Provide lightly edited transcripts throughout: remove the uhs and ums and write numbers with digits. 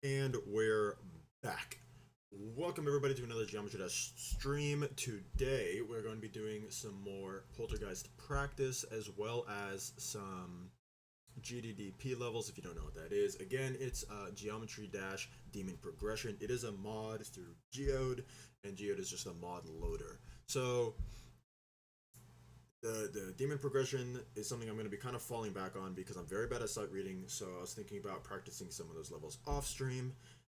And we're back. Welcome everybody to another Geometry Dash stream. Today we're going to be doing some more Poltergeist practice as well as some Gddp levels if you don't know what that is. Again, it's Geometry Dash Demon Progression. It is a mod through Geode, and Geode is just a mod loader. So the demon progression is something I'm going to be kind of falling back on because I'm very bad at sight reading, so I was thinking about practicing some of those levels off stream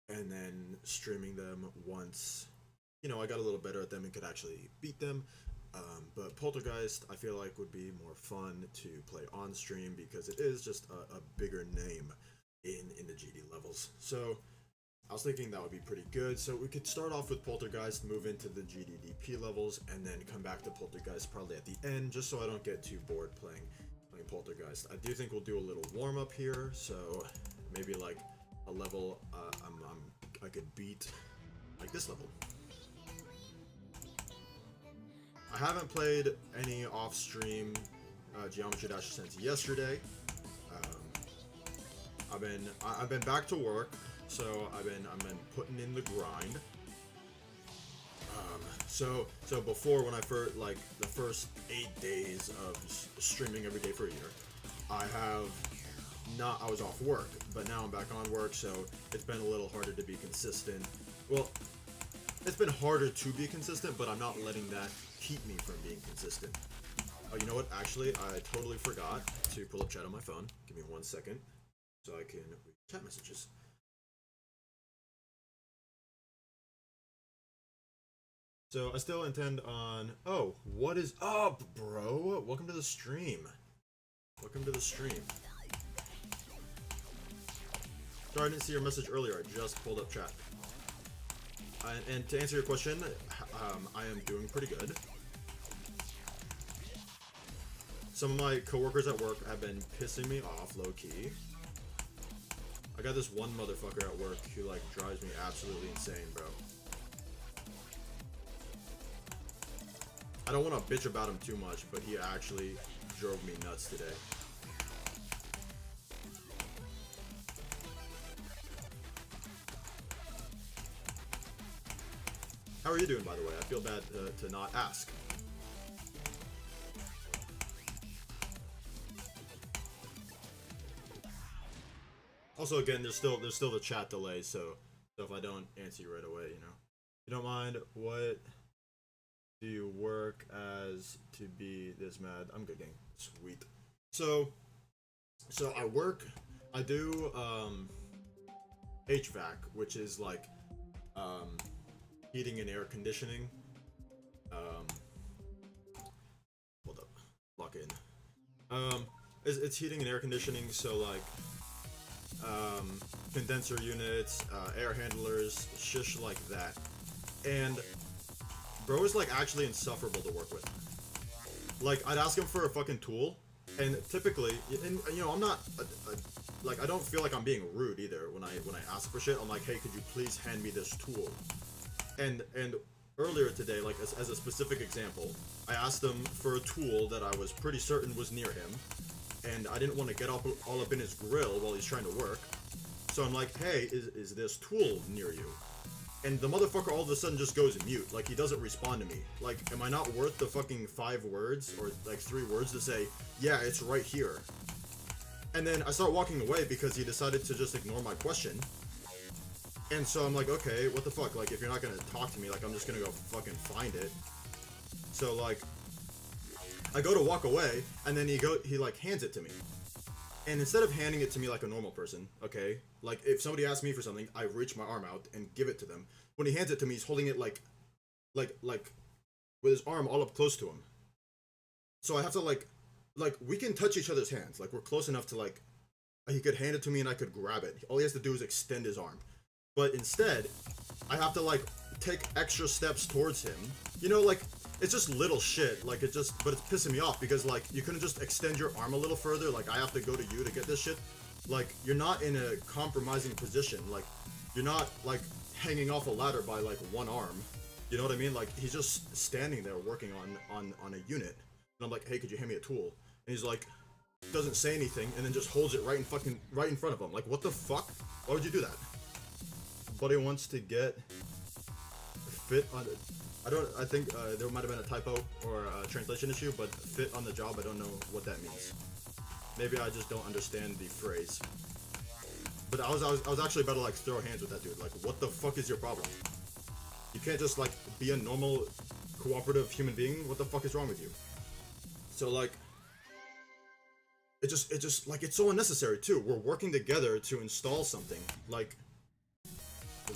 and then streaming them once, I got a little better at them and could actually beat them. But Poltergeist, I feel like, would be more fun to play on stream because it is just a bigger name in the GD levels. So I was thinking that would be pretty good. So we could start off with Poltergeist, move into the GDDP levels, and then come back to Poltergeist probably at the end, just so I don't get too bored playing Poltergeist. I do think we'll do a little warm up here, so maybe like a level I could beat, like this level. I haven't played any off-stream Geometry Dash since yesterday. I've been back to work. So I've been putting in the grind. So before, when I first, like the first 8 days of streaming every day for a year, I was off work, but now I'm back on work, so it's been a little harder to be consistent. Well, it's been harder to be consistent, but I'm not letting that keep me from being consistent. Oh, you know what? Actually, I totally forgot to pull up chat on my phone. Give me 1 second so I can read chat messages. So I still intend on... Oh, what is up, bro? Welcome to the stream. Welcome to the stream. Sorry, I didn't see your message earlier. I just pulled up chat. And to answer your question, I am doing pretty good. Some of my coworkers at work have been pissing me off, low-key. I got this one motherfucker at work who, like, drives me absolutely insane, bro. I don't want to bitch about him too much, but he actually drove me nuts today. How are you doing, by the way? I feel bad to not ask. Also, again, there's still the chat delay, so if I don't answer you right away, you don't mind, what do you work as to be this mad? I'm good, gang. Sweet. So I do HVAC, which is like heating and air conditioning. Hold up, lock in. It's heating and air conditioning, so like condenser units, air handlers, shish like that. And bro is like actually insufferable to work with. Like, I'd ask him for a fucking tool, and typically, and I'm not like, I don't feel like I'm being rude either when I ask for shit. I'm like, hey, could you please hand me this tool? And earlier today, like as a specific example, I asked him for a tool that I was pretty certain was near him, and I didn't want to get all up in his grill while he's trying to work. So I'm like, hey, is this tool near you? And the motherfucker all of a sudden just goes mute. Like, he doesn't respond to me. Like, am I not worth the fucking 5 words or like 3 words to say, yeah, it's right here? And then I start walking away because he decided to just ignore my question. And so I'm like, okay, what the fuck? Like, if you're not gonna talk to me, like, I'm just gonna go fucking find it. So like, I go to walk away, and then he like hands it to me. And instead of handing it to me like a normal person, okay, like if somebody asks me for something, I reach my arm out and give it to them. When he hands it to me, he's holding it like with his arm all up close to him. So I have to like we can touch each other's hands. Like, we're close enough to like, he could hand it to me and I could grab it. All he has to do is extend his arm. But instead, I have to like take extra steps towards him. Like, it's just little shit, like, but it's pissing me off because, like, you couldn't just extend your arm a little further. Like, I have to go to you to get this shit. Like, you're not in a compromising position. Like, you're not, like, hanging off a ladder by, like, one arm. You know what I mean? Like, he's just standing there working on a unit. And I'm like, hey, could you hand me a tool? And he's like, doesn't say anything, and then just holds it right in front of him. Like, what the fuck? Why would you do that? buddy wants to get fit on. I think there might have been a typo or a translation issue, but fit on the job, I don't know what that means. Maybe I just don't understand the phrase. But I was actually about to like throw hands with that dude. Like, what the fuck is your problem? You can't just like be a normal, cooperative human being. What the fuck is wrong with you? So like, it just like it's so unnecessary too. We're working together to install something. Like,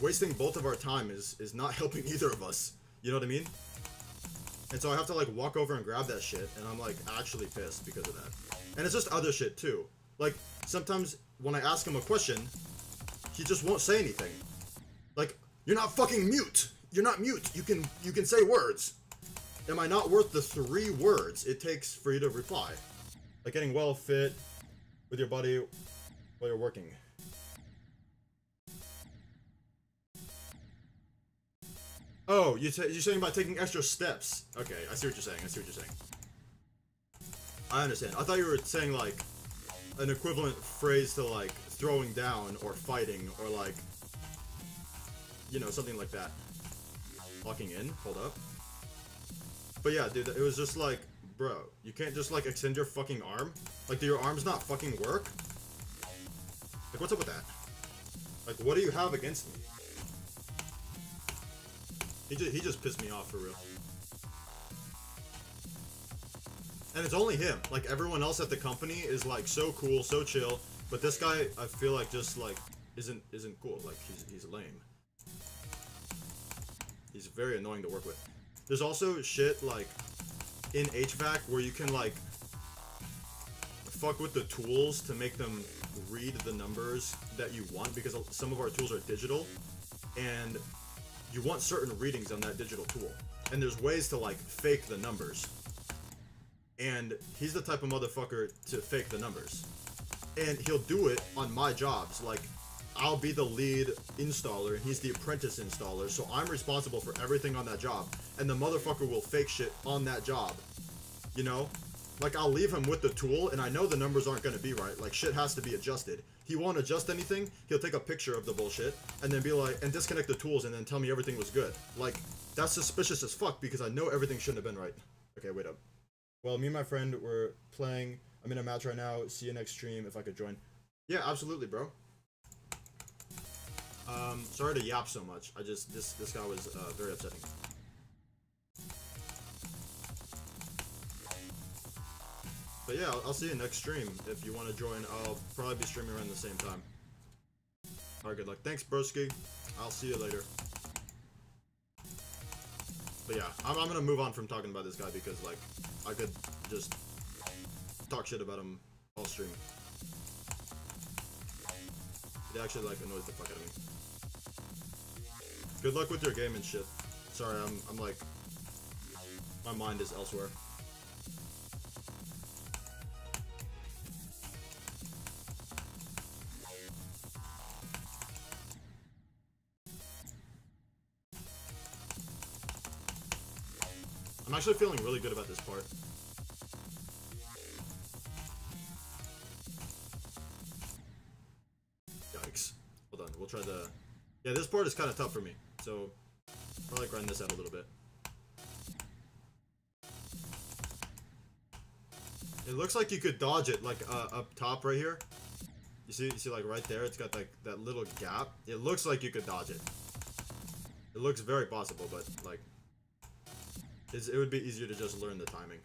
wasting both of our time is not helping either of us. You know what I mean? And so I have to like walk over and grab that shit, and I'm like actually pissed because of that. And it's just other shit too. Like, sometimes when I ask him a question, he just won't say anything. Like, you're not fucking mute. You're not mute. You can say words. Am I not worth the 3 words it takes for you to reply? Like getting well fit with your buddy while you're working. Oh, you're saying about taking extra steps. Okay, I see what you're saying. I understand. I thought you were saying like an equivalent phrase to like throwing down or fighting or like, you know, something like that. Locking in? Hold up. But yeah, dude, it was just like, bro, you can't just like extend your fucking arm? Like, do your arms not fucking work? Like, what's up with that? Like, what do you have against me? He just pissed me off for real. And it's only him. Like, everyone else at the company is like so cool, so chill, but this guy, I feel like just like isn't cool. Like, he's lame. He's very annoying to work with. There's also shit like in HVAC where you can like fuck with the tools to make them read the numbers that you want, because some of our tools are digital and you want certain readings on that digital tool, and there's ways to like fake the numbers, and he's the type of motherfucker to fake the numbers, and he'll do it on my jobs. Like, I'll be the lead installer and he's the apprentice installer, so I'm responsible for everything on that job, and the motherfucker will fake shit on that job, you know? Like, I'll leave him with the tool and I know the numbers aren't gonna be right, like shit has to be adjusted. He won't adjust anything, he'll take a picture of the bullshit and then be like, and disconnect the tools and then tell me everything was good. Like, that's suspicious as fuck because I know everything shouldn't have been right. Okay, wait up. Well, me and my friend were playing, I'm in a match right now, see you next stream if I could join. Yeah, absolutely, bro. Sorry to yap so much. This guy was very upsetting. But yeah, I'll see you next stream if you want to join. I'll probably be streaming around the same time. Alright, good luck. Thanks, broski. I'll see you later. But yeah, I'm gonna move on from talking about this guy because like I could just talk shit about him all stream. It actually like annoys the fuck out of me. Good luck with your game and shit. Sorry, I'm like, my mind is elsewhere. I'm actually feeling really good about this part. Yikes. Hold on, we'll try the... Yeah, this part is kind of tough for me, so I'll like grind this out a little bit. It looks like you could dodge it, like up top right here. You see like right there, it's got like that little gap. It looks like you could dodge it. It looks very possible, but like, it would be easier to just learn the timing.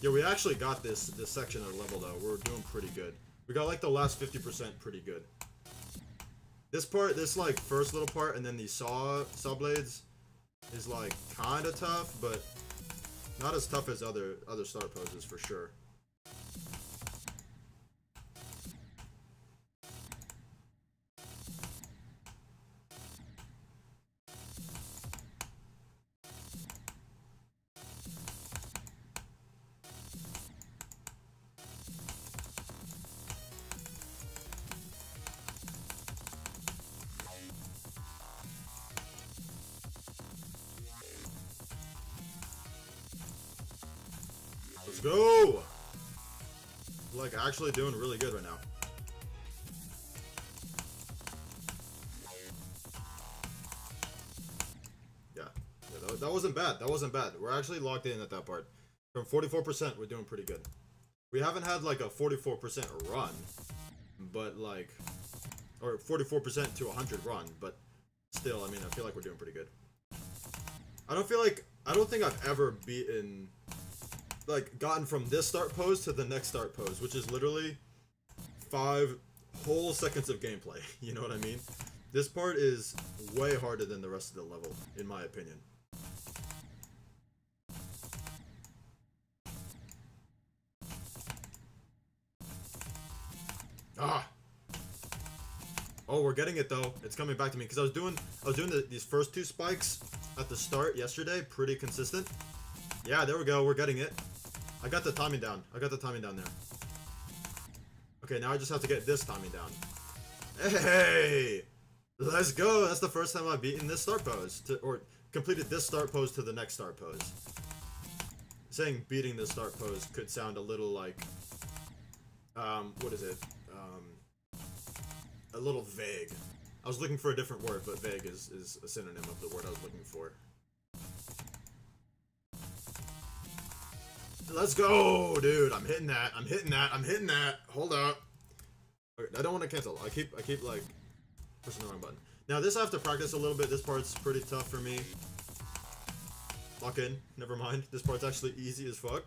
Yeah, we actually got this section of the level though. We're doing pretty good. We got like the last 50% pretty good. This part, this like first little part, and then the saw blades is like kind of tough, but not as tough as other start poses for sure. go! Like, actually doing really good right now. Yeah, that wasn't bad. That wasn't bad. We're actually locked in at that part. From 44%, we're doing pretty good. We haven't had like a 44% run, but like, or 44% to 100 run, but still, I mean, I feel like we're doing pretty good. I don't think I've ever beaten, like, gotten from this start pose to the next start pose, which is literally 5 whole seconds of gameplay. You know what I mean? This part is way harder than the rest of the level, in my opinion. Ah! Oh, we're getting it though. It's coming back to me because I was doing these first 2 spikes at the start yesterday, pretty consistent. Yeah, there we go. We're getting it. I got the timing down. I got the timing down there. Okay, now I just have to get this timing down. Hey! Let's go! That's the first time I've beaten this start pose, or completed this start pose to the next start pose. Saying beating this start pose could sound a little like, what is it? A little vague. I was looking for a different word, but vague is a synonym of the word I was looking for. Let's go, dude! I'm hitting that. I'm hitting that. I'm hitting that. Hold up. Okay, I don't want to cancel. I keep like pushing the wrong button. Now this I have to practice a little bit. This part's pretty tough for me. Lock in. Never mind. This part's actually easy as fuck.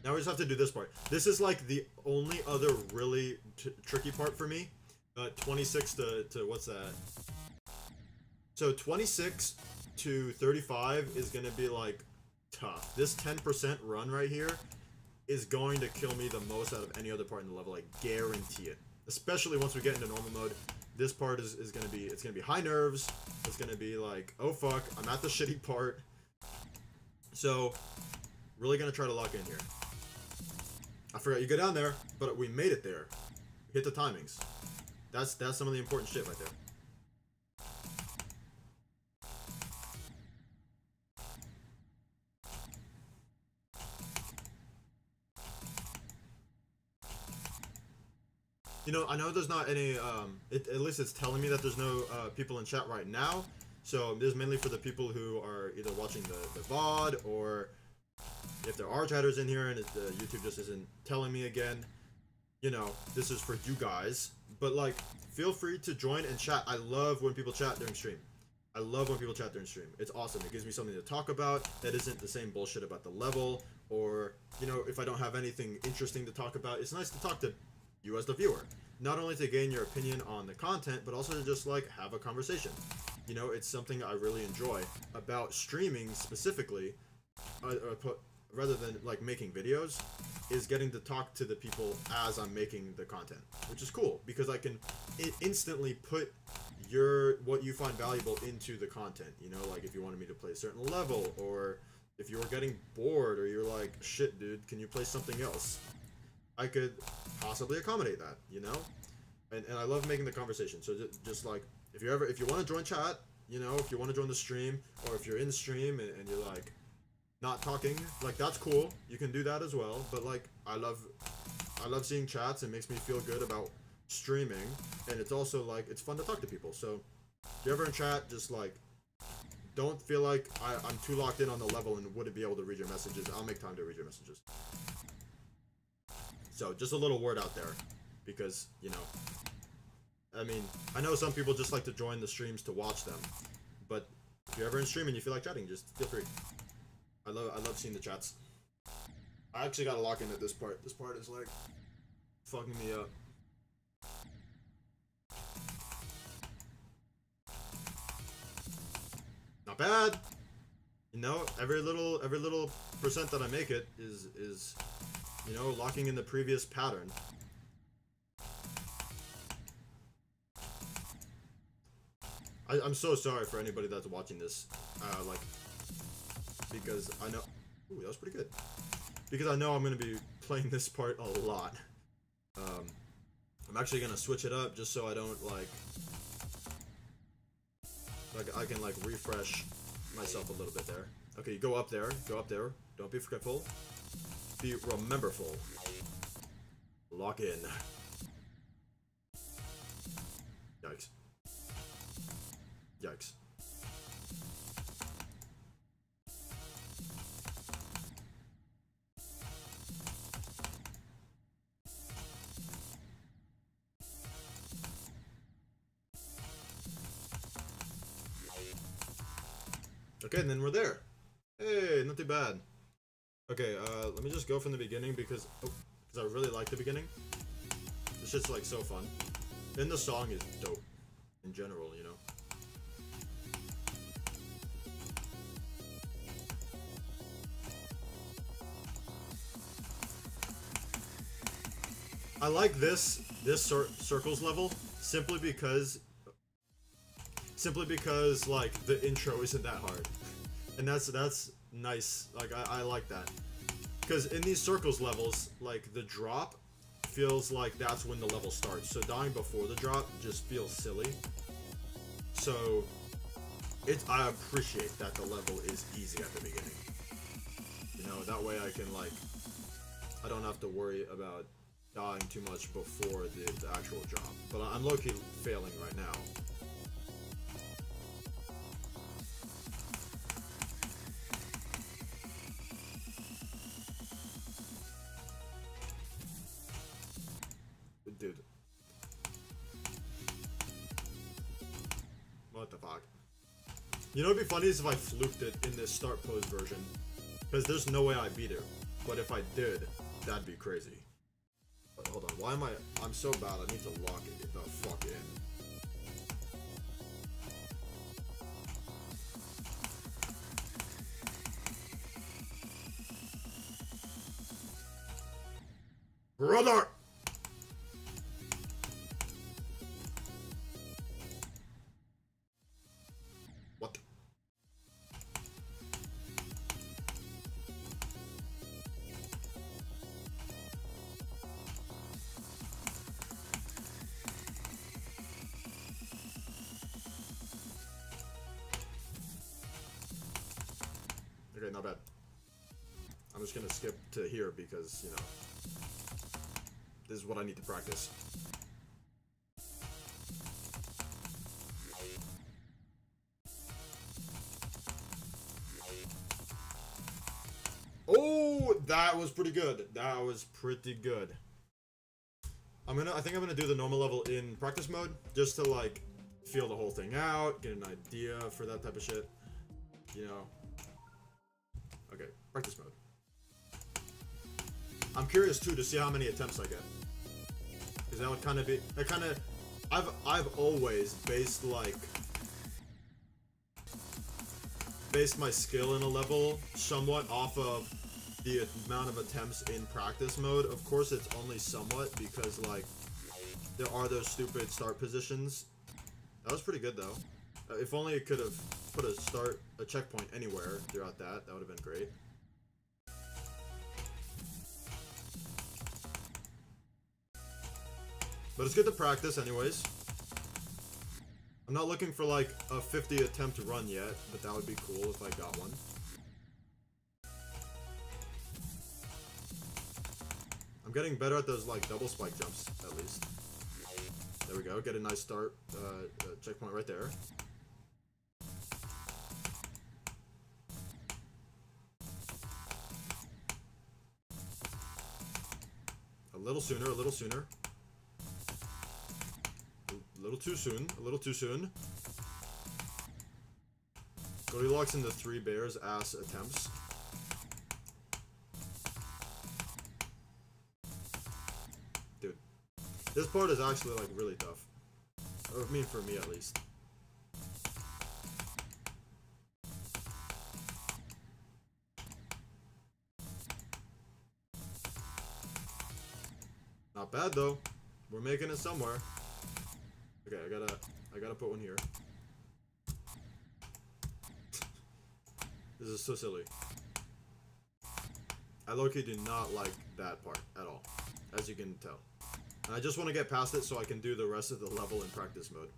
Now we just have to do this part. This is like the only other really tricky part for me. 26 to what's that? So 26 to 35 is gonna be like tough. This 10% run right here is going to kill me the most out of any other part in the level. I guarantee it. Especially once we get into normal mode. This part is gonna be, it's gonna be high nerves. It's gonna be like, oh fuck, I'm at the shitty part. So, really gonna try to lock in here. I forgot you go down there, but we made it there. Hit the timings. That's some of the important shit right there. You know, I know there's not any, at least it's telling me that there's no people in chat right now. So this is mainly for the people who are either watching the VOD, or if there are chatters in here and YouTube just isn't telling me again. You know, this is for you guys. But like, feel free to join and chat. I love when people chat during stream. I love when people chat during stream. It's awesome. It gives me something to talk about that isn't the same bullshit about the level, or, you know, if I don't have anything interesting to talk about, it's nice to talk to you as the viewer. Not only to gain your opinion on the content, but also to just like have a conversation. You know, it's something I really enjoy about streaming specifically, rather than like making videos, is getting to talk to the people as I'm making the content, which is cool because I can instantly put what you find valuable into the content. You know, like if you wanted me to play a certain level, or if you were getting bored, or you're like, shit dude, can you play something else? I could possibly accommodate that, you know? And I love making the conversation. So just like, if you want to join chat, you know, if you want to join the stream, or if you're in the stream and you're like not talking, like, that's cool. You can do that as well. But like, I love seeing chats. It makes me feel good about streaming, and it's also like, it's fun to talk to people. So if you're ever in chat, just like, don't feel like I'm too locked in on the level and wouldn't be able to read your messages. I'll make time to read your messages. So just a little word out there, because, you know, I mean, I know some people just like to join the streams to watch them, but if you're ever in stream and you feel like chatting, just feel free. I love seeing the chats. I actually gotta lock in at this part. This part is like fucking me up. Not bad. You know, every little percent that I make it is you know, locking in the previous pattern. I'm so sorry for anybody that's watching this, like, because I know, ooh, that was pretty good. Because I know I'm gonna be playing this part a lot. I'm actually gonna switch it up just so I don't like I can like refresh myself a little bit there. Okay, you go up there, don't be forgetful. Be rememberful. Lock in. Yikes. Yikes. Okay, and then we're there. Hey, not too bad. Okay, let me just go from the beginning because I really like the beginning. This shit's like so fun. And the song is dope in general, you know. I like this circles level simply because like the intro isn't that hard, and that's nice. Like I like that because in these circles levels, like the drop feels like that's when the level starts. So dying before the drop just feels silly. So I appreciate that the level is easy at the beginning. You know, that way I can like I don't have to worry about dying too much before the actual drop. But I'm low-key failing right now. Dude. What the fuck? You know what'd be funny is if I fluked it in this start pose version. Because there's no way I beat it. But if I did, that'd be crazy. But hold on, why am I'm so bad, I need to lock it the fuck in. Brother! What? Okay, not bad. I'm just gonna skip to here because, you know, this is what I need to practice. Oh, that was pretty good. That was pretty good. I think I'm gonna do the normal level in practice mode just to like feel the whole thing out, get an idea for that type of shit. You know. Okay, practice mode. I'm curious too to see how many attempts I get. Because that would kind of be I've always based my skill in a level somewhat off of the amount of attempts in practice mode. Of course it's only somewhat because like there are those stupid start positions. That was pretty good though. If only it could have put a checkpoint anywhere throughout that would have been great. But it's good to practice anyways. I'm not looking for like a 50 attempt run yet, but that would be cool if I got one. I'm getting better at those like double spike jumps at least. There we go, get a nice start checkpoint right there. A little sooner, a little sooner. A little too soon, a little too soon. Goldilocks into 3 bears ass attempts. Dude, this part is actually like really tough. Or, I mean, for me at least. Not bad though. We're making it somewhere. Okay, I gotta put one here. This is so silly. I low-key do not like that part at all, as you can tell. And I just want to get past it so I can do the rest of the level in practice mode.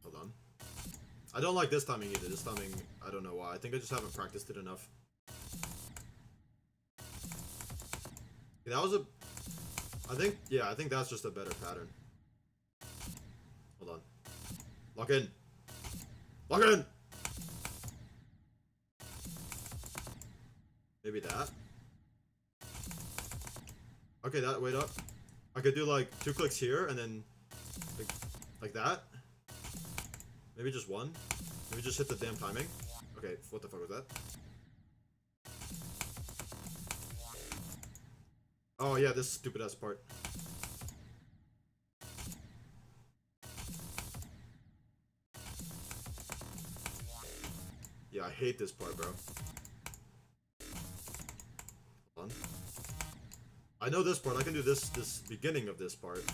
Hold on. I don't like this timing either. This timing, I don't know why. I think I just haven't practiced it enough. Yeah, that was a... I think that's just a better pattern. Hold on. Lock in. Lock in! Maybe that. Okay, that, wait up. I could do like 2 clicks here and then like that. Maybe just 1. Maybe just hit the damn timing. Okay, what the fuck was that? Oh yeah, this stupid ass part. Yeah, I hate this part, bro. Hold on. I know this part. I can do this beginning of this part.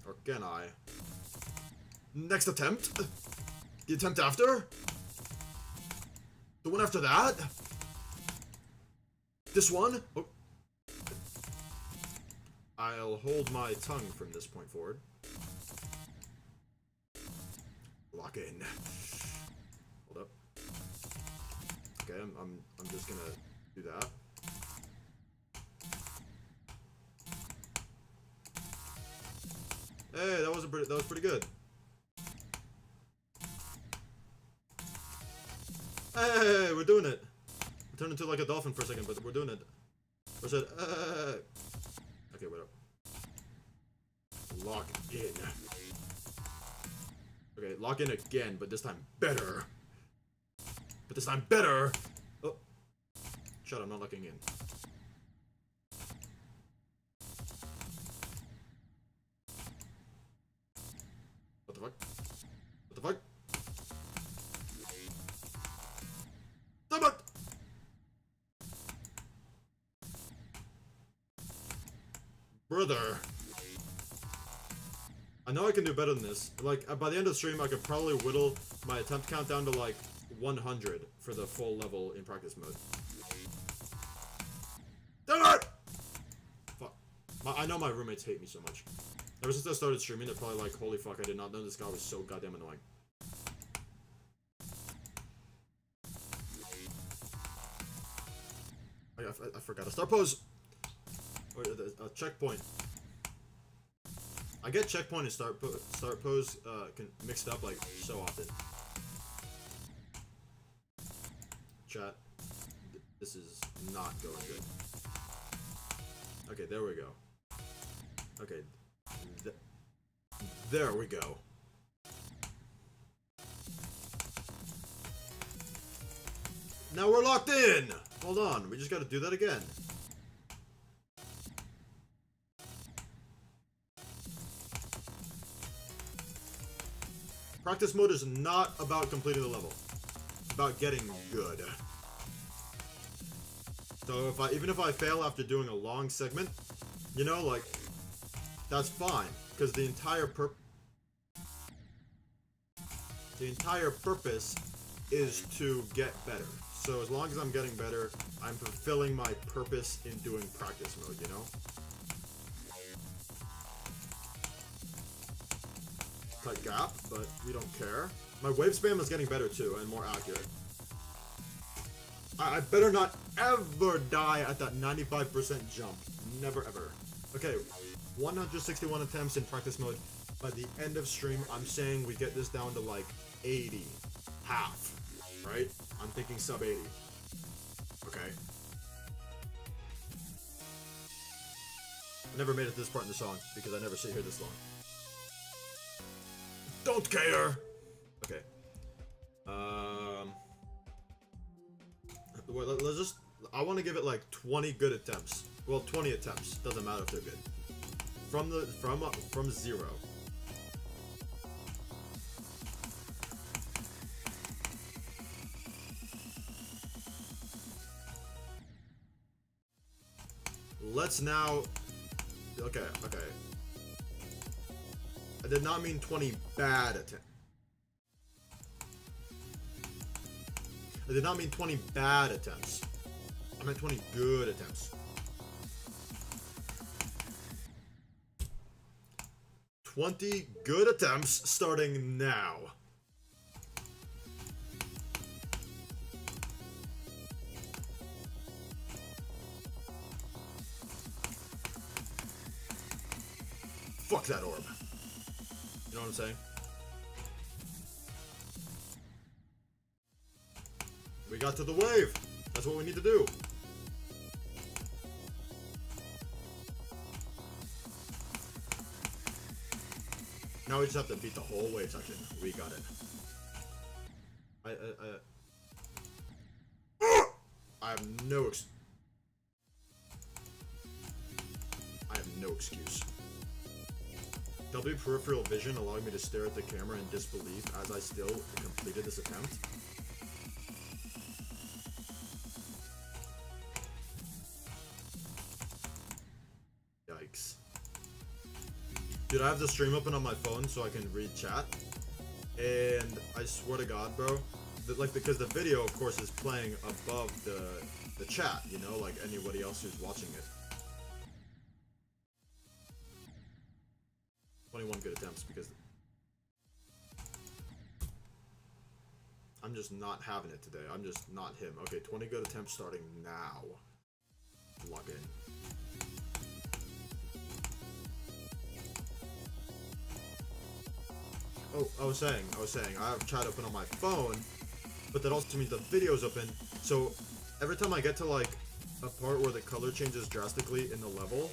Or can I? Next attempt? The attempt after? The one after that? This one? Oh. I'll hold my tongue from this point forward. Lock in. Hold up. Okay, I'm just gonna do that. Hey, that was pretty good. Hey, we're doing it. We turned into like a dolphin for a second, but we're doing it. Where's it? Okay, wait up. Lock in. Okay, lock in again, but this time better. But this time better. Oh, shut up! I'm not locking in. What the fuck? What the fuck? Damn it! Brother. I know I can do better than this. Like, by the end of the stream, I could probably whittle my attempt count down to like 100 for the full level in practice mode. Damn it! Fuck. I know my roommates hate me so much. Ever since I started streaming, they're probably like, holy fuck, I did not know this guy was so goddamn annoying. I forgot a start pose. Or a checkpoint. I get checkpoint and start pose mixed up like so often. Chat, this is not going good. Okay, there we go. Okay, there we go. Now we're locked in! Hold on, we just gotta do that again. Practice mode is not about completing the level. It's about getting good. So even if I fail after doing a long segment, you know, like, that's fine. Because the entire purpose is to get better. So as long as I'm getting better, I'm fulfilling my purpose in doing practice mode, you know? Tight gap, but we don't care. My wave spam is getting better too, and more accurate. I better not ever die at that 95% jump. Never ever. Okay, 161 attempts in practice mode. By the end of stream, I'm saying we get this down to like 80. Half. Right? I'm thinking sub 80. Okay. I never made it this part in the song because I never sit here this long. Don't care! Okay. Well, let's just... I want to give it like 20 good attempts. Well, 20 attempts. Doesn't matter if they're good. From 0. Let's now... Okay. I did not mean 20 bad attempts. I did not mean 20 bad attempts. I meant 20 good attempts. 20 good attempts starting now. fuck that orb. You know what I'm saying? We got to the wave. That's what we need to do. Now we just have to beat the whole wave section. We got it. I have no excuse. W peripheral vision allowing me to stare at the camera in disbelief as I still completed this attempt. Yikes. Dude, I have the stream open on my phone so I can read chat. And I swear to God, bro, like, because the video, of course, is playing above the chat, you know, like anybody else who's watching it. 21 good attempts because I'm just not having it today. I'm just not him. Okay, 20 good attempts starting now. Lock in. Oh, I was saying, I have chat open on my phone, but that also means the video's open, so every time I get to, like, a part where the color changes drastically in the level,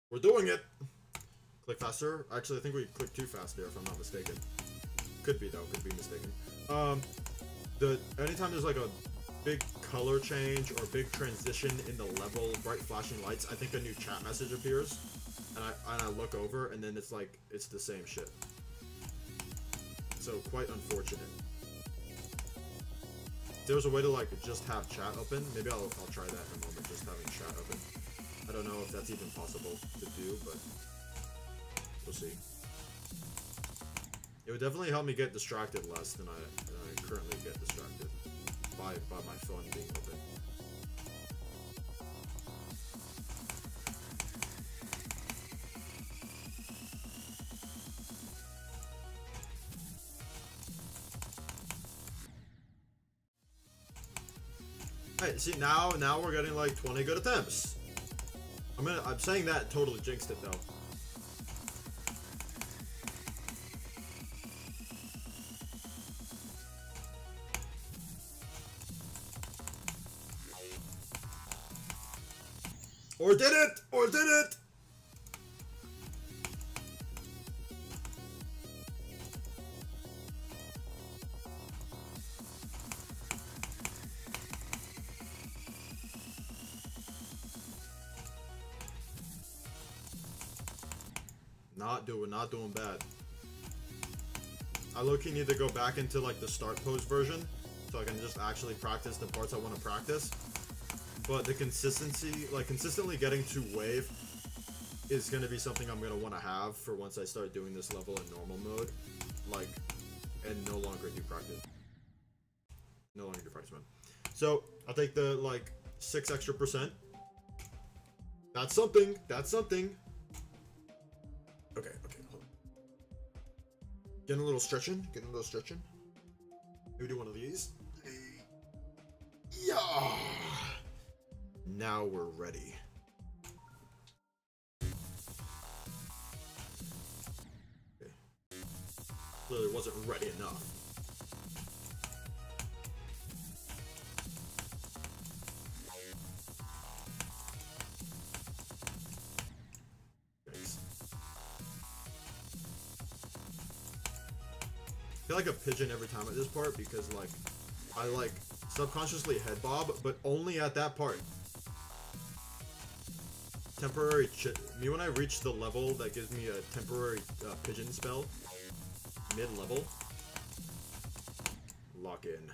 we're doing it! Click faster. Actually, I think we clicked too fast there, if I'm not mistaken. Could be, though, could be mistaken. Anytime there's, like, a big color change or big transition in the level, bright flashing lights, I think a new chat message appears. And I look over, and then it's like, it's the same shit. So, quite unfortunate. If there's a way to, like, just have chat open, maybe I'll try that in a moment, just having chat open. I don't know if that's even possible to do, but we'll see. It would definitely help me get distracted less than I currently get distracted by my phone being open. Alright, see, now we're getting like 20 good attempts. I'm saying that totally jinxed it though. Or did it! Or did it! Not doing bad. I low-key need to go back into like the start pose version so I can just actually practice the parts I want to practice. But the consistency, like consistently getting to wave, is going to be something I'm going to want to have for once I start doing this level in normal mode. Like, and no longer do practice. No longer do practice mode. So, I'll take the like 6 extra %. That's something. That's something. Okay, hold on. Getting a little stretching. Maybe do one of these. Yeah. Now we're ready. Okay. Clearly wasn't ready enough. I feel like a pigeon every time at this part because like I like subconsciously head bob, but only at that part. Temporary me when I reach the level that gives me a temporary pigeon spell mid-level. Lock in.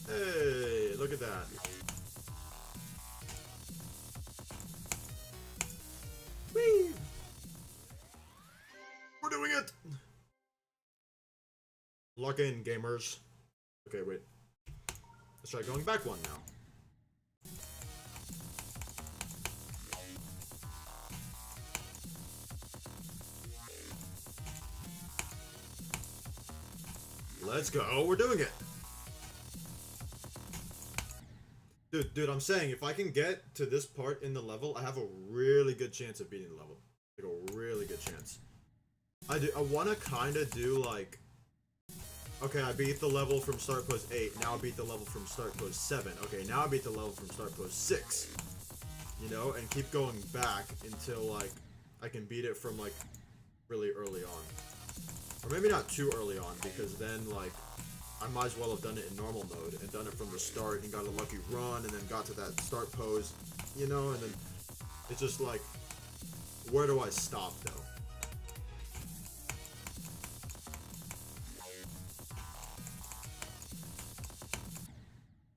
Hey, look at that. Whee! We're doing it! Lock in, gamers. Okay, wait. Let's try going back one now. Let's go. We're doing it. Dude, I'm saying if I can get to this part in the level, I have a really good chance of beating the level. Like a really good chance. I want to kind of do like, okay, I beat the level from start pose 8. Now I beat the level from start pose 7. Okay, now I beat the level from start pose 6. You know, and keep going back until like I can beat it from like really early on. Or maybe not too early on, because then like I might as well have done it in normal mode and done it from the start and got a lucky run and then got to that start pose, you know, and then it's just like, where do I stop though?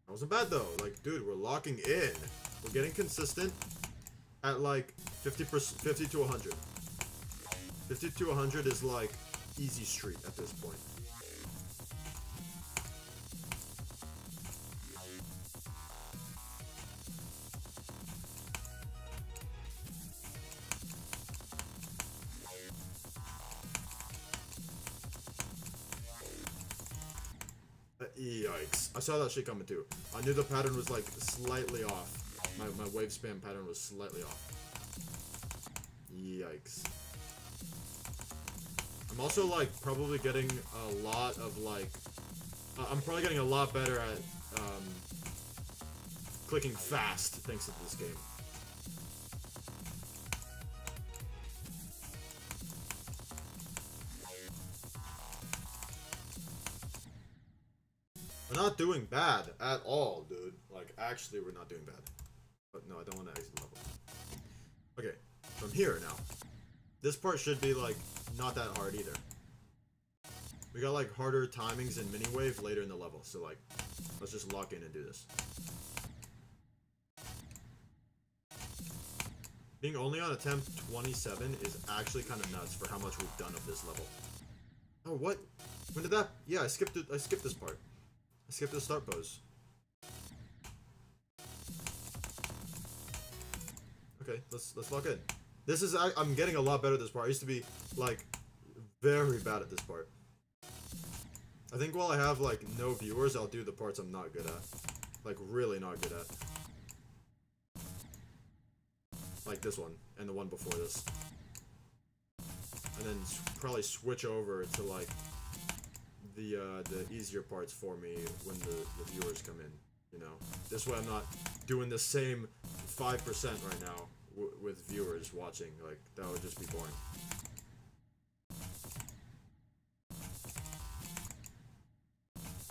That wasn't bad though. Like, dude, we're locking in. We're getting consistent at like 50%, 50 to 100. 50 to 100 is like easy street at this point. Yikes. I saw that shit coming too. I knew the pattern was like slightly off. My wave spam pattern was slightly off. Yikes. I'm also like probably getting a lot of like... I'm probably getting a lot better at clicking fast thanks to this game. We're not doing bad at all, dude. Like, actually, we're not doing bad. But no, I don't want to exit the level. Okay, from here now. This part should be, like, not that hard either. We got, like, harder timings in mini-wave later in the level. So, like, let's just lock in and do this. Being only on attempt 27 is actually kind of nuts for how much we've done of this level. Oh, what? When did that... Yeah, I skipped it. I skipped this part. I skipped the start pose. Okay, let's lock in. This is... I'm getting a lot better at this part. I used to be, like, very bad at this part. I think while I have, like, no viewers, I'll do the parts I'm not good at. Like, really not good at. Like this one, and the one before this. And then probably switch over to, like, the easier parts for me when the viewers come in, you know. This way I'm not doing the same 5% right now with viewers watching. Like, that would just be boring.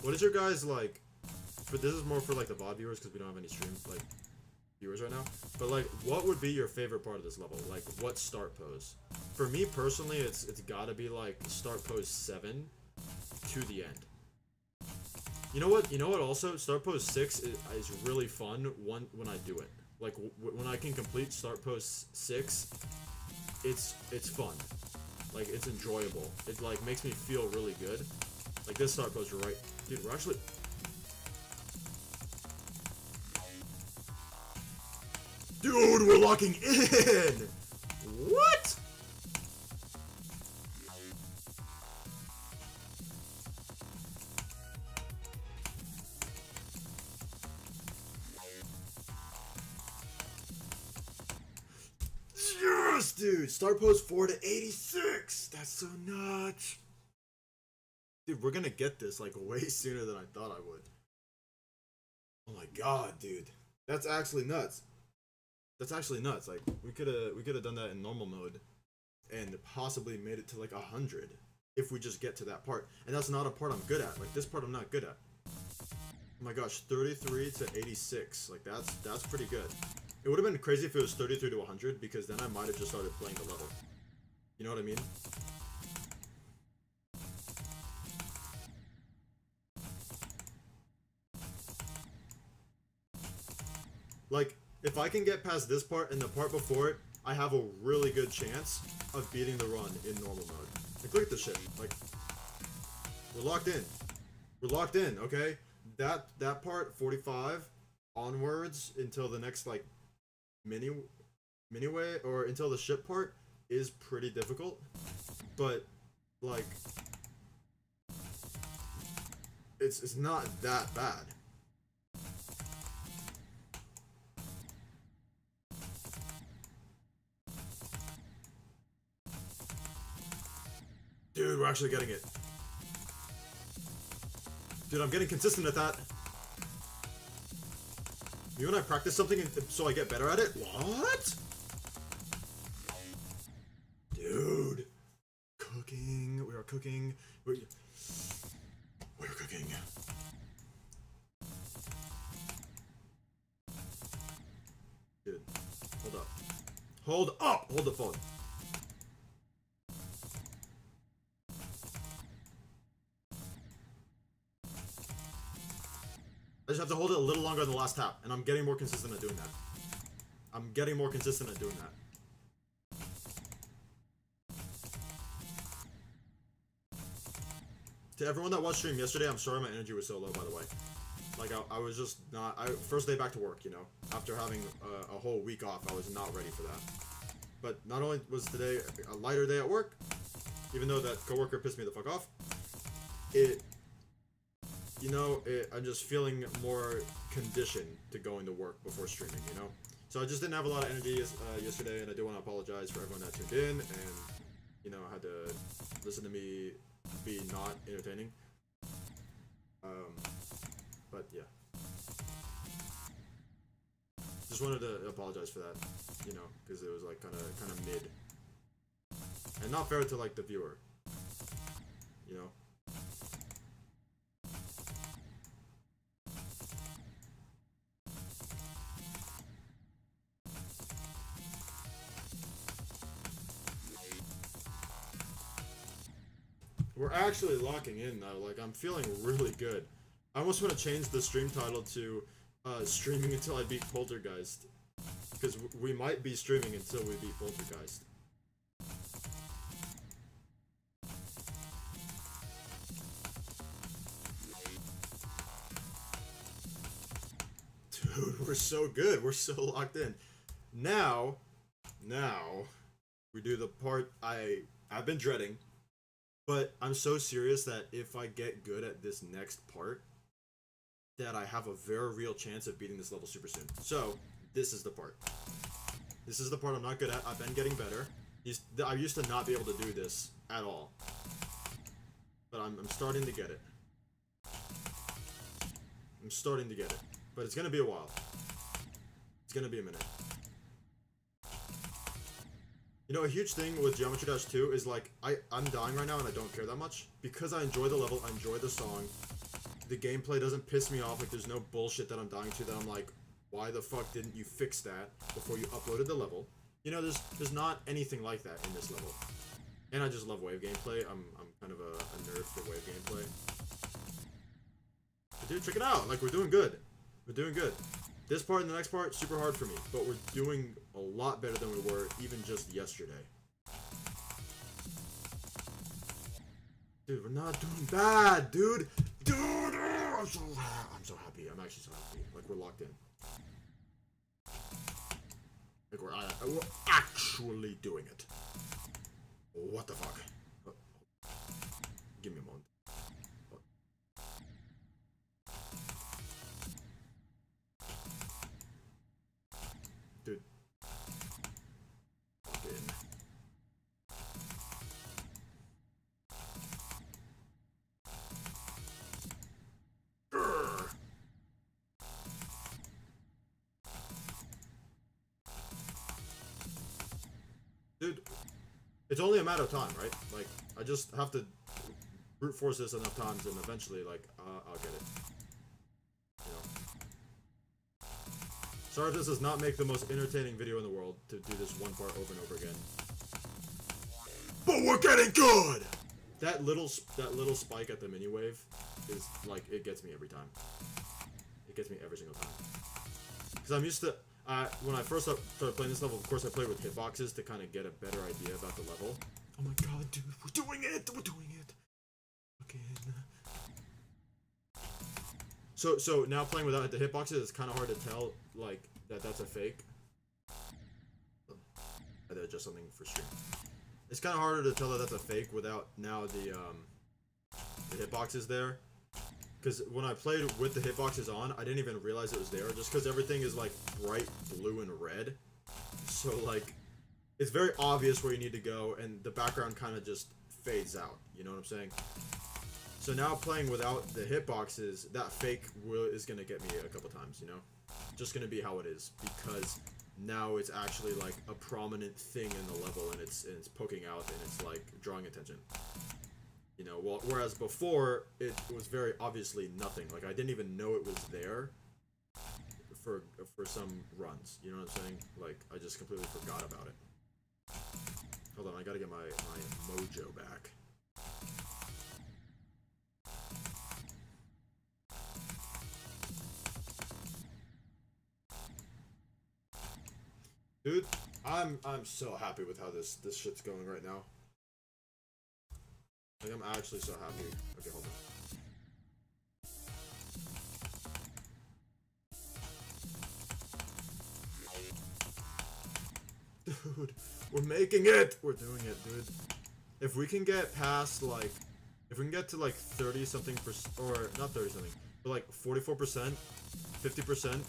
What is your guys, like, this is more for, like, the VOD viewers, because we don't have any stream, like, viewers right now, but, like, what would be your favorite part of this level? Like, what start pose? For me, personally, it's gotta be, like, start pose 7 to the end. You know what? You know what? Also, start pose 6 is really fun when I do it. Like when I can complete start pose 6, it's fun. Like, it's enjoyable. It like makes me feel really good. Like this start pose, you're right, dude. We're actually. Dude, we're locking in. What? Yes, dude! Start pose 4 to 86! That's so nuts! Dude, we're gonna get this, like, way sooner than I thought I would. Oh my god, dude. That's actually nuts. That's actually nuts. Like, we could've done that in normal mode and possibly made it to, like, 100 if we just get to that part. And that's not a part I'm good at. Like, this part I'm not good at. Oh my gosh, 33 to 86. Like, that's pretty good. It would have been crazy if it was 33 to 100, because then I might have just started playing the level. You know what I mean? Like, if I can get past this part and the part before it, I have a really good chance of beating the run in normal mode. Like, look at this shit. Like, we're locked in. We're locked in, okay? That part, 45, onwards until the next, like, mini-way, or until the ship part, is pretty difficult. But, like, it's not that bad. Dude, we're actually getting it. Dude, I'm getting consistent at that. You and I practice something so I get better at it? What? Dude. Cooking. We are cooking. We're cooking. Dude. Hold up. Hold up! Hold the phone. I just have to hold it a little longer than the last tap, and I'm getting more consistent at doing that. I'm getting more consistent at doing that. To everyone that watched stream yesterday, I'm sorry my energy was so low, by the way. Like, I was just not... first day back to work, you know? After having a whole week off, I was not ready for that. But not only was today a lighter day at work, even though that coworker pissed me the fuck off, you know, I'm just feeling more conditioned to going to work before streaming, you know? So I just didn't have a lot of energy yesterday, and I do want to apologize for everyone that tuned in, and, you know, had to listen to me be not entertaining. But yeah. Just wanted to apologize for that, you know, because it was like kind of mid. And not fair to like the viewer, you know? We're actually locking in though, like I'm feeling really good. I almost want to change the stream title to streaming until I beat Poltergeist. Because we might be streaming until we beat Poltergeist. Dude, we're so good. We're so locked in. Now, we do the part I've been dreading. But I'm so serious that if I get good at this next part, that I have a very real chance of beating this level super soon. So, this is the part. This is the part I'm not good at. I've been getting better. I used to not be able to do this at all. But I'm starting to get it. I'm starting to get it. But it's gonna be a while. It's gonna be a minute. You know, a huge thing with Geometry Dash 2 is like, I'm dying right now and I don't care that much. Because I enjoy the level, I enjoy the song. The gameplay doesn't piss me off, like there's no bullshit that I'm dying to that I'm like, why the fuck didn't you fix that before you uploaded the level? You know, there's not anything like that in this level. And I just love wave gameplay. I'm kind of a nerd for wave gameplay. But dude, check it out, like we're doing good. We're doing good. This part and the next part, super hard for me, but we're doing a lot better than we were even just yesterday. Dude, we're not doing bad, dude! Dude! I'm so happy. I'm actually so happy. Like, we're locked in. Like, we're actually doing it. What the fuck? Oh. Give me a moment. Dude. Fucking. Grr. Dude, it's only a matter of time, right? Like, I just have to brute force this enough times and eventually, like, I'll get it. You know? Sorry if this does not make the most entertaining video in the world to do this one part over and over again. But we're getting good! That little spike at the mini wave is, like, it gets me every time. It gets me every single time. Because I'm used to... when I first started playing this level, of course I played with hitboxes to kind of get a better idea about the level. Oh my god, dude, we're doing it! We're doing it! Again. So now playing without the hitboxes, it's kind of hard to tell, like, that's a fake. They're just something for stream. It's kind of harder to tell that that's a fake without now the hitboxes there. Because when I played with the hitboxes on, I didn't even realize it was there, just because everything is like bright blue and red. So like, it's very obvious where you need to go, and the background kind of just fades out. You know what I'm saying? So now playing without the hitboxes, that fake is gonna get me a couple times. You know, just gonna be how it is, because now it's actually like a prominent thing in the level, and it's poking out, and it's like drawing attention. You know, well, whereas before it was very obviously nothing. Like I didn't even know it was there for some runs. You know what I'm saying? Like I just completely forgot about it. Hold on, I gotta get my mojo back. Dude, I'm so happy with how this shit's going right now. Like I'm actually so happy. Okay, hold on. Dude, we're making it! We're doing it, dude. If we can get past, like, if we can get to, like, 30-something percent, or, not 30-something, but, like, 44%, 50%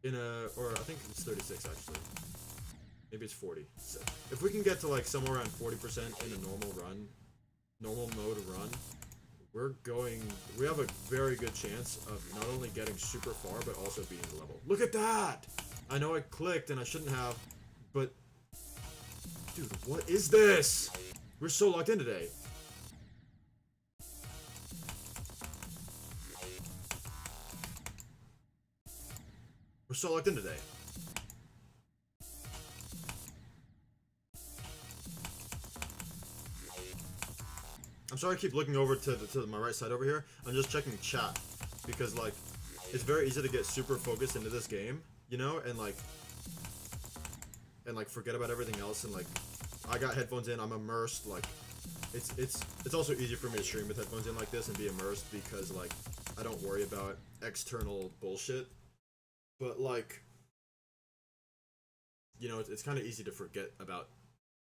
in a, or I think it's 36, actually. Maybe it's 40. So, if we can get to, like, somewhere around 40% in a normal mode run, we have a very good chance of not only getting super far, but also beating the level. Look at that! I know I clicked and I shouldn't have, but dude, what is this? We're so locked in today. We're so locked in today. I'm sorry I keep looking over to my right side over here. I'm just checking chat. Because, like, it's very easy to get super focused into this game, you know? And, like, forget about everything else, and, like, I got headphones in, I'm immersed, like, it's also easy for me to stream with headphones in like this and be immersed because, like, I don't worry about external bullshit. But, like, you know, it's kind of easy to forget about,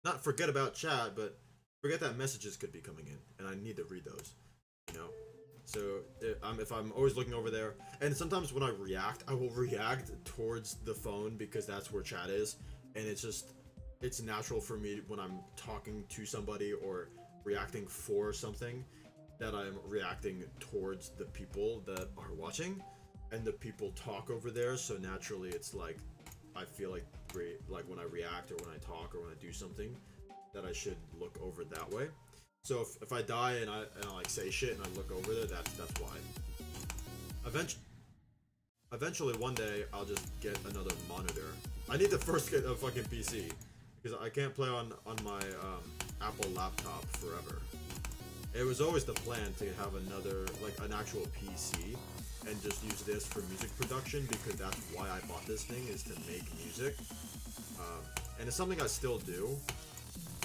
not forget about chat, but forget that messages could be coming in, and I need to read those, you know? So, if I'm always looking over there, and sometimes when I react, I will react towards the phone because that's where chat is, and it's natural for me when I'm talking to somebody or reacting for something that I'm reacting towards the people that are watching, and the people talk over there, so naturally it's like, I feel like when I react or when I talk or when I do something, that I should look over that way. So if I die and I like say shit and I look over there, that's why. Eventually one day I'll just get another monitor. I need to first get a fucking PC because I can't play on my Apple laptop forever. It was always the plan to have another, like, an actual PC and just use this for music production because that's why I bought this thing, is to make music. And it's something I still do,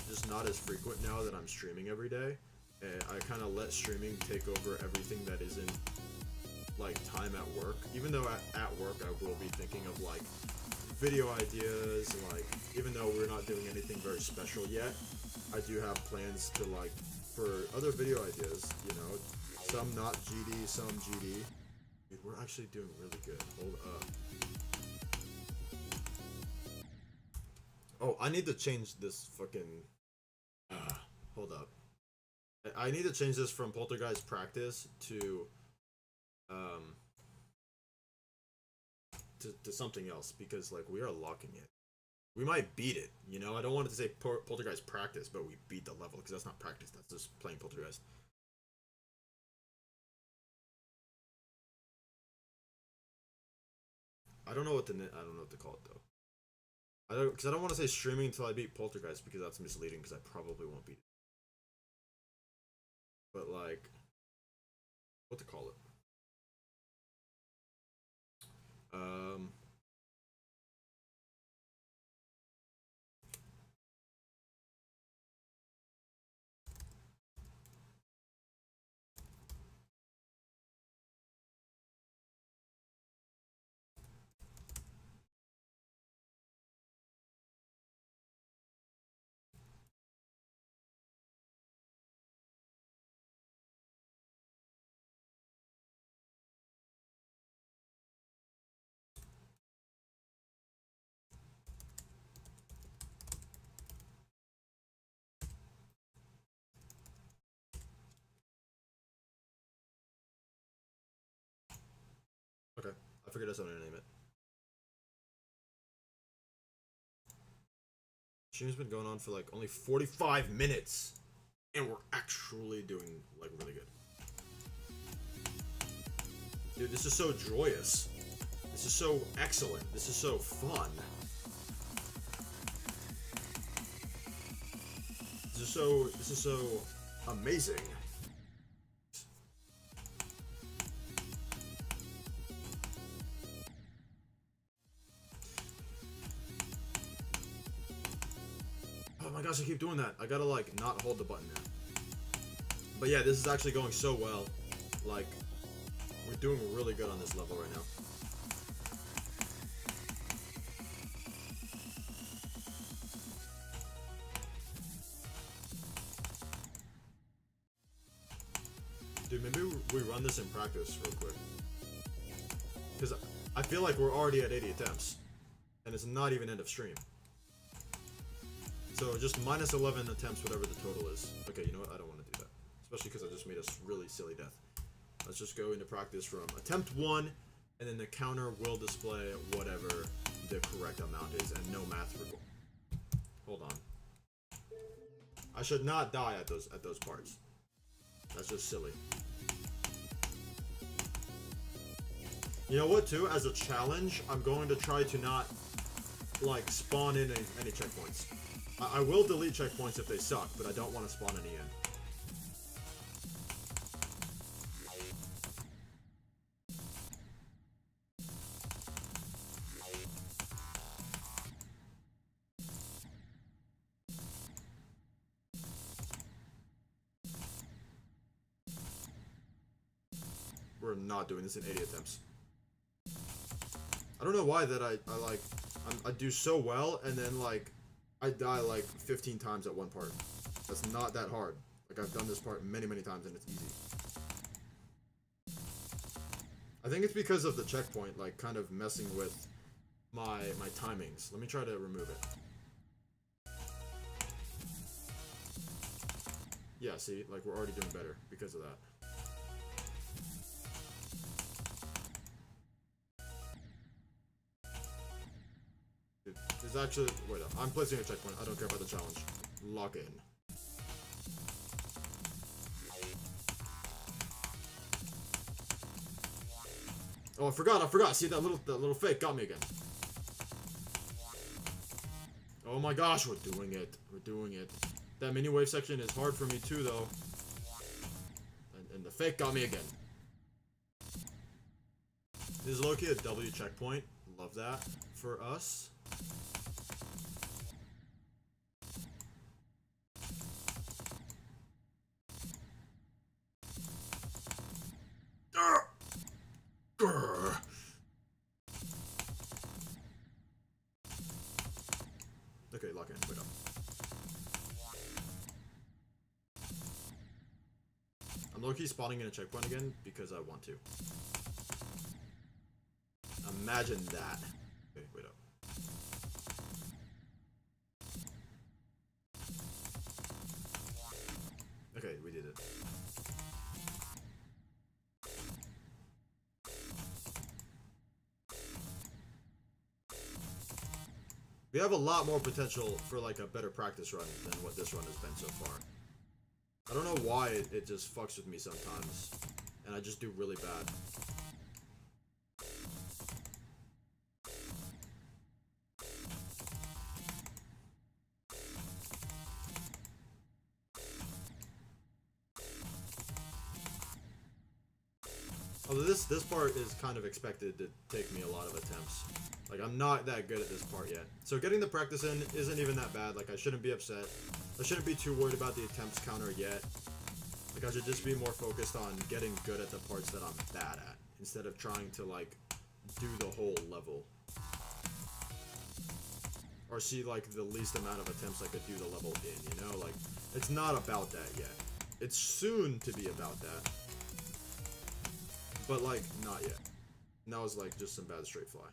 just not as frequent now that I'm streaming every day. I kind of let streaming take over everything that isn't, like, time at work. Even though at work I will be thinking of, like, video ideas, like, even though we're not doing anything very special yet, I do have plans to, like, for other video ideas, you know, some not GD, some GD. Dude, we're actually doing really good. Hold up. Oh, I need to change this fucking... hold up. I need to change this from Poltergeist practice to something else, because, like, we are locking it. We might beat it, you know? I don't want it to say Poltergeist practice, but we beat the level, because that's not practice, that's just playing Poltergeist. I don't know what to call it, though. Because I don't want to say streaming until I beat Poltergeist, because that's misleading, because I probably won't beat it. But, like, what to call it? Um... I figured that's how to name it. Stream's been going on for like only 45 minutes. And we're actually doing like really good. Dude, this is so joyous. This is so excellent. This is so fun. This is so amazing. Oh my gosh, I keep doing that. I gotta like not hold the button now. But yeah, this is actually going so well. Like, we're doing really good on this level right now. Dude, maybe we run this in practice real quick. Because I feel like we're already at 80 attempts. And it's not even end of stream. So just minus 11 attempts, whatever the total is. Okay, you know what? I don't want to do that. Especially because I just made a really silly death. Let's just go into practice from attempt 1, and then the counter will display whatever the correct amount is, and no math required. Hold on. I should not die at those parts. That's just silly. You know what, too? As a challenge, I'm going to try to not, like, spawn in any checkpoints. I will delete checkpoints if they suck, but I don't want to spawn any in. We're not doing this in 80 attempts. I don't know why that I do so well and then like I die like 15 times at one part. That's not that hard. Like I've done this part many times and it's easy. I think it's because of the checkpoint like kind of messing with my timings. Let me try to remove it. Yeah, see, like we're already doing better because of that. There's actually... Wait up. I'm placing a checkpoint. I don't care about the challenge. Lock in. Oh, I forgot. See, that little fake got me again. Oh my gosh, we're doing it. That mini wave section is hard for me too, though. And the fake got me again. This is low-key a W checkpoint. Love that for us. Okay, lock in. Wait up. I'm low-key spawning in a checkpoint again because I want to. Imagine that. Okay, wait up. Okay, we did it. We have a lot more potential for like a better practice run than what this run has been so far. I don't know why it just fucks with me sometimes, and I just do really bad. Although this part is kind of expected to take me a lot of attempts. Like, I'm not that good at this part yet. So getting the practice in isn't even that bad. Like, I shouldn't be upset. I shouldn't be too worried about the attempts counter yet. Like, I should just be more focused on getting good at the parts that I'm bad at, instead of trying to, like, do the whole level. Or see, like, the least amount of attempts I could do the level in, you know? Like, it's not about that yet. It's soon to be about that. But, like, not yet. Now it's, like, just some bad straight fly.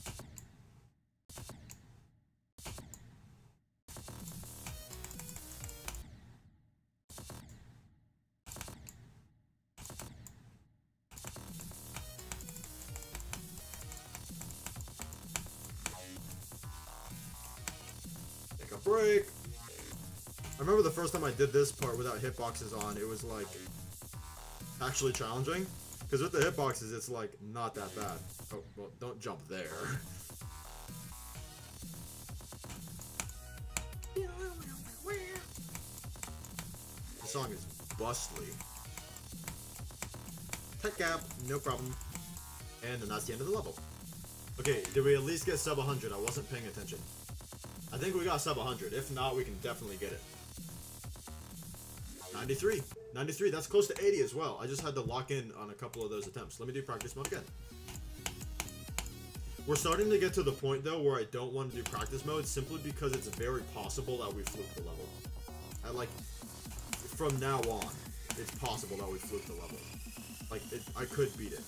break. I remember the first time I did this part without hitboxes on, it was like actually challenging. Because with the hitboxes, it's like not that bad. Oh, well, don't jump there. The song is bustly. Tech gap, no problem. And then that's the end of the level. Okay, did we at least get sub 100? I wasn't paying attention. I think we got sub 100. If not, we can definitely get it. 93. 93, that's close to 80 as well. I just had to lock in on a couple of those attempts. Let me do practice mode again. We're starting to get to the point, though, where I don't want to do practice mode simply because it's very possible that we fluke the level. From now on, it's possible that we fluke the level. Like, I could beat it.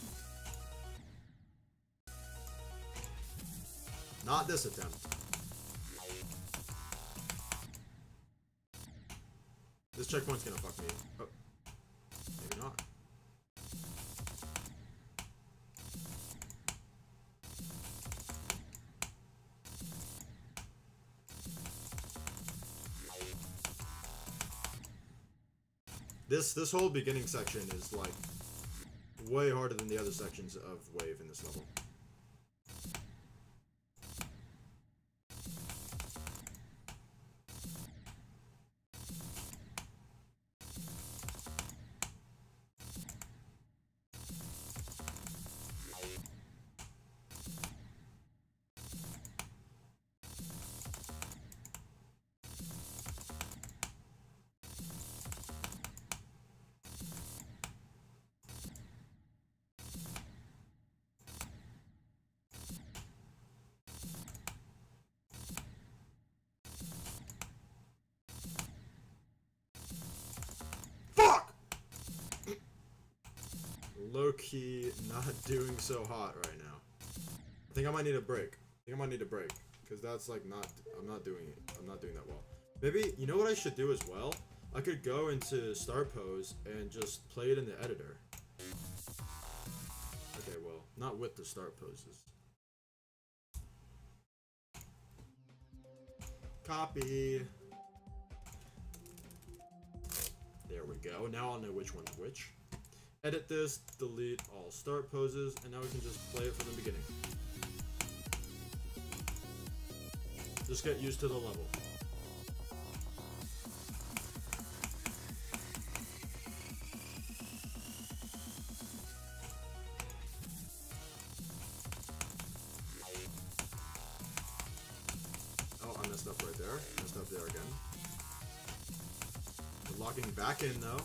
Not this attempt. This checkpoint's gonna fuck me. Oh. Maybe not. This whole beginning section is like way harder than the other sections of Wave in this level. Low-key not doing so hot right now. I think I might need a break. Because that's like I'm not doing that well. Maybe, you know what I should do as well? I could go into start pose and just play it in the editor. Okay, well, not with the start poses. Copy. There we go. Now I'll know which one's which. Edit this, delete all start poses, and now we can just play it from the beginning. Just get used to the level. Oh, I messed up right there. Messed up there again. We're locking back in though.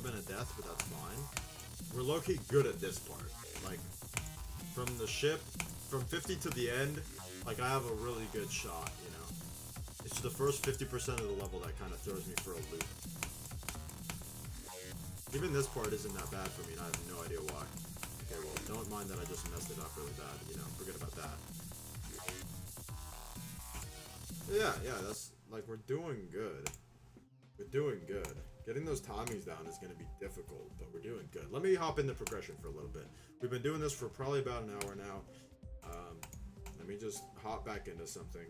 Been a death, but that's fine. We're low-key good at this part. Like, from the ship, from 50 to the end, like, I have a really good shot, you know? It's the first 50% of the level that kind of throws me for a loop. Even this part isn't that bad for me, and I have no idea why. Okay, well, don't mind that I just messed it up really bad, you know? Forget about that. Yeah, that's, like, we're doing good. We're doing good. Getting those timings down is going to be difficult, but we're doing good. Let me hop into progression for a little bit. We've been doing this for probably about an hour now. Let me just hop back into something.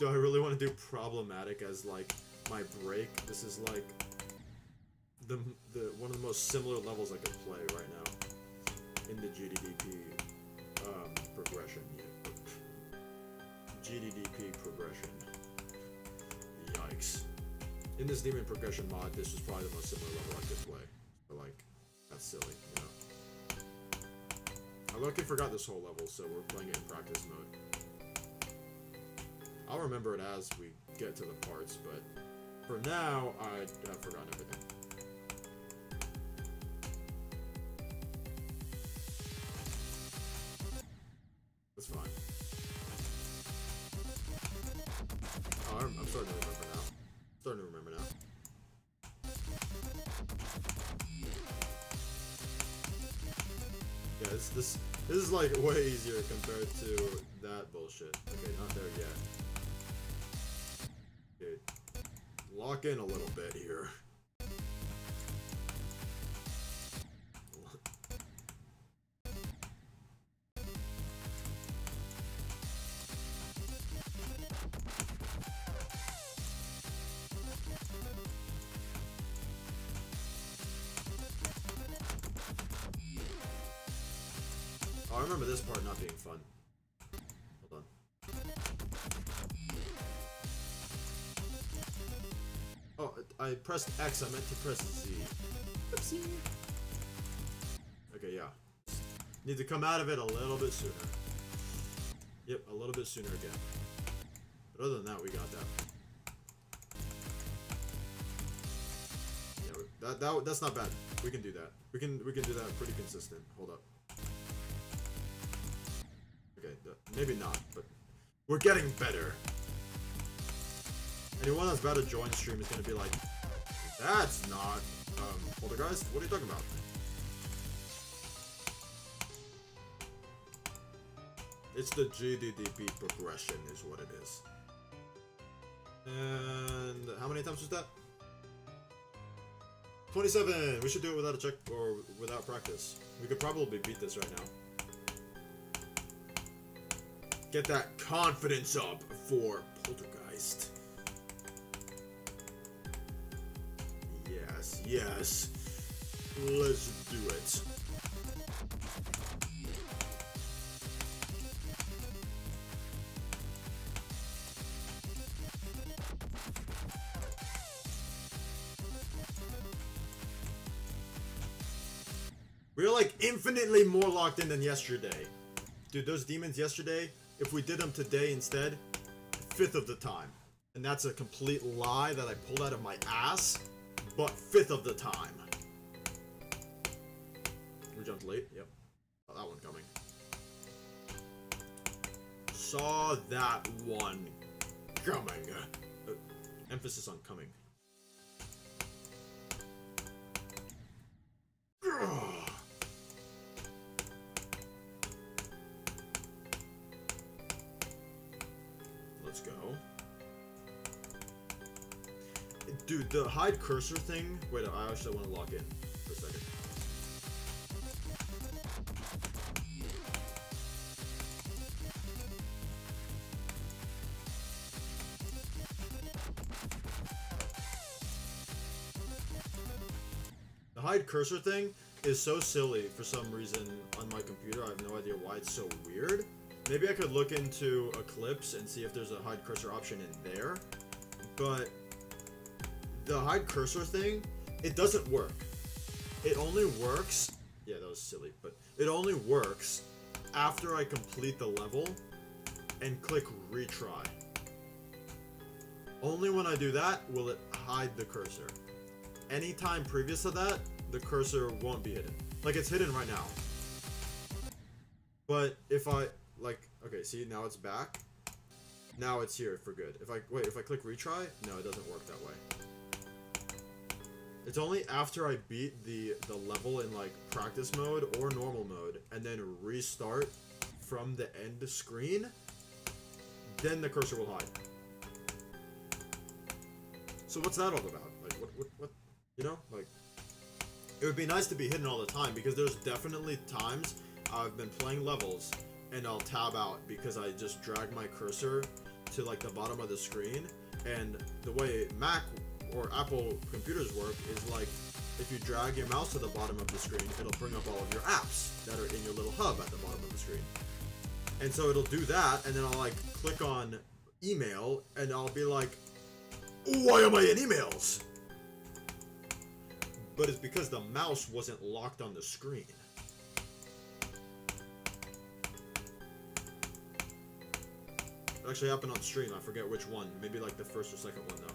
Do I really want to do problematic as like my break? This is like the one of the most similar levels I could play right now in the Gddp progression. Yeah. Gddp progression. Yikes. In this demon progression mod, this was probably the most similar level I could play. But like, that's silly, you know. I luckily forgot this whole level, so we're playing it in practice mode. I'll remember it as we get to the parts, but for now, I've forgotten everything. That's fine. Oh, I'm starting to remember now. Starting to remember now. Yeah, this is like way easier compared to that bullshit. Okay, not there yet. Dude, lock in a little bit here. I remember this part not being fun. Hold on. Oh, I pressed X, I meant to press Z. Oopsie. Okay, yeah. Need to come out of it a little bit sooner. Yep, a little bit sooner again. But other than that, we got that. Yeah, that's not bad. We can do that. We can do that pretty consistent. Hold up. Okay, maybe not, but we're getting better. Anyone that's about to join stream is gonna be like, that's not Poltergeist. What are you talking about? It's the Gddp progression is what it is. And how many times was that? 27! We should do it without a check or without practice. We could probably beat this right now. Get that confidence up for Poltergeist. Yes, yes. Let's do it. We're like infinitely more locked in than yesterday. Dude, those demons yesterday, if we did them today instead, 5th of the time. And that's a complete lie that I pulled out of my ass, but 5th of the time. We jumped late? Yep. Saw that one coming. Saw that one coming. Emphasis on coming. Let's go. Dude, the hide cursor thing. Wait, I actually want to log in for a second. The hide cursor thing is so silly for some reason on my computer. I have no idea why it's so weird. Maybe I could look into Eclipse and see if there's a hide cursor option in there. But the hide cursor thing, it doesn't work. It only works... Yeah, that was silly, but it only works after I complete the level and click retry. Only when I do that will it hide the cursor. Anytime previous to that, the cursor won't be hidden. Like, it's hidden right now. But if I... Like, okay, see, now it's back. Now it's here for good. If I click retry, no, it doesn't work that way. It's only after I beat the level in, like, practice mode or normal mode, and then restart from the end screen, then the cursor will hide. So what's that all about? Like, what, you know? Like, it would be nice to be hidden all the time, because there's definitely times I've been playing levels, and I'll tab out because I just drag my cursor to like the bottom of the screen, and the way Mac or Apple computers work is like if you drag your mouse to the bottom of the screen, it'll bring up all of your apps that are in your little hub at the bottom of the screen. And so it'll do that, and then I'll like click on email, and I'll be like, why am I in emails? But it's because the mouse wasn't locked on the screen. It actually happened on stream, I forget which one. Maybe like the first or second one though.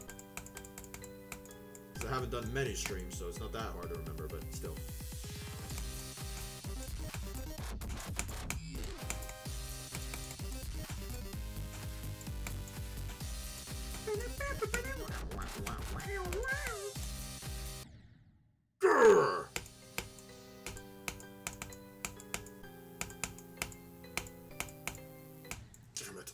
Because I haven't done many streams, so it's not that hard to remember, but still. Grrr! Damn it.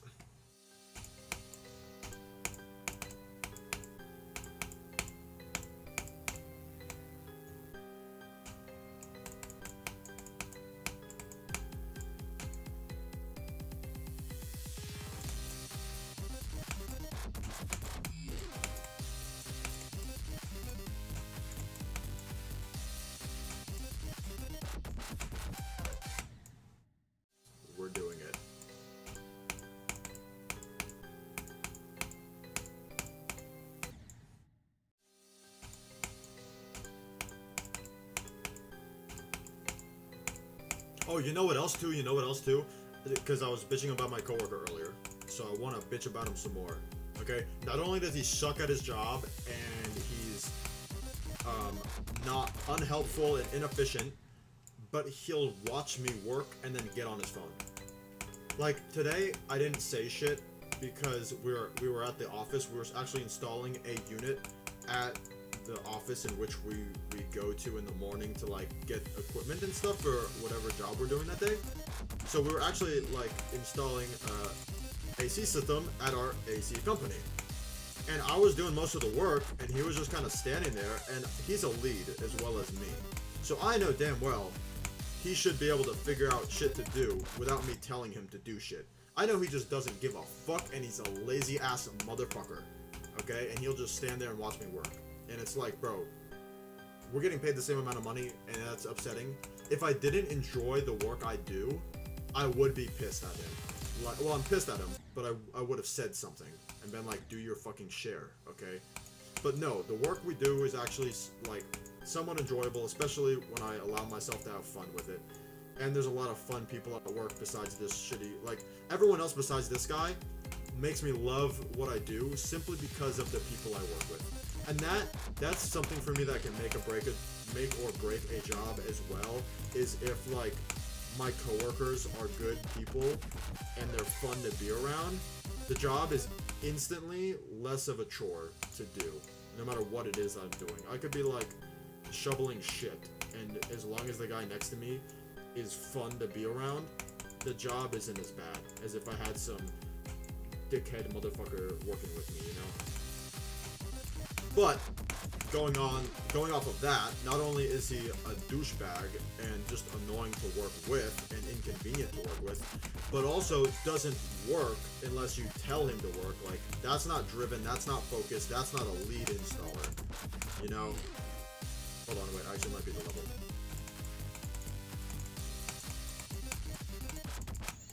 Oh, you know what else too? You know what else too? Because I was bitching about my coworker earlier, so I want to bitch about him some more. Okay. Not only does he suck at his job and he's not unhelpful and inefficient, but he'll watch me work and then get on his phone. Like today, I didn't say shit because we were at the office. We were actually installing a unit at the office in which we go to in the morning to like get equipment and stuff for whatever job we're doing that day. So we were actually like installing AC system at our AC company. And I was doing most of the work and he was just kind of standing there, and he's a lead as well as me. So I know damn well he should be able to figure out shit to do without me telling him to do shit. I know he just doesn't give a fuck and he's a lazy ass motherfucker. Okay? And he'll just stand there and watch me work. And it's like, bro, we're getting paid the same amount of money and that's upsetting. If I didn't enjoy the work I do, I would be pissed at him. Like, well, I'm pissed at him, but I would have said something and been like, do your fucking share, okay? But no, the work we do is actually like somewhat enjoyable, especially when I allow myself to have fun with it. And there's a lot of fun people at work besides this shitty, like everyone else besides this guy makes me love what I do simply because of the people I work with. And that's something for me that can make or break a job as well, is if like my coworkers are good people and they're fun to be around, the job is instantly less of a chore to do, no matter what it is I'm doing. I could be like shoveling shit, and as long as the guy next to me is fun to be around, the job isn't as bad as if I had some dickhead motherfucker working with me, you know? But going off of that, not only is he a douchebag and just annoying to work with and inconvenient to work with, but also doesn't work unless you tell him to work. Like, that's not driven, that's not focused, that's not a lead installer, you know? Hold on, wait, actually might be the level.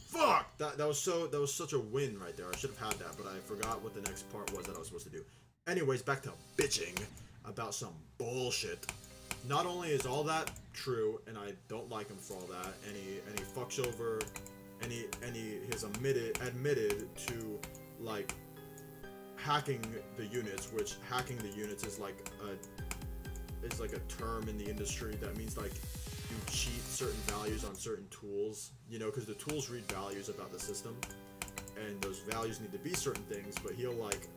Fuck! That was such a win right there. I should have had that, but I forgot what the next part was that I was supposed to do. Anyways, back to bitching about some bullshit. Not only is all that true, and I don't like him for all that, and he fucks over, and he has admitted to like hacking the units, which hacking the units is like a term in the industry that means like you cheat certain values on certain tools, you know, because the tools read values about the system, and those values need to be certain things, but he'll like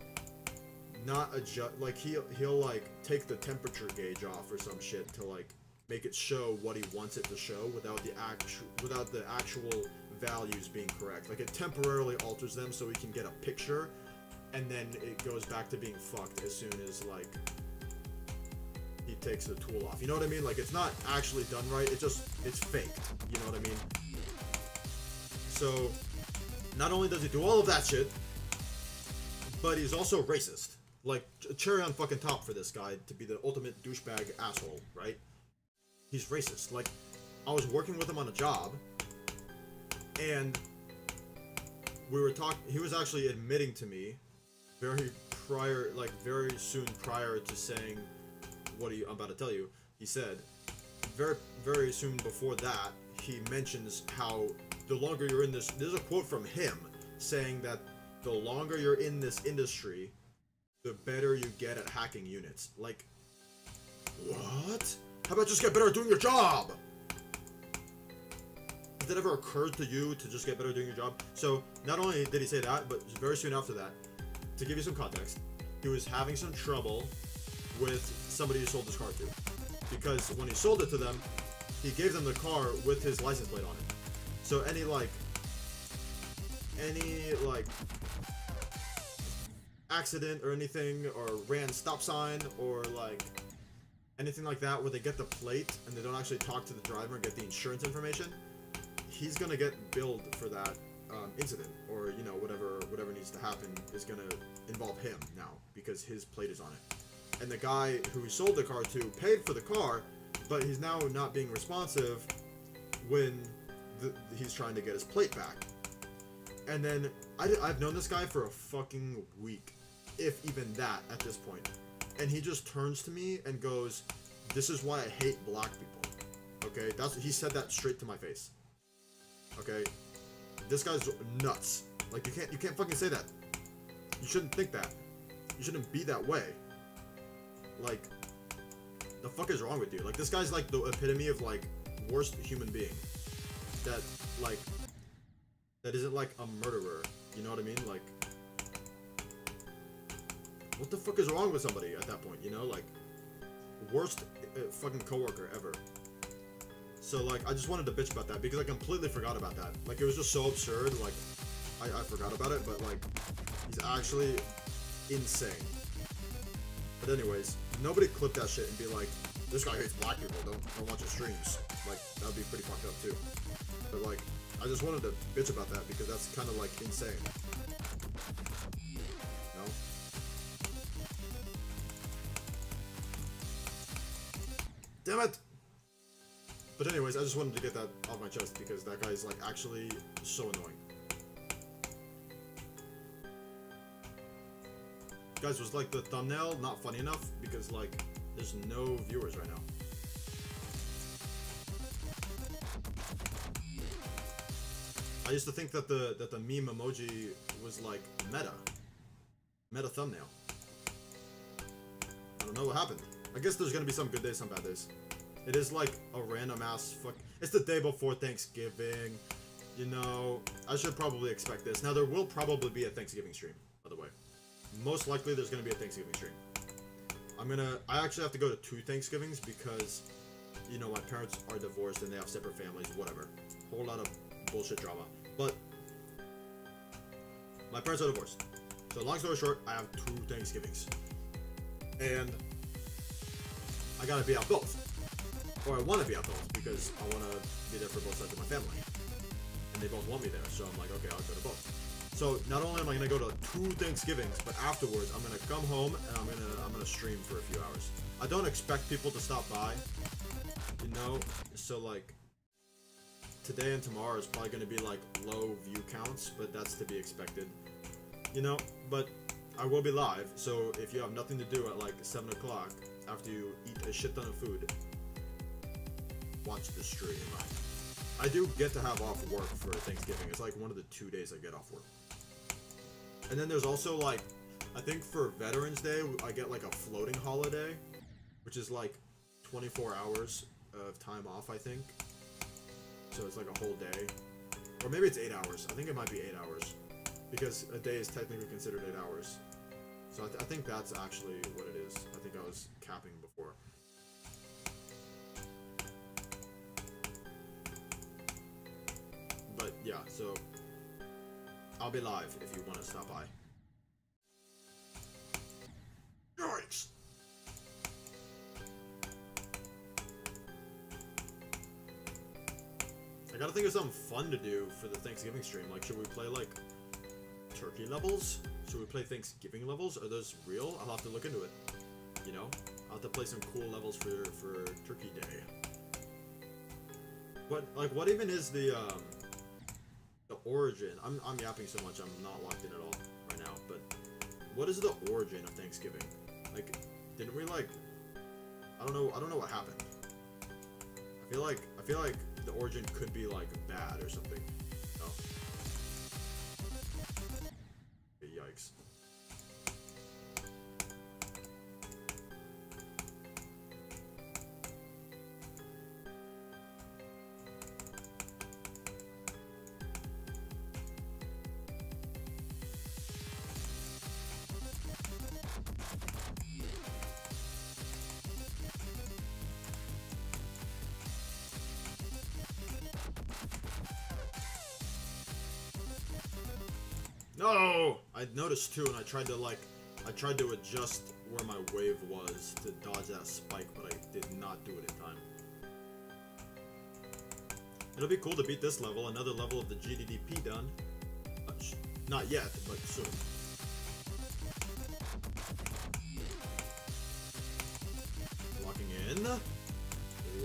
not adjust, like he'll like take the temperature gauge off or some shit to like make it show what he wants it to show without the actual values being correct. Like it temporarily alters them so we can get a picture, and then it goes back to being fucked as soon as like he takes the tool off. You know what I mean? Like it's not actually done right. It's faked. You know what I mean? So not only does he do all of that shit, but he's also racist. Like, cherry on fucking top for this guy to be the ultimate douchebag asshole, right? He's racist. Like, I was working with him on a job, and we were talking. He was actually admitting to me very soon prior to saying what I'm about to tell you. He said, very soon before that, he mentions how the longer you're in this, there's a quote from him saying that the longer you're in this industry, the better you get at hacking units. Like, what? How about just get better at doing your job? Has that ever occurred to you to just get better at doing your job? So, not only did he say that, but very soon after that, to give you some context, he was having some trouble with somebody he sold his car to. Because when he sold it to them, he gave them the car with his license plate on it. So any accident or anything, or ran stop sign, or like anything like that where they get the plate and they don't actually talk to the driver and get the insurance information, he's gonna get billed for that incident, or you know, whatever needs to happen is gonna involve him now because his plate is on it. And the guy who he sold the car to paid for the car, but he's now not being responsive when he's trying to get his plate back. And then I've known this guy for a fucking week, if even that at this point. And he just turns to me and goes, "This is why I hate black people." Okay, he said that straight to my face. okay? This guy's nuts. Like, you can't fucking say that. You shouldn't think that. You shouldn't be that way. Like, the fuck is wrong with you? Like, this guy's like the epitome of like worst human being. That like that isn't like a murderer. You know what I mean? Like, what the fuck is wrong with somebody at that point? You know, like, worst fucking coworker ever. So like, I just wanted to bitch about that because I completely forgot about that. Like, it was just so absurd. Like, I forgot about it, but like, he's actually insane. But anyways, nobody clip that shit and be like, this guy hates black people, don't watch his streams. Like, that would be pretty fucked up too. But like, I just wanted to bitch about that because that's kind of like insane. No? Damn it! But anyways, I just wanted to get that off my chest because that guy's like actually so annoying. Guys, was like the thumbnail not funny enough? Because like, there's no viewers right now. I used to think that the meme emoji was like meta thumbnail. I don't know what happened. I guess there's gonna be some good days, some bad days. It is like a random ass fuck. It's the day before Thanksgiving. You know, I should probably expect this. Now there will probably be a Thanksgiving stream, by the way. Most likely there's gonna be a Thanksgiving stream. I actually have to go to 2 Thanksgivings because, you know, my parents are divorced and they have separate families, whatever. Whole lot of bullshit drama. But my parents are divorced. So long story short, I have 2 Thanksgivings. And I gotta be at both. Or I wanna be at both because I wanna be there for both sides of my family. And they both want me there, so I'm like, okay, I'll go to both. So not only am I gonna go to 2 Thanksgivings, but afterwards I'm gonna come home and I'm gonna stream for a few hours. I don't expect people to stop by, you know. So like, today and tomorrow is probably gonna be like low view counts, but that's to be expected, you know. But I will be live, so if you have nothing to do at like 7 o'clock after you eat a shit ton of food, watch the stream. I do get to have off work for Thanksgiving. It's like one of the 2 days I get off work. And then there's also like, I think for Veterans Day, I get like a floating holiday, which is like 24 hours of time off, I think. So it's like a whole day. Or maybe it's 8 hours. I think it might be 8 hours. Because a day is technically considered 8 hours. So I think that's actually what it is. I think I was capping before. But yeah, so I'll be live if you want to stop by. Yikes! I gotta think of something fun to do for the Thanksgiving stream. Like, should we play like turkey levels? Should we play Thanksgiving levels? Are those real? I'll have to look into it. You know, I'll have to play some cool levels for Turkey Day. What even is the origin? I'm yapping so much I'm not locked in at all right now, but what is the origin of Thanksgiving? Like, didn't we like, I don't know what happened. I feel like the origin could be like bad or something. No. Yikes. No! I noticed too, and I tried to adjust where my wave was to dodge that spike, but I did not do it in time. It'll be cool to beat this level, another level of the Gddp done. Not yet, but soon. Locking in.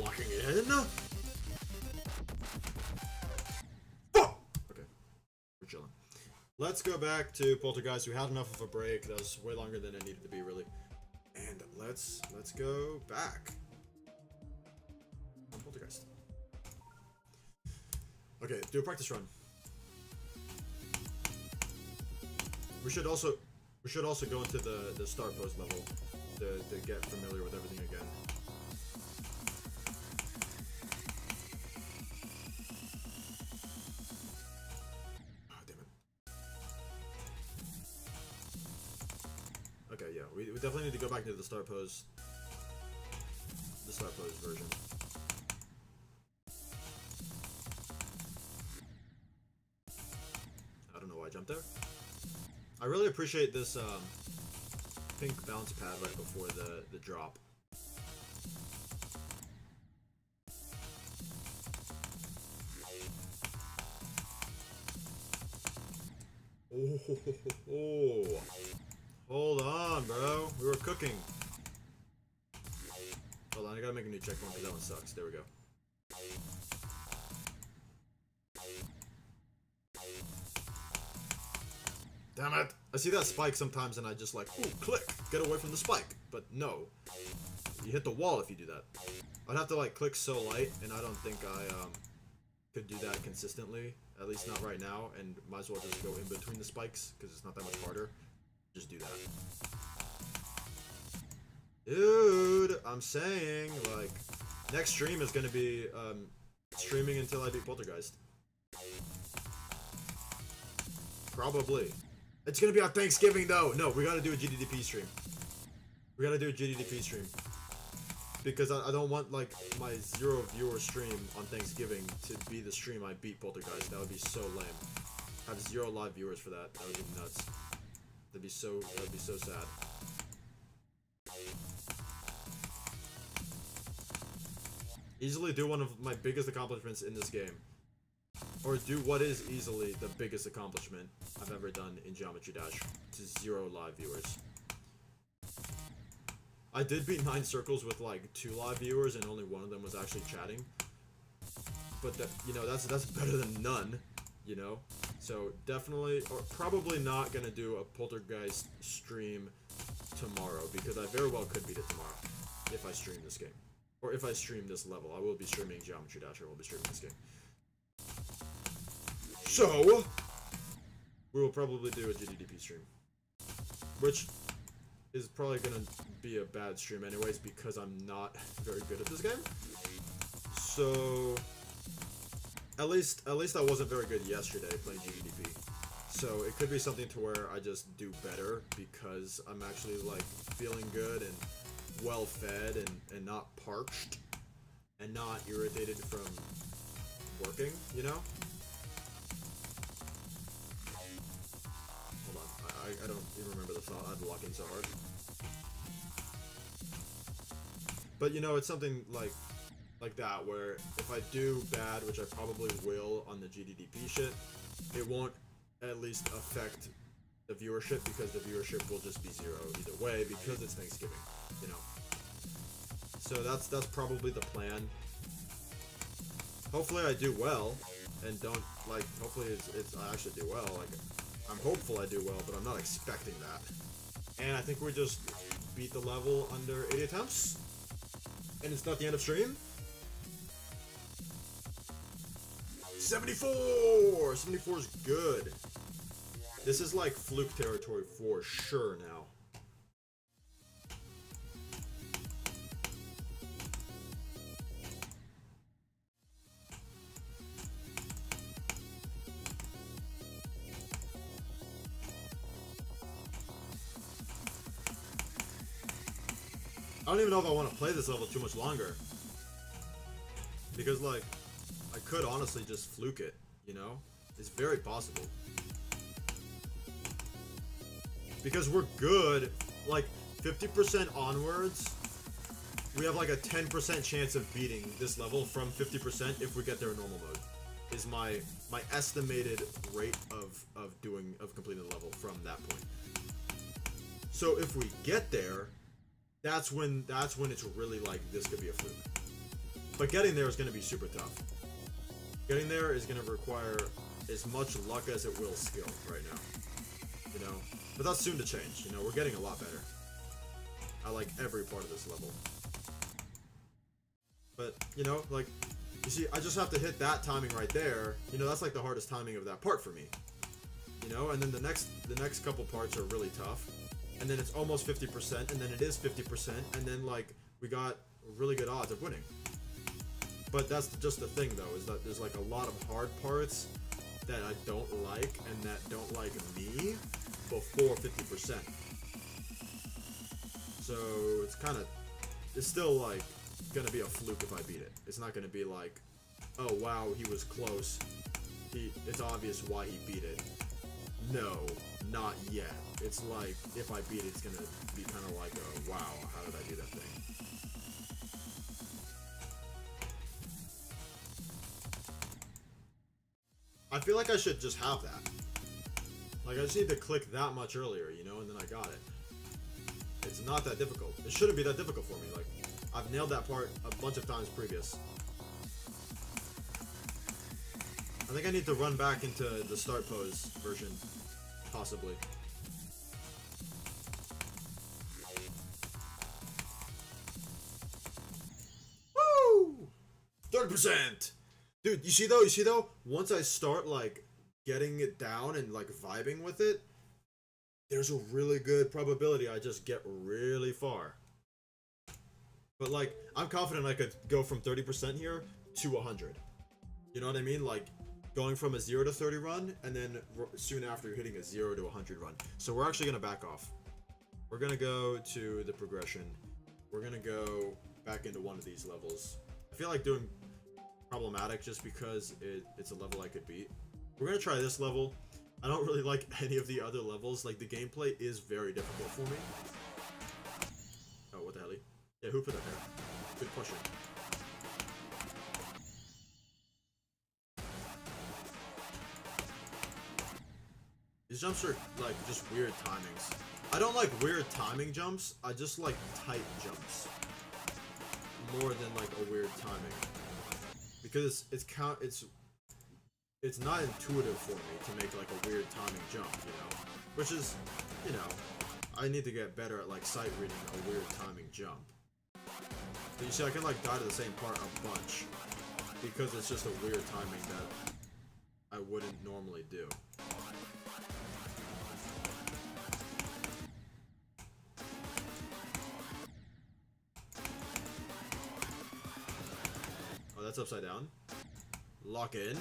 Locking in. Fuck! Okay. We're chilling. Let's go back to Poltergeist. We had enough of a break. That was way longer than it needed to be, really. And let's go back on Poltergeist. Okay, do a practice run. We should also go into the start post level to get familiar with everything again. Oh, damn it. Okay, yeah, we definitely need to go back to the start pose. The start pose version. I don't know why I jumped there. I really appreciate this pink bounce pad right before the drop. Oh, hold on, bro. We were cooking. Hold on, I gotta make a new checkpoint because that one sucks. There we go. Damn it! I see that spike sometimes and I just like, ooh, click! Get away from the spike! But no. You hit the wall if you do that. I'd have to like click so light, and I don't think I could do that consistently. At least not right now, and might as well just go in between the spikes, because it's not that much harder. Just do that. Dude, I'm saying, like, next stream is gonna be streaming until I beat Poltergeist. Probably. It's gonna be on Thanksgiving though. No, we gotta do a Gddp stream. We gotta do a Gddp stream. Because I don't want like my 0 viewer stream on Thanksgiving to be the stream I beat Poltergeist. That would be so lame. Have 0 live viewers for that. That would be nuts. That'd be so sad. Easily do one of my biggest accomplishments in this game. Or do what is easily the biggest accomplishment I've ever done in Geometry Dash to 0 live viewers. I did beat 9 circles with like 2 live viewers and only one of them was actually chatting. But that, you know, that's better than none, you know? So definitely, or probably not gonna do a Poltergeist stream tomorrow, because I very well could beat it tomorrow if I stream this game. Or if I stream this level. I will be streaming Geometry Dash, or I will be streaming this game. So, we will probably do a Gddp stream. Which is probably gonna be a bad stream anyways, because I'm not very good at this game. So, at least I wasn't very good yesterday playing Gddp. So it could be something to where I just do better because I'm actually like feeling good and well fed and not parched and not irritated from working, you know? Hold on, I don't even remember the thought. I'd lock in so hard. But you know, it's something like that where if I do bad, which I probably will on the Gddp shit, it won't at least affect the viewership, because the viewership will just be 0 either way because it's Thanksgiving, you know. So that's probably the plan. Hopefully I do well and don't like. Hopefully I actually do well. Like, I'm hopeful I do well, but I'm not expecting that. And I think we just beat the level under 80 attempts, and it's not the end of stream. 74! 74 is good. This is like fluke territory for sure now. I don't even know if I want to play this level too much longer. Because, like, I could honestly just fluke it, you know? It's very possible. Because we're good, like, 50% onwards, we have like a 10% chance of beating this level from 50% if we get there in normal mode. Is my estimated rate of completing the level from that point. So if we get there, that's when it's really like this could be a fluke. But getting there is going to be super tough. Getting there is going to require as much luck as it will skill right now. You know? But that's soon to change. You know, we're getting a lot better. I like every part of this level. But, you know, like, You see, I just have to hit that timing right there. You know, that's like the hardest timing of that part for me. You know, and then the next couple parts are really tough. And then it's almost 50%, and then it is 50%, and then like we got really good odds of winning. But that's just the thing though, is that there's like a lot of hard parts that I don't like and that don't like me before 50%. So it's still like gonna be a fluke if I beat it. It's not gonna be like, oh wow, he was close. It's obvious why he beat it. No, not yet. It's like, if I beat it, it's gonna be kind of like a, wow, how did I do that thing? I feel like I should just have that. Like, I just need to click that much earlier, you know, and then I got it. It's not that difficult. It shouldn't be that difficult for me. Like, I've nailed that part a bunch of times previous. I think I need to run back into the start pose version, possibly. Woo! 30%! Dude, you see though? Once I start, like, getting it down and, like, vibing with it, there's a really good probability I just get really far. But, like, I'm confident I could go from 30% here to 100. You know what I mean? Like, going from a 0 to 30 run, and then soon after hitting a 0 to 100 run. So we're actually going to back off. We're going to go to the progression. We're going to go back into one of these levels. I feel like doing problematic just because it's a level I could beat. We're going to try this level. I don't really like any of the other levels. Like, the gameplay is very difficult for me. Oh, what the hell? Yeah, who put that there? Good question. These jumps are, like, just weird timings. I don't like weird timing jumps. I just like tight jumps. More than, like, a weird timing. Because it's not intuitive for me to make, like, a weird timing jump, you know? Which is, you know, I need to get better at, like, sight reading a weird timing jump. But you see, I can, like, die to the same part a bunch. Because it's just a weird timing that I wouldn't normally do. Oh, that's upside down. Lock in.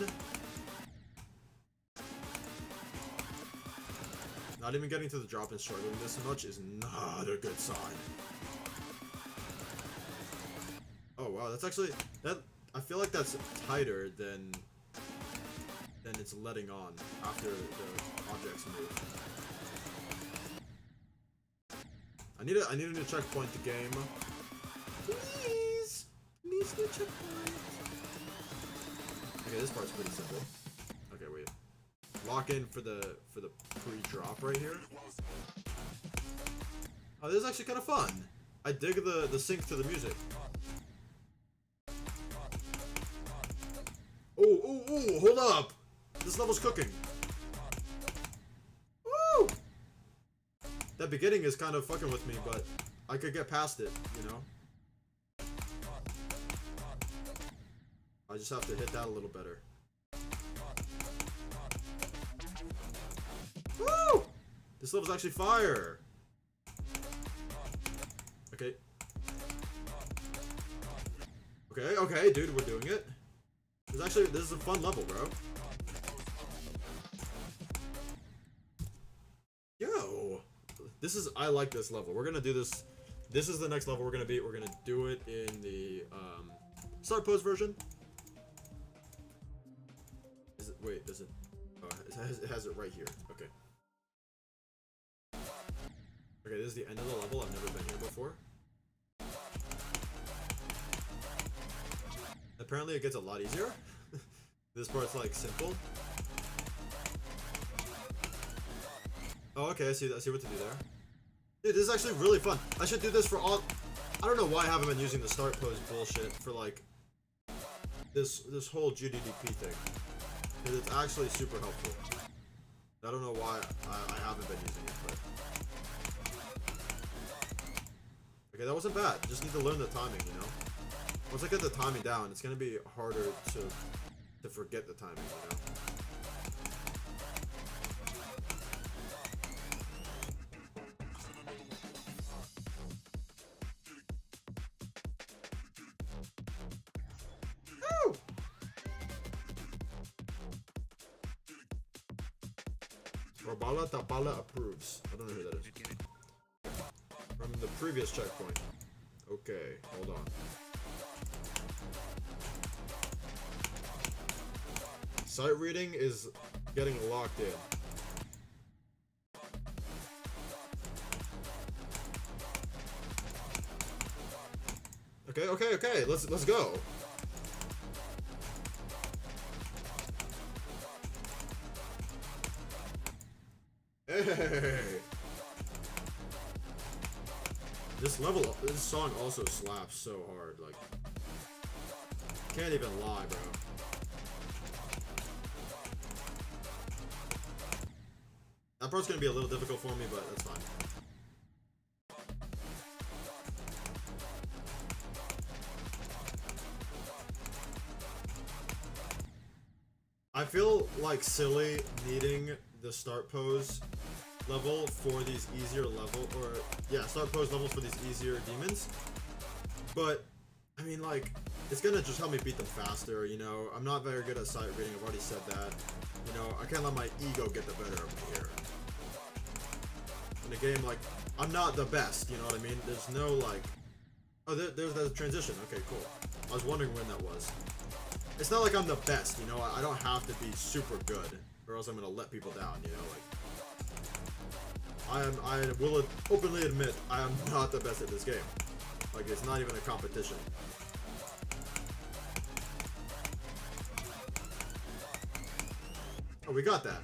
Not even getting to the drop and struggling this much is not a good sign. Oh wow, that's actually I feel like that's tighter than it's letting on after the objects move. I need a new checkpoint to game. Please, new checkpoint. Okay, this part's pretty simple. Okay, wait. Lock in for the pre-drop right here. Oh, this is actually kind of fun. I dig the sync to the music. Oh, hold up! This level's cooking. Woo! That beginning is kind of fucking with me, but I could get past it, you know? I just have to hit that a little better. Woo! This level's actually fire! Okay. Okay, dude, we're doing it. This is a fun level, bro. Yo! I like this level. We're gonna do this. This is the next level we're gonna beat. We're gonna do it in the, start pose version. Wait, does it? Oh, it has it right here. Okay. Okay, this is the end of the level. I've never been here before. Apparently it gets a lot easier. This part's like simple. Oh, okay, I see what to do there. Dude, this is actually really fun. I should do this for all. I don't know why I haven't been using the start pose bullshit for like this whole Gddp thing. Because it's actually super helpful. I don't know why I haven't been using it, but okay, that wasn't bad. Just need to learn the timing, you know. Once I get the timing down, it's gonna be harder to forget the timing, you know? Woo! Robala Tapala approves. I don't know who that is. From the previous checkpoint. Okay, hold on. Sight reading is getting locked in. Okay. Let's go. Hey. This song also slaps so hard, like, can't even lie, bro. That part's gonna be a little difficult for me, but that's fine. I feel like silly needing the start pose level for these easier start pose levels for these easier demons. But I mean, like, it's gonna just help me beat them faster, you know. I'm not very good at sight reading, I've already said that. You know, I can't let my ego get the better of me here. In a game, like, I'm not the best, you know what I mean? There's no, like... Oh, there's the transition. Okay, cool. I was wondering when that was. It's not like I'm the best, you know? I don't have to be super good, or else I'm gonna let people down, you know? Like, I will openly admit I am not the best at this game. Like, it's not even a competition. Oh, we got that.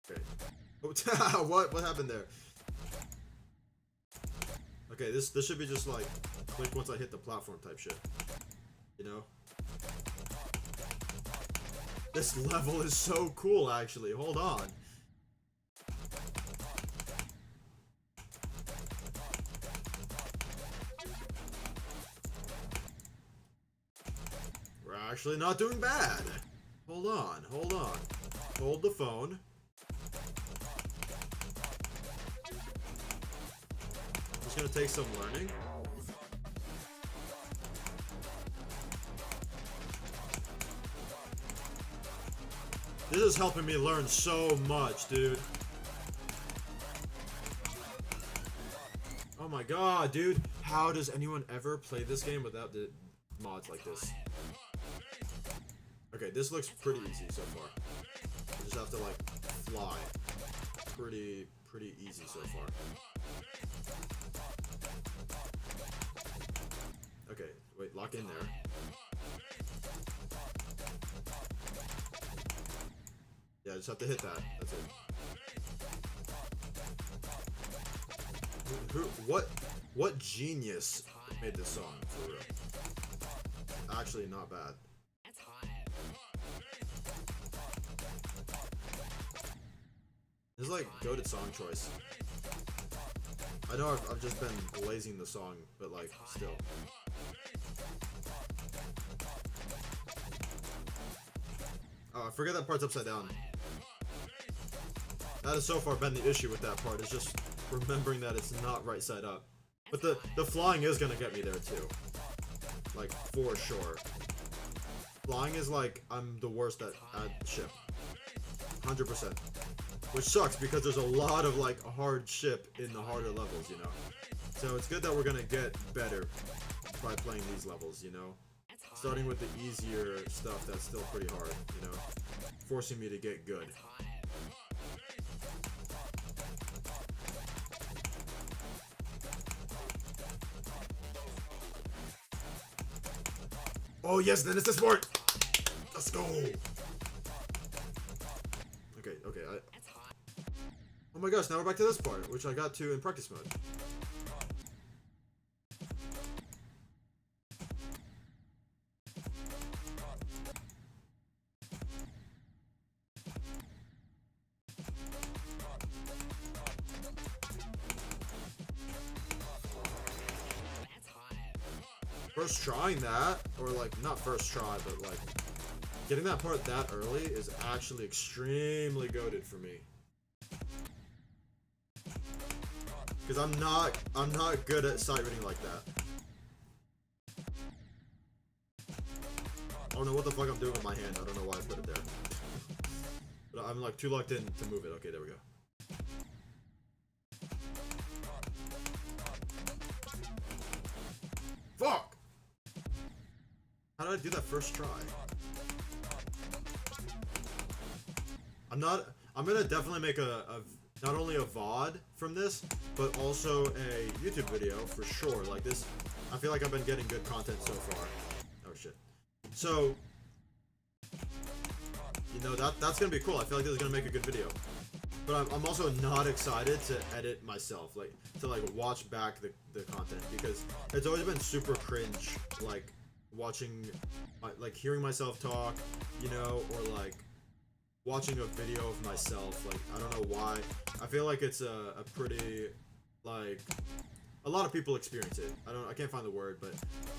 Okay. Oh, what happened there? Okay, this should be just like click once I hit the platform type shit. You know? This level is so cool, actually. Hold on. We're actually not doing bad. Hold on. Hold the phone. It's gonna take some learning. This is helping me learn so much, dude. Oh my god, dude. How does anyone ever play this game without the mods like this? Okay, this looks pretty easy so far. You just have to, like, fly. Pretty easy so far. Okay, wait, lock in there. Yeah, I just have to hit that. That's it. What genius made this song, for real? Actually, not bad. This is like goated song choice. I know I've just been blazing the song, but like, still. Oh, I forget that part's upside down. That has so far been the issue with that part, is just remembering that it's not right side up. But the flying is gonna get me there too. Like, for sure. Flying is like, I'm the worst at ship. 100%. Which sucks, because there's a lot of, like, hard ship in the harder levels, you know? So it's good that we're gonna get better by playing these levels, you know? Starting with the easier stuff that's still pretty hard, you know? Forcing me to get good. Oh yes, then it's the sport! Let's go! Okay, oh my gosh, now we're back to this part, which I got to in practice mode. first trying that, or like not first try, but like getting that part that early is actually extremely goated for me. Because I'm not good at sight reading like that. I don't know what the fuck I'm doing with my hand. I don't know why I put it there. But I'm like too locked in to move it. Okay, there we go. Fuck! How did I do that first try? I'm gonna definitely make a not only a VOD from this, but also a YouTube video for sure. Like this, I feel like I've been getting good content so far. Oh shit. So, you know, that's gonna be cool. I feel like this is gonna make a good video. But I'm also not excited to edit myself, like to like watch back the content, because it's always been super cringe, like watching, like hearing myself talk, you know, or like watching a video of myself. Like I don't know why. I feel like it's a pretty, like, a lot of people experience it. I can't find the word, but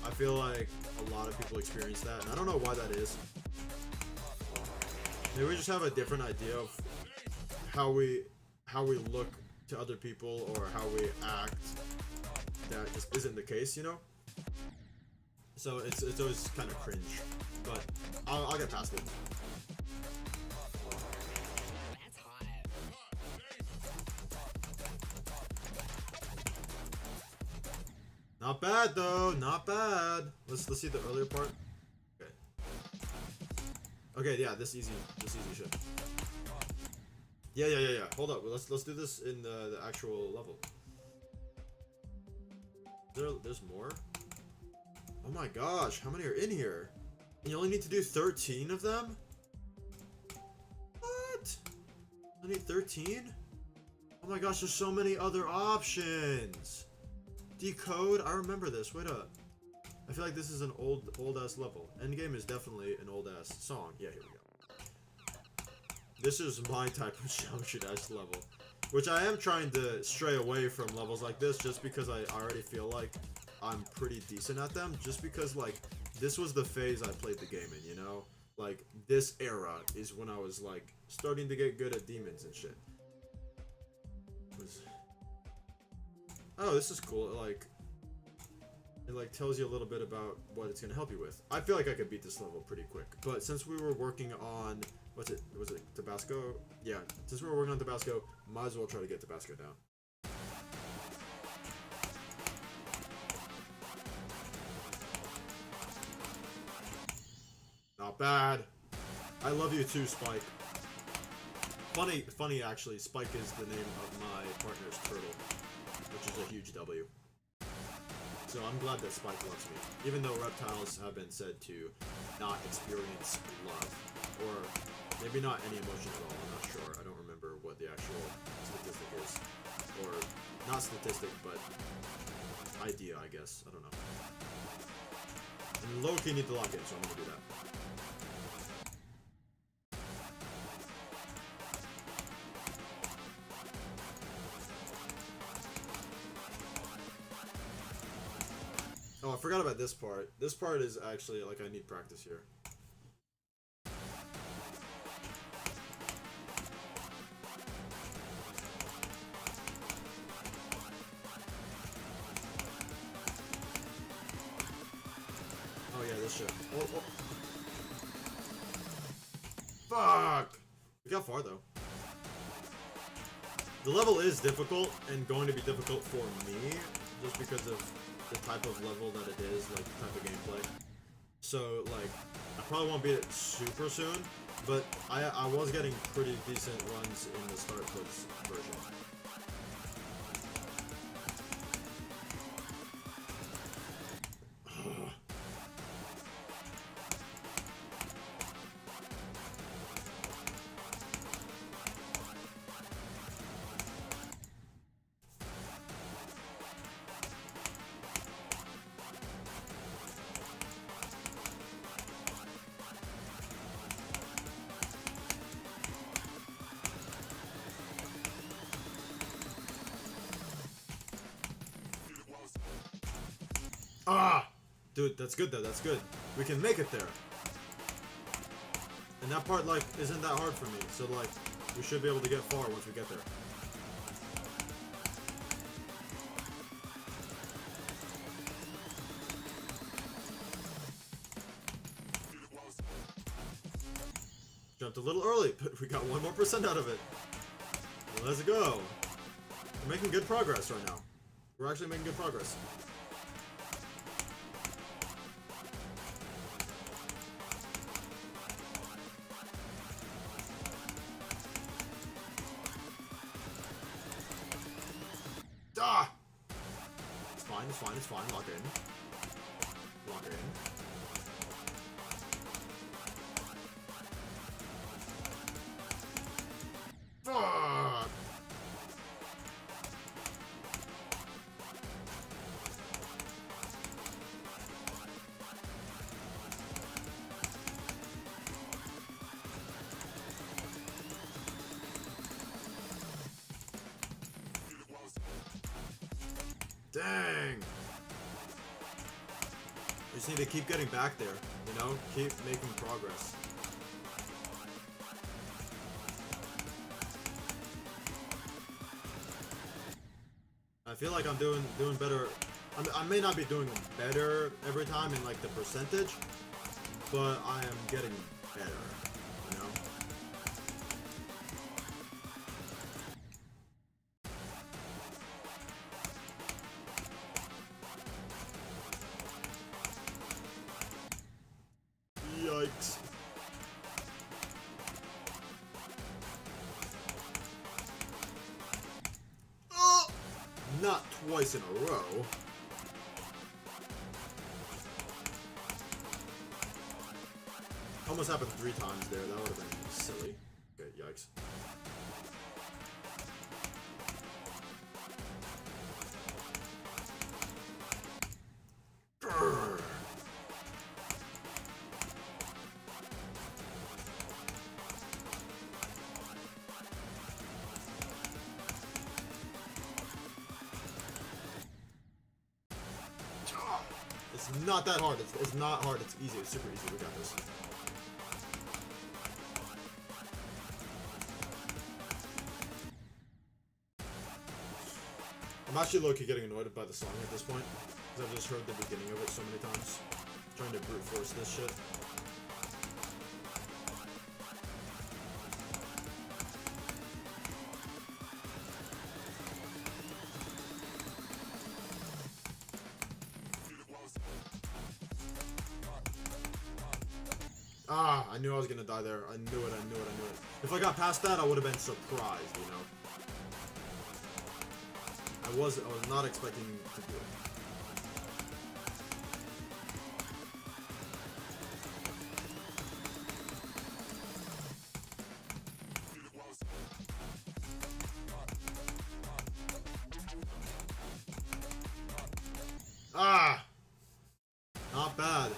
I feel like a lot of people experience that, and I don't know why that is. Maybe we just have a different idea of how we look to other people, or how we act that just isn't the case, you know? So it's always kind of cringe, but I'll get past it. That's hot. Not bad though, not bad. Let's see the earlier part. Okay. Okay, yeah, this easy shit. Yeah. Hold up. Let's do this in the actual level. There's more? Oh my gosh, how many are in here? And you only need to do 13 of them? What? I need 13? Oh my gosh, there's so many other options. Decode? I remember this. Wait up. I feel like this is an old ass level. Endgame is definitely an old ass song. Yeah, here we go. This is my type of Geometry Dash level, which I am trying to stray away from levels like this, just because I already feel like I'm pretty decent at them, just because like this was the phase I played the game in, you know? Like this era is when I was like starting to get good at demons and shit. Oh, this is cool. It like tells you a little bit about what it's gonna help you with. I feel like I could beat this level pretty quick, but since we were working on was it Tabasco? Yeah, since we were working on Tabasco, might as well try to get Tabasco down. Not bad. I love you too, Spike. Funny actually, Spike is the name of my partner's turtle, which is a huge W. So I'm glad that Spike loves me, even though reptiles have been said to not experience love, or maybe not any emotion at all. I'm not sure. I don't remember what the actual statistic is, or not statistic, but idea, I guess. I don't know. And low-key need to lock in, so I'm gonna do that. Oh, I forgot about this part. This part is actually, like, I need practice here. Oh yeah, this shit. Oh. Fuck! We got far, though. The level is difficult, and going to be difficult for me, just because of the type of level that it is, like the type of gameplay. So like I probably won't beat it super soon, but I was getting pretty decent runs in the start puts version. Ah! Dude, that's good though, that's good. We can make it there. And that part, like, isn't that hard for me. So, like, we should be able to get far once we get there. Jumped a little early, but we got 1 more % out of it. Let's go. We're making good progress right now. We're actually making good progress. Ah! It's fine, it's fine, it's fine. Lock it in. Lock it in. Fuck! Dang! We just need to keep getting back there, you know? Keep making progress. I feel like I'm doing better. I may not be doing better every time in like the percentage, but I am getting better, you know? Yikes. Oh! Not twice in a row. Almost happened 3 times there. That would have been silly. Okay, yikes. Grrr. It's not that hard. It's not hard. It's easy. It's super easy. We got this. I'm actually low-key getting annoyed by the song at this point, because I've just heard the beginning of it so many times. Trying to brute force this shit. Ah, I knew I was gonna die there. I knew it, I knew it, I knew it. If I got past that, I would have been surprised, you know? I was not expecting to do it. Ah! Not bad.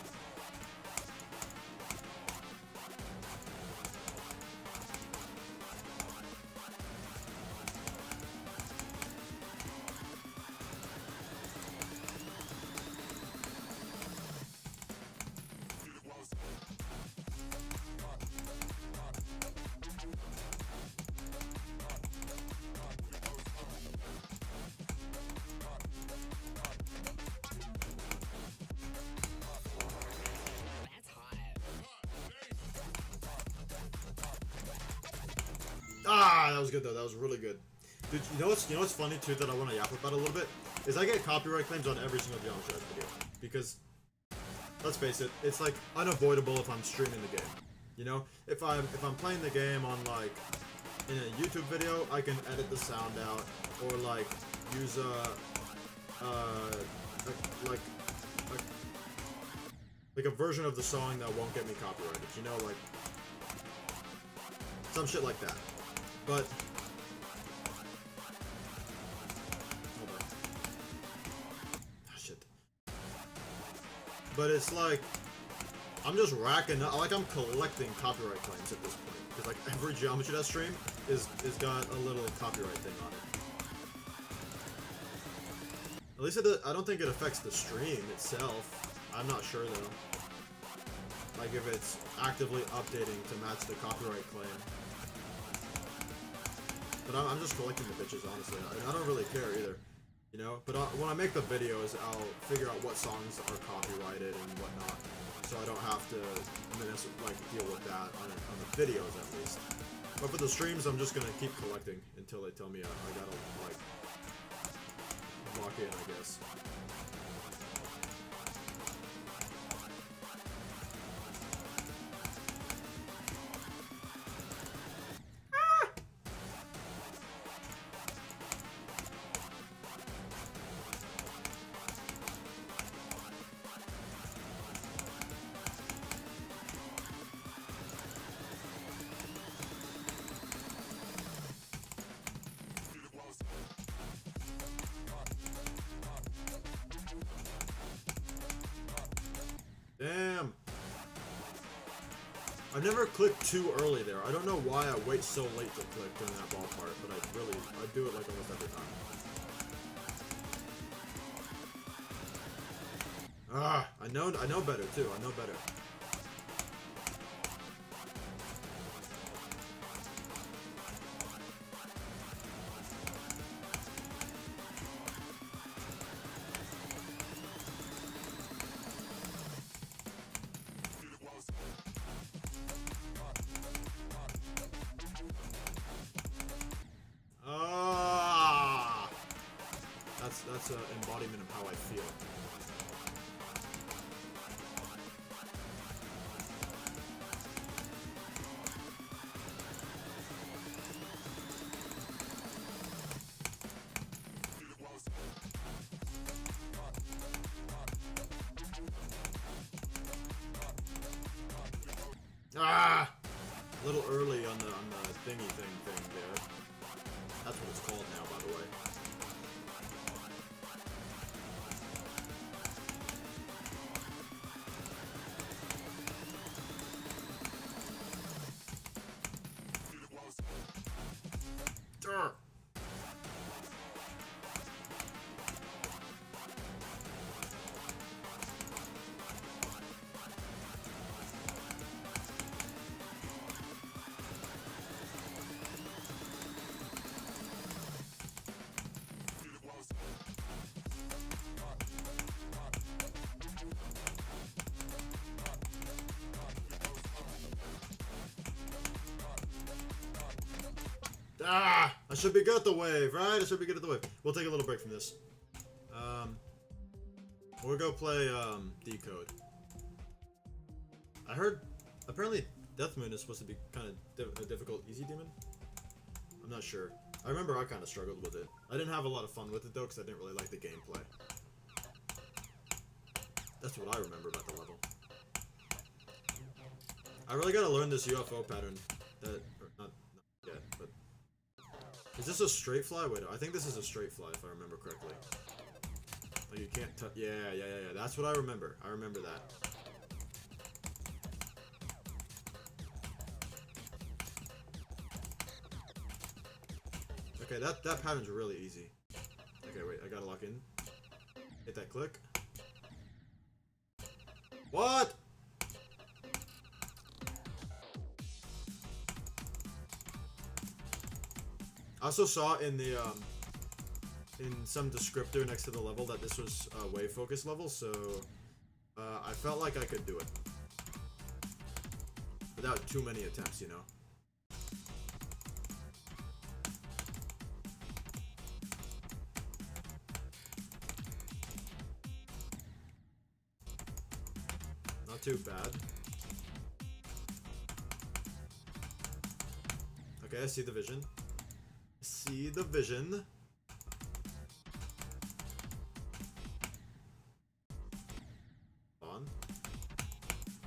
That's hot. Ah, that was good though. That was really good. Dude, you know what's funny too that I want to yap about a little bit is I get copyright claims on every single Geometry Dash video because let's face it, it's like unavoidable if I'm streaming the game. You know, if I'm playing the game on like in a YouTube video, I can edit the sound out or like use like a version of the song that won't get me copyrighted. You know, like some shit like that. But hold on. Ah, shit. But it's like I'm just racking up, like I'm collecting copyright claims at this point because like every Geometry Dash stream is got a little copyright thing on it. At least I don't think it affects the stream itself. I'm not sure though. Like if it's actively updating to match the copyright claim. But I'm just collecting the bitches, honestly. I don't really care either, you know? But when I make the videos, I'll figure out what songs are copyrighted and whatnot. So I don't have to like deal with that on the videos at least. But for the streams, I'm just gonna keep collecting until they tell me I gotta like lock in, I guess. Damn. I never clicked too early there. I don't know why I wait so late to click during that ball part, but I do it like almost every time. Ah, I know better too. I know better. That's an embodiment of how I feel. Ah! A little early on the thingy thing there. That's what it's called now, by the way. Durr. Ah! I should be good at the wave, right? I should be good at the wave. We'll take a little break from this. We'll go play, Decode. I heard, apparently, Death Moon is supposed to be kind of a difficult easy demon. I'm not sure. I remember I kind of struggled with it. I didn't have a lot of fun with it, though, because I didn't really like the gameplay. That's what I remember about the level. I really gotta learn this UFO pattern that, or not yet, but... Is this a straight fly? Wait, I think this is a straight fly, if I remember correctly. Like, you can't touch... Yeah, that's what I remember. I remember that. Okay, that pattern's really easy. Okay, wait, I gotta lock in. Hit that click. What? I also saw in the in some descriptor next to the level that this was a wave focus level, so I felt like I could do it without too many attempts, you know. Not too bad. Okay, I see the vision. See the vision. On.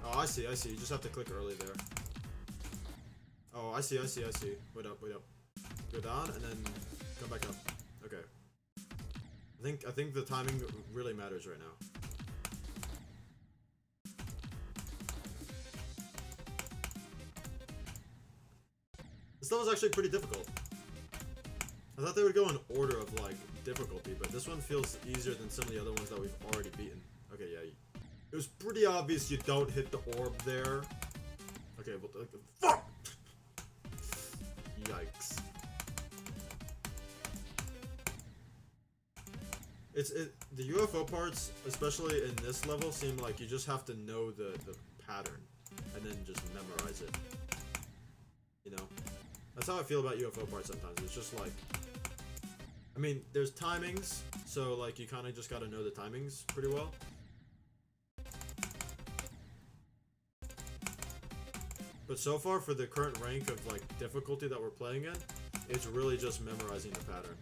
Oh, I see. You just have to click early there. Oh, I see. Wait up. Go down and then come back up. Okay. I think the timing really matters right now. This level's actually pretty difficult. I thought they would go in order of, like, difficulty, but this one feels easier than some of the other ones that we've already beaten. Okay, yeah. It was pretty obvious you don't hit the orb there. Okay, well, fuck! Yikes. The UFO parts, especially in this level, seem like you just have to know the pattern and then just memorize it. You know? That's how I feel about UFO parts sometimes. It's just like, I mean, there's timings, so like you kind of just gotta know the timings pretty well. But so far, for the current rank of like difficulty that we're playing in, it's really just memorizing the pattern.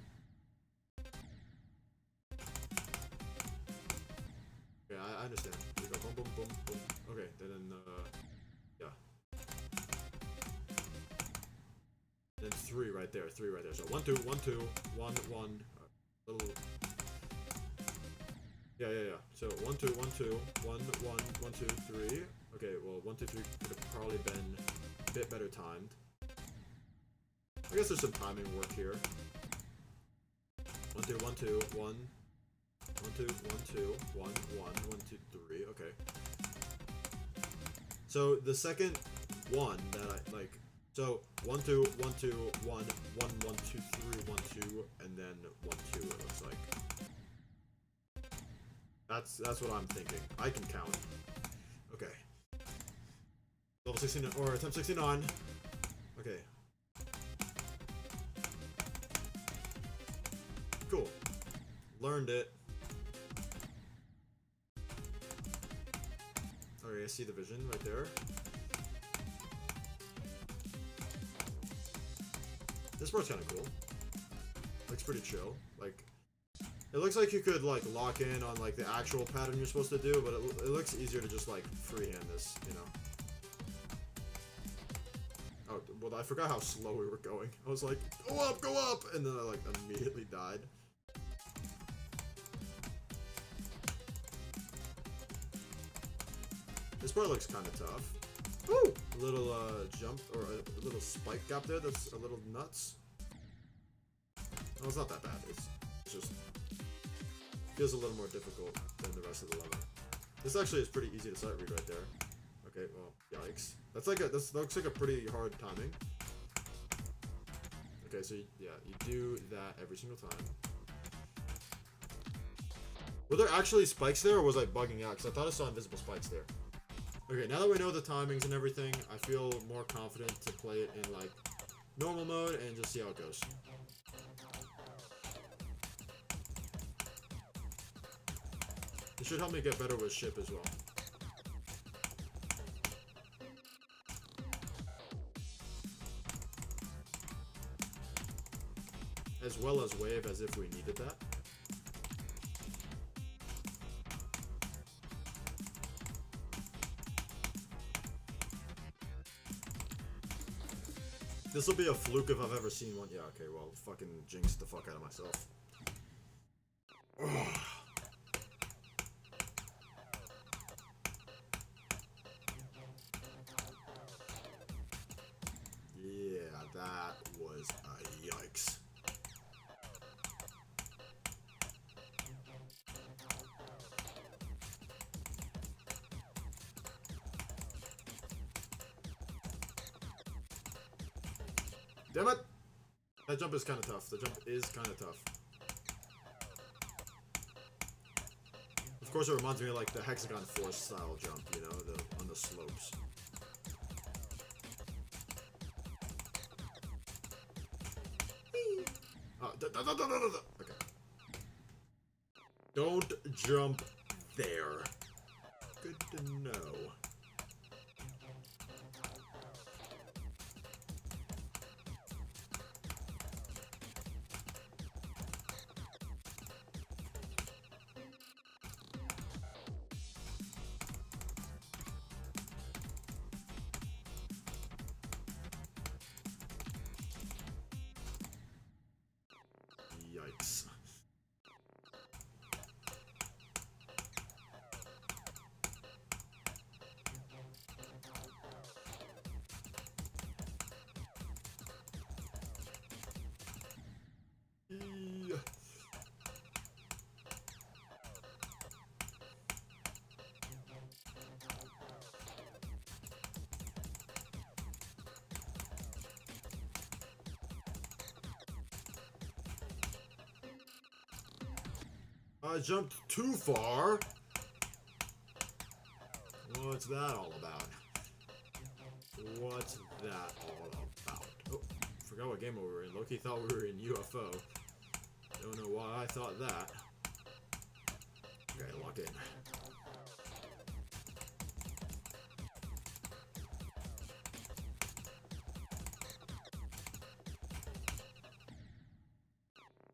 Yeah, I understand. You go boom, boom, boom, boom. Okay, then yeah. Then three right there. So 1, 2, 1, 2, 1, 1. Little. Yeah. So 1, 2, 1, 2, 1, 1, 1, 2, 3. Okay, well 1, 2, 3 could have probably been a bit better timed. I guess there's some timing work here. 1, 2, 1, 2, 1, 1, 2, 1, 2, 1, 1, 1, 2, 3. Okay. So the second one that I like. So 1, 2, 1, 2, 1, 1, 1, 2, 3, 1, 2, and then 1, 2. It looks like. That's what I'm thinking. I can count. Okay. Level 69 or attempt 69. Okay. Cool. Learned it. Okay, I see the vision right there. This part's kind of cool. Looks pretty chill. Like, it looks like you could like lock in on like the actual pattern you're supposed to do, but it looks easier to just like freehand this, you know. Oh, well, I forgot how slow we were going. I was like, go up, and then I like immediately died. This part looks kind of tough. Ooh! A little jump, or a little spike gap there that's a little nuts. No, it's not that bad. It's just feels a little more difficult than the rest of the level. This actually is pretty easy to sight read right there. Okay, well, yikes. This looks like a pretty hard timing. Okay, so yeah, you do that every single time. Were there actually spikes there, or was I bugging out? Because I thought I saw invisible spikes there. Okay, now that we know the timings and everything, I feel more confident to play it in like normal mode and just see how it goes. It should help me get better with ship as well. As well as wave, as if we needed that. This will be a fluke if I've ever seen one. Yeah, okay, well, fucking jinxed the fuck out of myself. Ugh. Yeah, that was a yikes. Damn it! That jump is kind of tough. The jump is kind of tough. Of course, it reminds me of like the Hexagon Force style jump, you know, on the slopes. Okay. Don't jump there. Good to know. Yikes. I jumped too far. What's that all about? What's that all about? Oh, forgot what game we were in. Loki thought we were in UFO. Don't know why I thought that. Okay, lock in.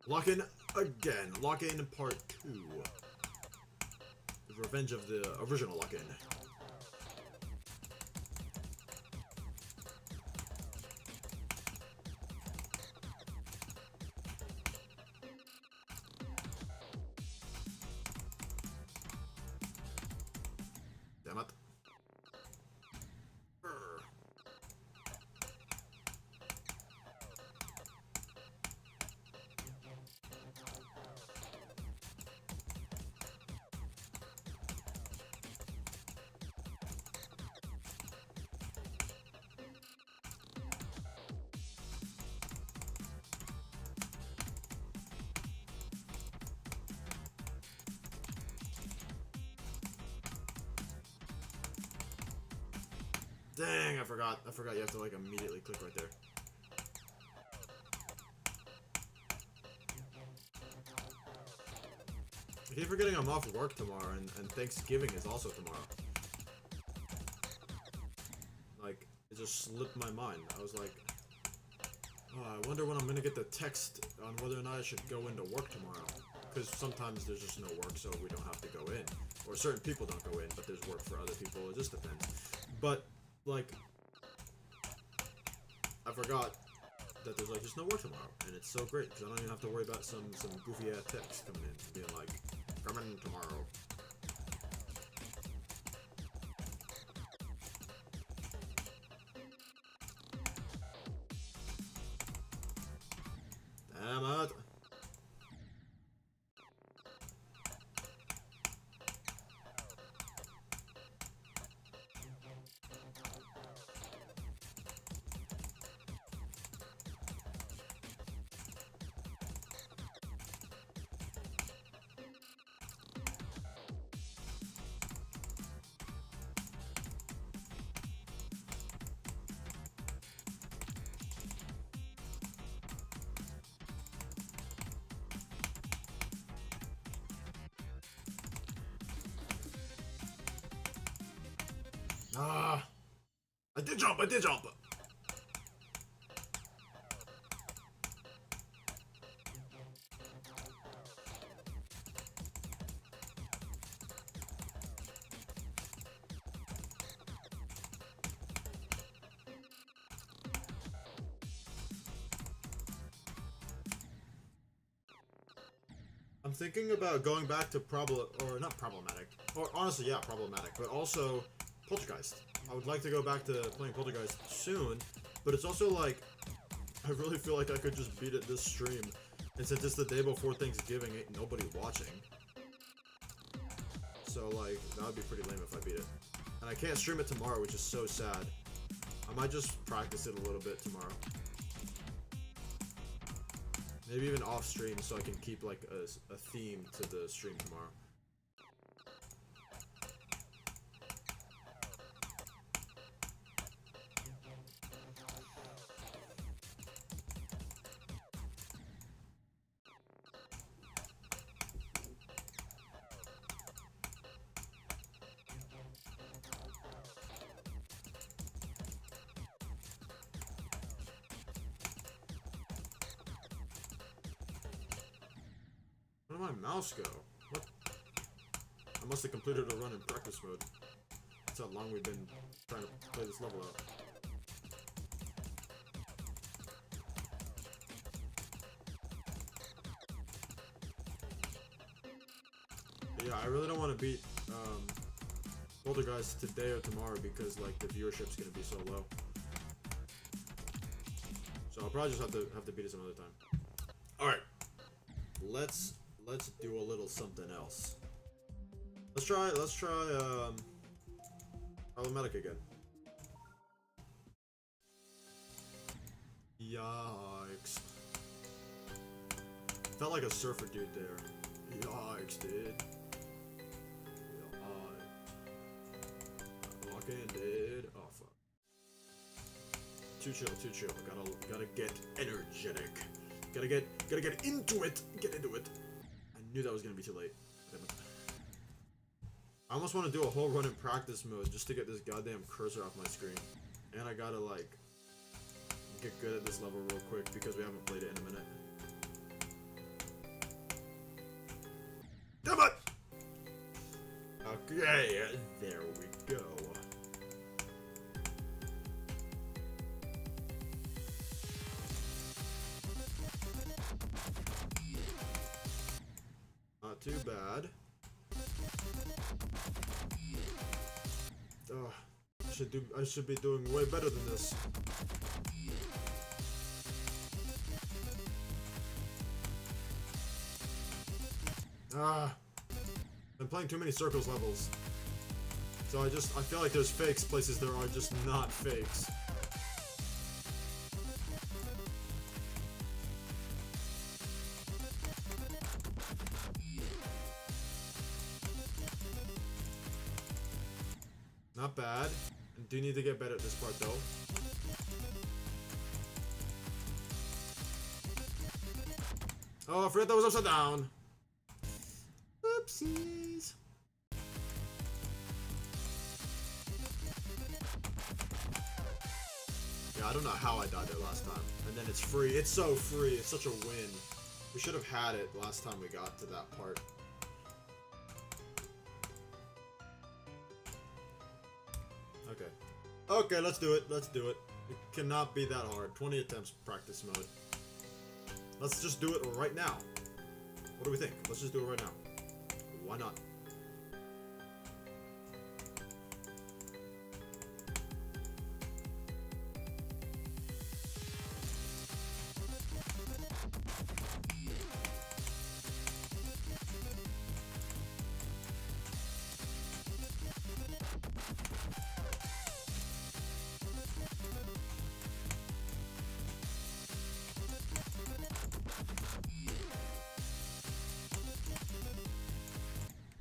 Lock in again. Lock in part 2. The Revenge of the original lock in. Damn it. Brr. Dang, I forgot. I forgot you have to like immediately click right there. I keep forgetting I'm off work tomorrow, and Thanksgiving is also tomorrow. Like, it just slipped my mind. I was like, oh, I wonder when I'm gonna get the text on whether or not I should go into work tomorrow. Because sometimes there's just no work, so we don't have to go in. Or certain people don't go in, but there's work for other people. It just depends. But, like, I forgot that there's like just no work tomorrow, and it's so great because I don't even have to worry about some goofy ass text coming in being like, coming tomorrow. Damn it. Ah, I did jump, I did jump. I'm thinking about going back to not problematic, or honestly, yeah, problematic, but also Poltergeist. I would like to go back to playing Poltergeist soon, but it's also like, I really feel like I could just beat it this stream, and since it's the day before Thanksgiving, ain't nobody watching. So like, that would be pretty lame if I beat it. And I can't stream it tomorrow, which is so sad. I might just practice it a little bit tomorrow. Maybe even off stream so I can keep like a theme to the stream tomorrow. Where did my mouse go? What? I must have completed a run in practice mode. That's how long we've been trying to play this level out. But yeah, I really don't want to beat Poltergeist today or tomorrow because like the viewership's gonna be so low. So I'll probably just have to beat it some other time. All right, let's do a little something else. Let's try problematic again. Yikes. Felt like a surfer dude there. Yikes, dude. Lock in, dude. Oh, fuck. Too chill, too chill. Gotta get energetic. Gotta get into it. Get into it. I knew that was gonna be too late. I almost want to do a whole run in practice mode just to get this goddamn cursor off my screen. And I gotta, like, get good at this level real quick because we haven't played it in a minute. Damn it! Okay, there we go. Not too bad. Oh, I should be doing way better than this. I'm playing too many circles levels. So I feel like there's fakes places there are just not fakes. Not bad. I do need to get better at this part though. Oh, I forgot that was upside down. Oopsies. Yeah, I don't know how I died there last time. And then it's free. It's so free. It's such a win. We should have had it last time we got to that part. Okay. Okay, let's do it. Let's do it. It cannot be that hard. 20 attempts practice mode. Let's just do it right now. What do we think? Let's just do it right now. Why not?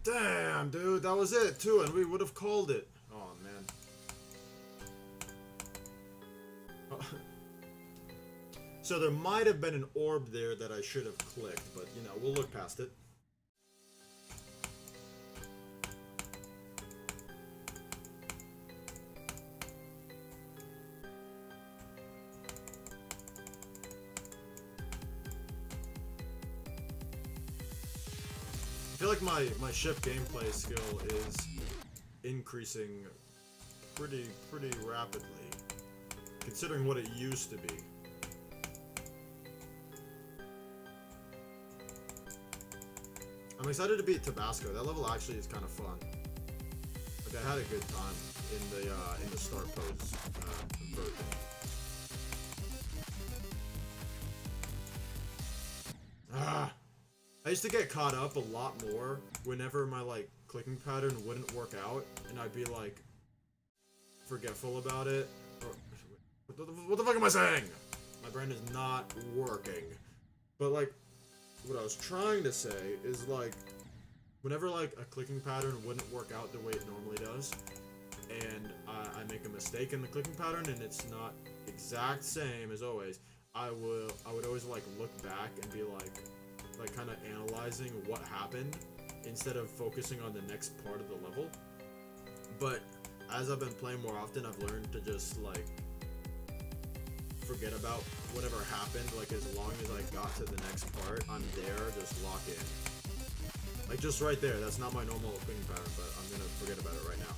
Damn, dude, that was it too, and we would have called it. Oh man. So there might have been an orb there that I should have clicked, but you know, we'll look past it. I feel like my ship gameplay skill is increasing pretty rapidly, considering what it used to be. I'm excited to beat Tabasco. That level actually is kind of fun. Like I had a good time in the start pose version. I used to get caught up a lot more whenever my, like, clicking pattern wouldn't work out, and I'd be, like, forgetful about it. Or, what the fuck am I saying? My brain is not working. But, like, what I was trying to say is, like, whenever, like, a clicking pattern wouldn't work out the way it normally does, and I make a mistake in the clicking pattern and it's not exact same as always, I would always, like, look back and be like kind of analyzing what happened instead of focusing on the next part of the level. But as I've been playing more often, I've learned to just, like, forget about whatever happened. Like, as long as I got to the next part, I'm there, just lock in. Like, just right there. That's not my normal clicking pattern, but I'm gonna forget about it right now.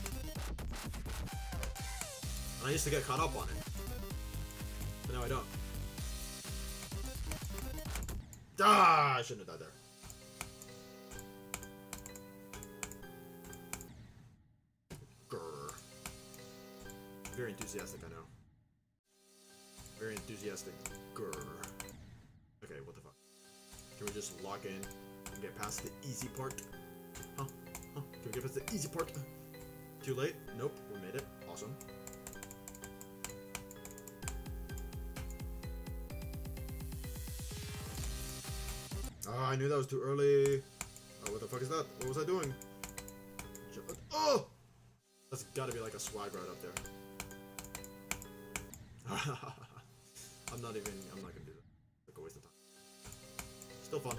And I used to get caught up on it, but now I don't. Ah, I shouldn't have died there. Grr. Very enthusiastic, I know. Very enthusiastic. Grr. Okay, what the fuck? Can we just lock in and get past the easy part? Huh? Huh? Can we get past the easy part? Too late? Nope, we made it. Awesome. Oh, I knew that was too early. Oh, what the fuck is that? What was I doing? Oh! That's gotta be like a swag right up there. I'm not gonna do that. Like a waste of time. Still fun.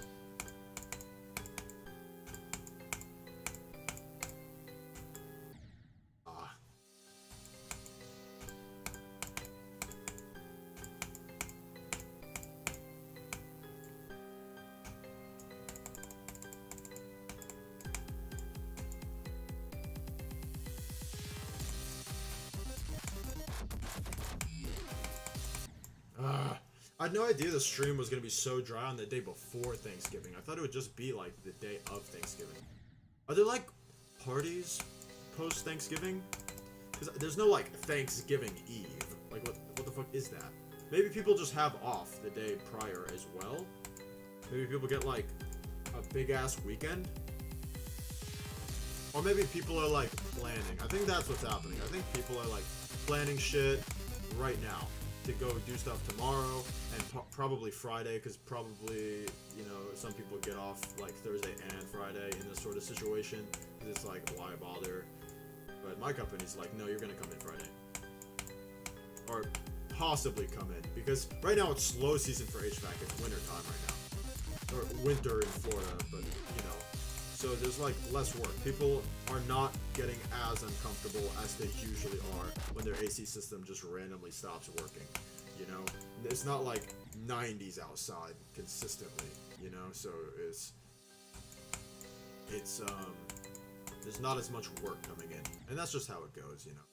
Ah. I had no idea the stream was gonna be so dry on the day before Thanksgiving. I thought it would just be like the day of Thanksgiving. Are there like parties post Thanksgiving? Because there's no like Thanksgiving Eve. Like what the fuck is that? Maybe people just have off the day prior as well. Maybe people get like a big ass weekend. Or maybe people are like planning. I think that's what's happening. I think people are like planning shit right now to go do stuff tomorrow and probably Friday, because probably, you know, some people get off like Thursday and Friday in this sort of situation. It's like, why bother? But my company's like, no, you're gonna come in Friday. Or possibly come in, because right now it's slow season for HVAC. It's winter time right now. Or winter in Florida, but you know. So there's like less work. People are not getting as uncomfortable as they usually are when their AC system just randomly stops working. You know, it's not like 90s outside consistently. You know, so it's there's not as much work coming in, and that's just how it goes. You know.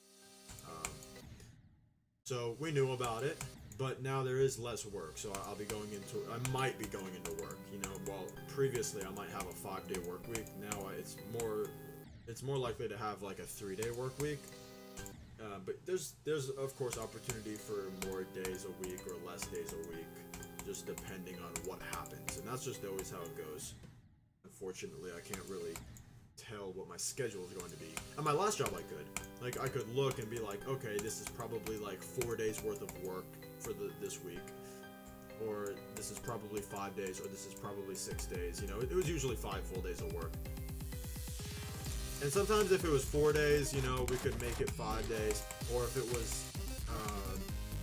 So we knew about it, but now there is less work, so I might be going into work, you know. While previously I might have a 5-day work week, now it's more likely to have like a 3-day work week. But there's of course opportunity for more days a week or less days a week, just depending on what happens, and that's just always how it goes. Unfortunately, I can't really tell what my schedule is going to be. At my last job I could look and be like, okay, this is probably like 4 days worth of work for this week, or this is probably 5 days, or this is probably 6 days. You know, it was usually 5 full days of work. And sometimes if it was 4 days, you know, we could make it 5 days, or if it was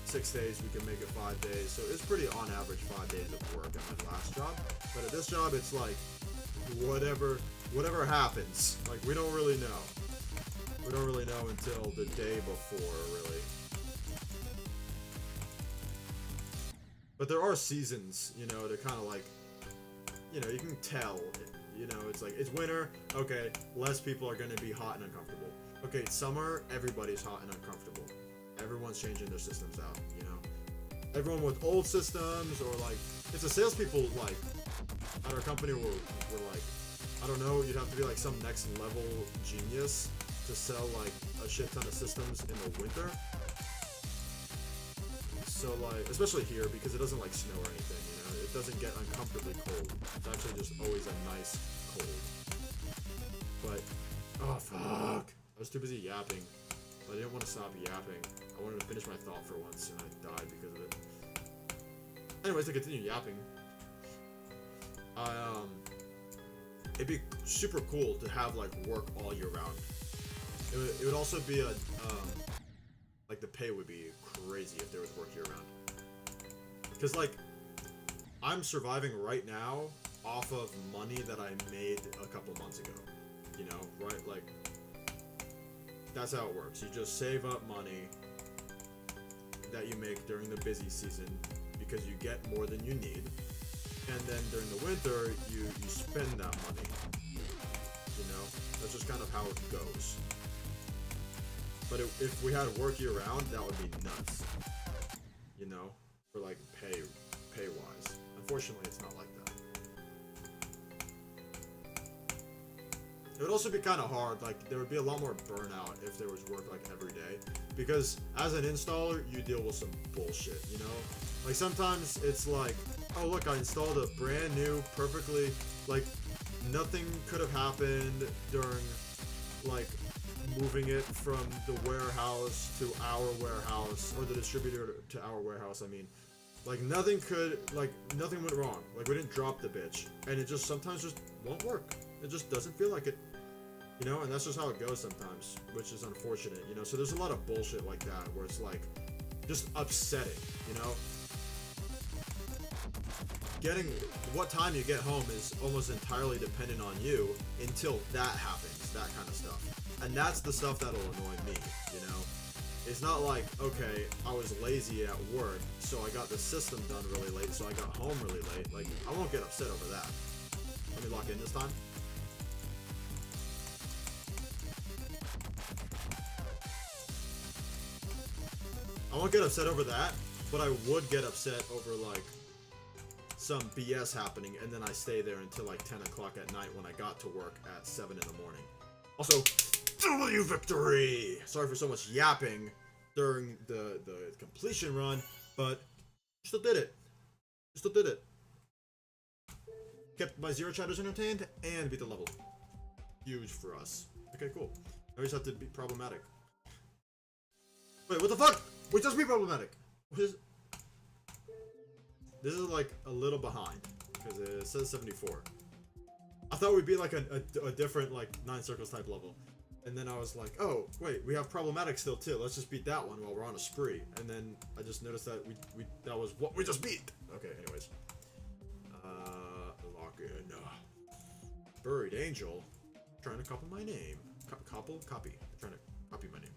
6 days, we could make it 5 days. So it's pretty on average 5 days of work at my last job. But at this job, it's like whatever happens. Like, we don't really know. We don't really know until the day before, really. But there are seasons, you know, to kind of like, you know, you can tell, you know, it's like, it's winter, okay, less people are going to be hot and uncomfortable. Okay, it's summer, everybody's hot and uncomfortable. Everyone's changing their systems out, you know. Everyone with old systems, or like, if the salespeople, like, at our company were like, I don't know, you'd have to be like some next level genius to sell like a shit ton of systems in the winter. So like, especially here, because it doesn't like snow or anything, you know, it doesn't get uncomfortably cold. It's actually just always a nice cold. But, oh fuck, I was too busy yapping. But I didn't want to stop yapping. I wanted to finish my thought for once, and I died because of it. Anyways, to continue yapping, it'd be super cool to have like work all year round. It would also be like the pay would be crazy if there was work year round. Cause like, I'm surviving right now off of money that I made a couple months ago. You know, right? Like, that's how it works. You just save up money that you make during the busy season because you get more than you need. And then during the winter, you spend that money. You know, that's just kind of how it goes. But if we had work year round, that would be nuts. You know, for like pay wise. Unfortunately, it's not like that. It would also be kind of hard. Like, there would be a lot more burnout if there was work like every day. Because as an installer, you deal with some bullshit. You know, like sometimes it's like, oh look, I installed a brand new, perfectly, like, nothing could have happened during, like, moving it from the warehouse to our warehouse, or the distributor to our warehouse, I mean. Like, nothing went wrong. Like, we didn't drop the bitch. And it just sometimes just won't work. It just doesn't feel like it. You know, and that's just how it goes sometimes, which is unfortunate, you know? So there's a lot of bullshit like that, where it's like, just upsetting, you know? Getting, what time you get home is almost entirely dependent on you until that happens, that kind of stuff. And that's the stuff that'll annoy me, you know? It's not like, okay, I was lazy at work, so I got the system done really late, so I got home really late. Like, I won't get upset over that. Let me lock in this time. I won't get upset over that, but I would get upset over, like, some BS happening, and then I stay there until, like, 10 o'clock at night when I got to work at 7 in the morning. Also, W victory! Sorry for so much yapping during the completion run, but still did it. Still did it. Kept my zero chatters entertained, and beat the level. Huge for us. Okay, cool. I just have to be problematic. Wait, what the fuck? We just be problematic. This is like a little behind because it says 74. I thought we'd be like a different like 9 circles type level, and then I was like, oh wait, we have problematic still too. Let's just beat that one while we're on a spree. And then I just noticed that we that was what we just beat. Okay, anyways, lock in. Buried Angel, trying to copy my name. Copy. Trying to copy my name.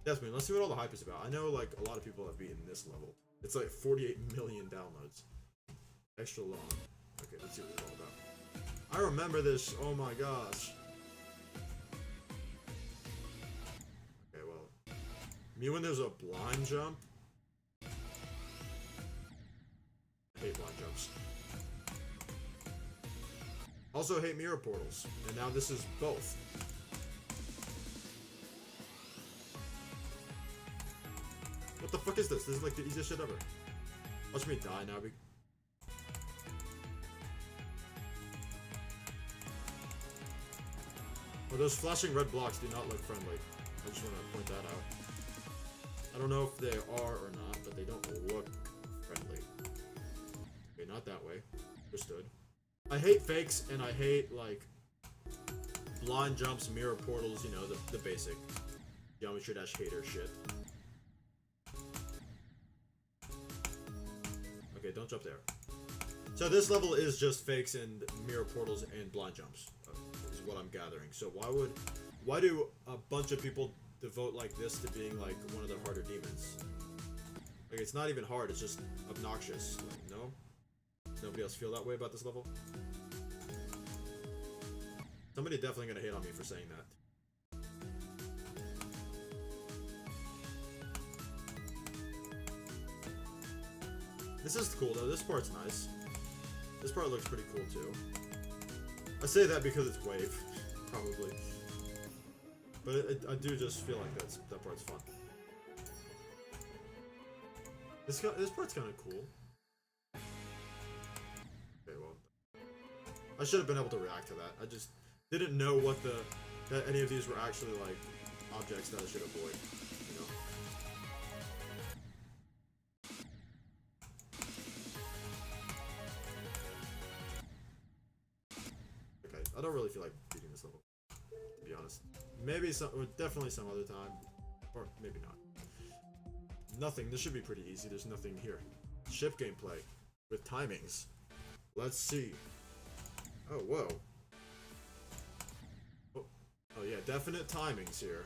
Desmond, let's see what all the hype is about. I know, like, a lot of people have beaten this level. It's like 48 million downloads. Extra long. Okay, let's see what it's all about. I remember this. Oh my gosh. Okay, well. Me when there's a blind jump. I hate blind jumps. Also hate mirror portals. And now this is both. What the fuck is this? This is like the easiest shit ever. Watch me die now. Well, those flashing red blocks do not look friendly. I just want to point that out. I don't know if they are or not, but they don't look friendly. Okay, not that way. Understood. I hate fakes, and I hate, like, blind jumps, mirror portals, you know, the basic Geometry Dash hater shit. Okay, don't jump there. So this level is just fakes and mirror portals and blind jumps, is what I'm gathering. So why do a bunch of people devote like this to being like one of the harder demons? Like, it's not even hard, it's just obnoxious. Like, no? Nobody else feel that way about this level? Somebody definitely gonna hate on me for saying that. This is cool though, this part's nice. This part looks pretty cool too. I say that because it's wave, probably. But I do just feel like that part's fun. This part's kind of cool. Okay, well, I should have been able to react to that. I just didn't know that any of these were actually like objects that I should avoid. You know. Okay, I don't really feel like beating this level, to be honest. Maybe definitely some other time, or maybe not. Nothing. This should be pretty easy. There's nothing here. Ship gameplay with timings. Let's see. Oh, whoa. Oh yeah, definite timings here.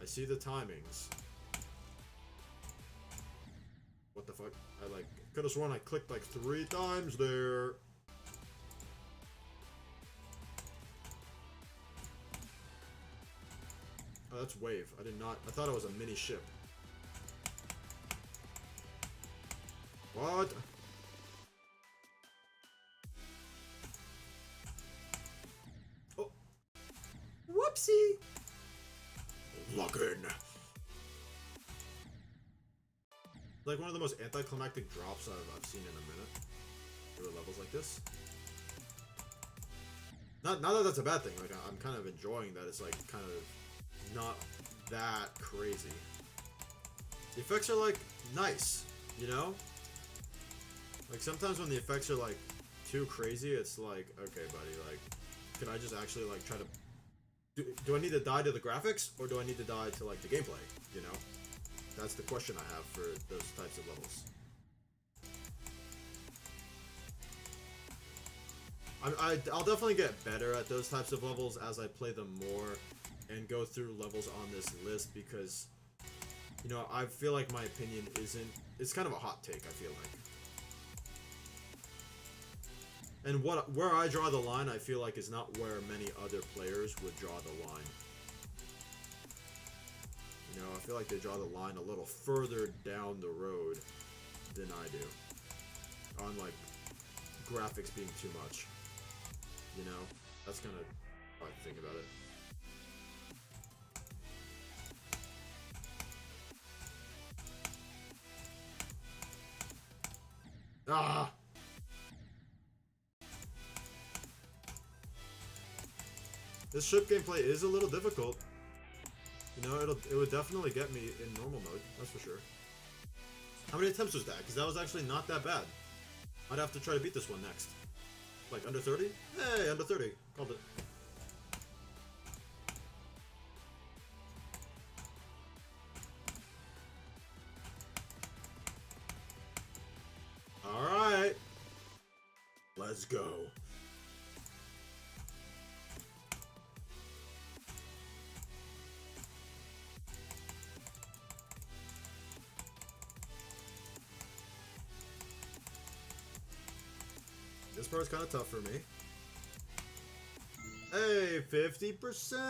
I see the timings. What the fuck? I like could have sworn I clicked like 3 times there. Oh, that's wave. I did not. I thought it was a mini ship. What? Oh. Whoopsie. Lock in. Like one of the most anticlimactic drops I've seen in a minute. There are levels like this. Not that that's a bad thing. Like I'm kind of enjoying that. It's like kind of not that crazy. The effects are like nice, you know? Like sometimes when the effects are like too crazy, it's like, okay buddy, like can I just actually like try to do I need to die to the graphics or do I need to die to like the gameplay, you know? That's the question I have for those types of levels. I'll definitely get better at those types of levels as I play them more and go through levels on this list because, you know, I feel like my opinion isn't... It's kind of a hot take, I feel like. And where I draw the line, I feel like is not where many other players would draw the line. You know, I feel like they draw the line a little further down the road than I do. On, like, graphics being too much. You know? That's kind of how I think about it. Ah! This ship gameplay is a little difficult. You know, it would definitely get me in normal mode, that's for sure. How many attempts was that? Because that was actually not that bad. I'd have to try to beat this one next. Like, under 30? Hey, under 30. Called it. Alright. Let's go. This part's kind of tough for me. Hey, 50%!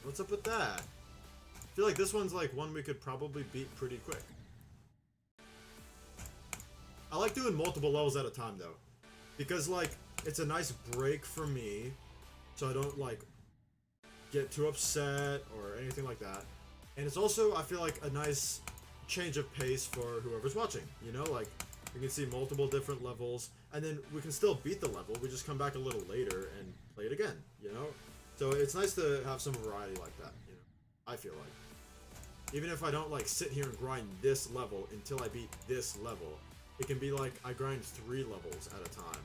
What's up with that? I feel like this one's like one we could probably beat pretty quick. I like doing multiple levels at a time though. Because like, it's a nice break for me. So I don't like, get too upset or anything like that. And it's also, I feel like, a nice change of pace for whoever's watching. You know, like, we can see multiple different levels. And then we can still beat the level, we just come back a little later and play it again, you know? So it's nice to have some variety like that, you know? I feel like. Even if I don't, like, sit here and grind this level until I beat this level, it can be like, I grind 3 levels at a time,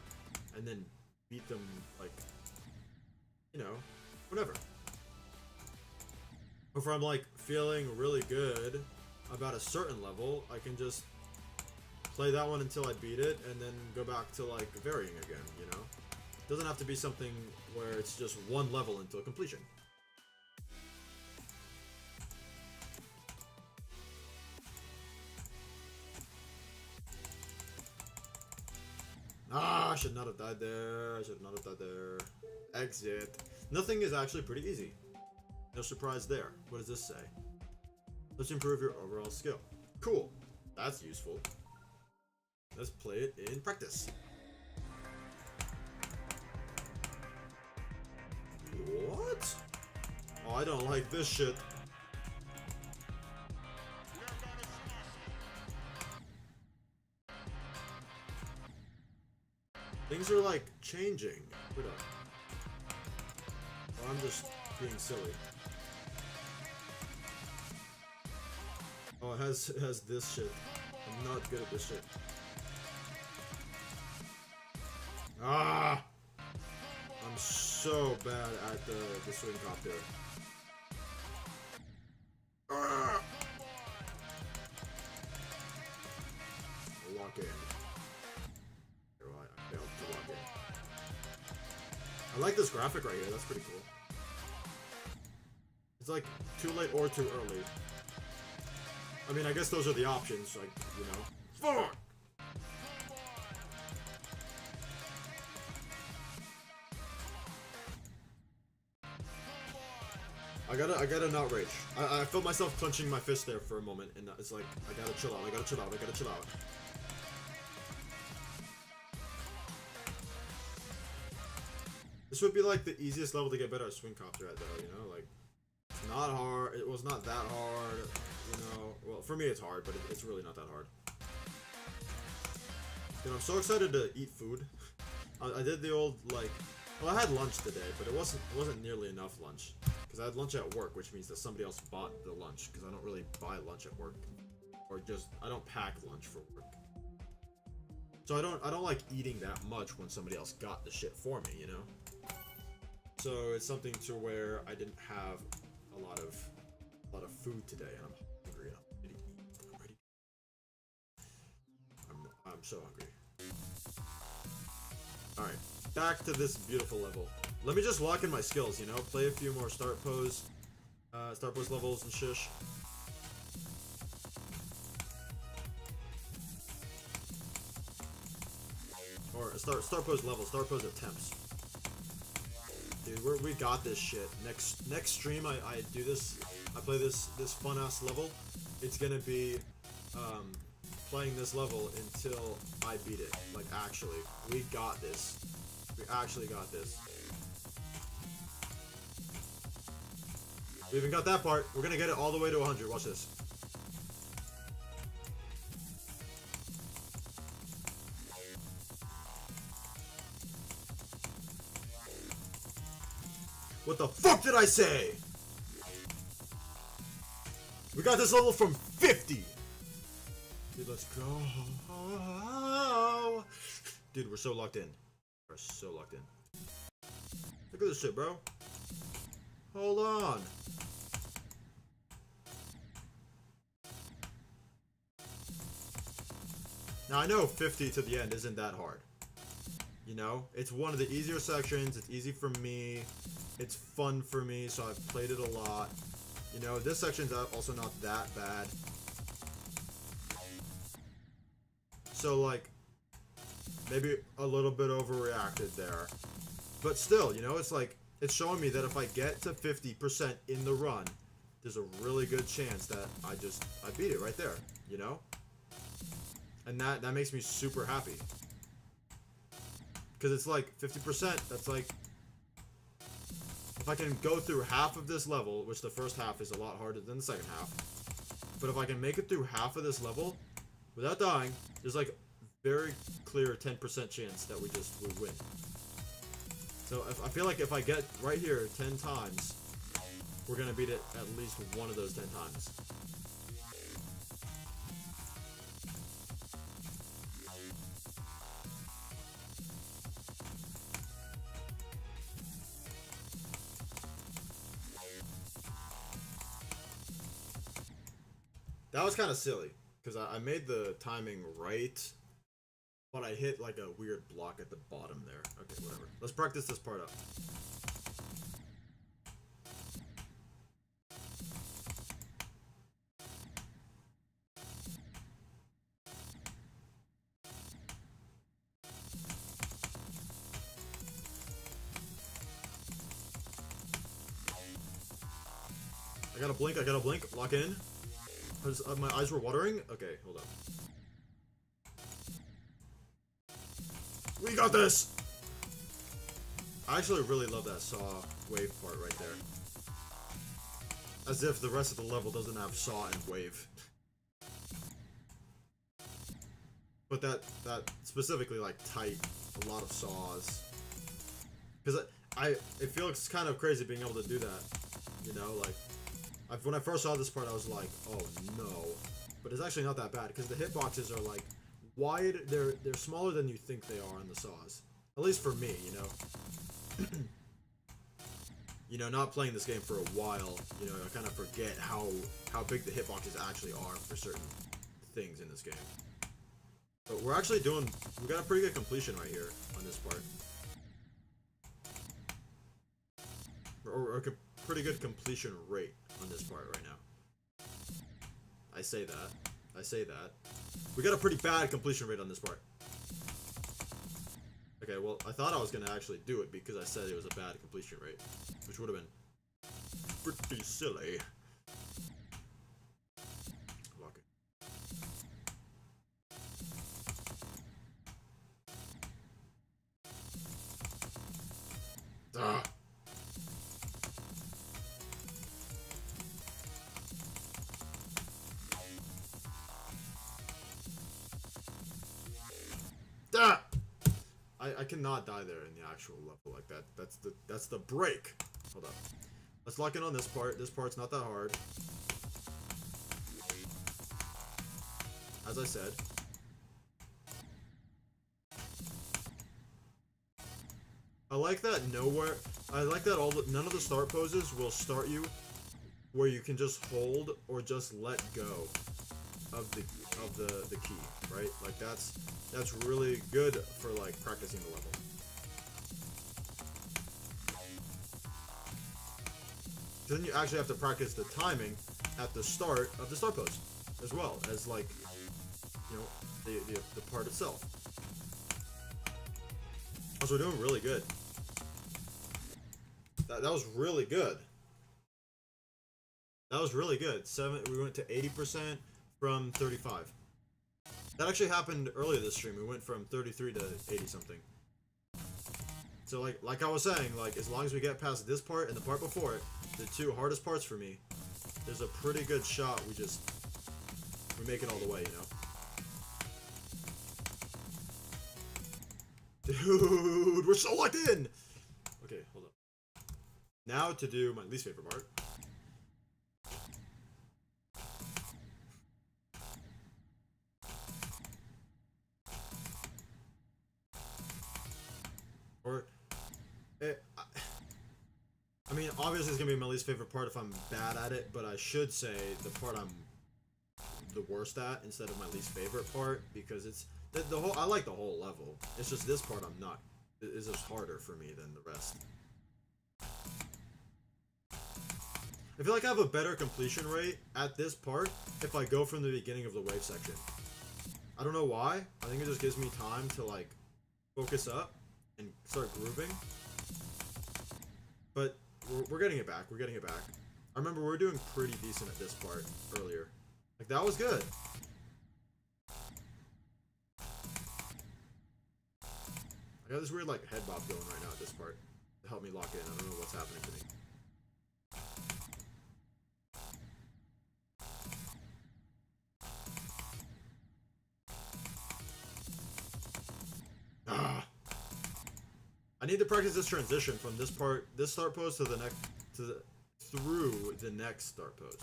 and then beat them, like, you know, whatever. If I'm, like, feeling really good about a certain level, I can just play that one until I beat it, and then go back to, like, varying again, you know? It doesn't have to be something where it's just one level until completion. Ah, I should not have died there. I should not have died there. Exit. Nothing is actually pretty easy. No surprise there. What does this say? Let's improve your overall skill. Cool. That's useful. Let's play it in practice. What? Oh, I don't like this shit. Things are like changing. Wait up. Oh, I'm just being silly. Oh, it has this shit. I'm not good at this shit. Ah! I'm so bad at the swing copter. Ah! I'll walk in. I failed to walk in. I like this graphic right here, that's pretty cool. It's like too late or too early. I mean, I guess those are the options, like, you know. Fuck! I gotta not rage. I felt myself clenching my fist there for a moment, and it's like, I gotta chill out, I gotta chill out, I gotta chill out. This would be like the easiest level to get better at swing copter at though, you know, like, it's not hard, it was not that hard, you know, well, for me it's hard, but it's really not that hard. Dude, I'm so excited to eat food. I did the old, like, well, I had lunch today, but it wasn't nearly enough lunch. Because I had lunch at work, which means that somebody else bought the lunch, because I don't really buy lunch at work. Or just, I don't pack lunch for work. So I don't like eating that much when somebody else got the shit for me, you know? So it's something to where I didn't have a lot of food today, and I'm hungry. And I'm ready to eat. I'm ready. I'm so hungry. All right, back to this beautiful level. Let me just lock in my skills. You know, play a few more start pose levels and shish. Or start pose level, start pose attempts. Dude, we got this shit. Next stream I do this, I play this fun ass level. It's gonna be playing this level until I beat it. Like, actually, we got this. We actually got this. We even got that part. We're gonna get it all the way to 100. Watch this. What the fuck did I say? We got this level from 50. Dude, let's go. Dude, we're so locked in. We're so locked in. Look at this shit, bro. Hold on. Now, I know 50 to the end isn't that hard. You know? It's one of the easier sections. It's easy for me. It's fun for me, so I've played it a lot. You know, this section's also not that bad. So, like, maybe a little bit overreacted there. But still, you know, it's like, it's showing me that if I get to 50% in the run, there's a really good chance that I beat it right there, you know? And that makes me super happy. Because it's like 50%, that's like, if I can go through half of this level, which the first half is a lot harder than the second half, but if I can make it through half of this level without dying, there's like very clear 10% chance that we win. So I feel like if I get right here 10 times, we're gonna beat it at least one of those 10 times. That was kind of silly, because I made the timing right, but I hit like a weird block at the bottom there. Okay, whatever. Let's practice this part up. I gotta blink, lock in. My eyes were watering? Okay, hold up. We got this! I actually really love that saw wave part right there. As if the rest of the level doesn't have saw and wave. But that specifically, like, tight, a lot of saws. Because it feels kind of crazy being able to do that. You know, like, when I first saw this part, I was like, oh no. But it's actually not that bad, because the hitboxes are like wide, they're smaller than you think they are on the saws. At least for me, you know. You know, not playing this game for a while, you know, I kind of forget how big the hitboxes actually are for certain things in this game. But we got a pretty good completion right here on this part. Or a pretty good completion rate on this part right now. I say that. We got a pretty bad completion rate on this part. Okay, well, I thought I was gonna actually do it because I said it was a bad completion rate, which would have been pretty silly. Lock it. Ah. Ah! I cannot die there in the actual level like that. That's the break. Hold up. Let's lock in on this part. This part's not that hard. As I said. I like that none of the start poses will start you where you can just hold or just let go of the key, right? Like that's really good for like practicing the level. Then you actually have to practice the timing at the start of the start pose, as well as like, you know, the part itself. Also, we're doing really good. That was really good. That was really good. We went to 80% from 35. That actually happened earlier this stream. We went from 33 to 80 something. So like I was saying, like as long as we get past this part and the part before it, the two hardest parts for me, there's a pretty good shot we make it all the way, you know? Dude, we're so locked in! Okay, hold up. Now to do my least favorite part. Or, I mean, obviously it's gonna be my least favorite part if I'm bad at it, but I should say the part I'm the worst at instead of my least favorite part, because it's the whole. I like the whole level. It's just this part I'm not. It's just harder for me than the rest. I feel like I have a better completion rate at this part if I go from the beginning of the wave section. I don't know why. I think it just gives me time to like focus up and start grooving. But we're getting it back. We're getting it back. I remember we were doing pretty decent at this part earlier. Like, that was good. I got this weird, like, head bob going right now at this part to help me lock in. I don't know what's happening to me. Ah! I need to practice this transition from this start pose to the next, through the next start pose.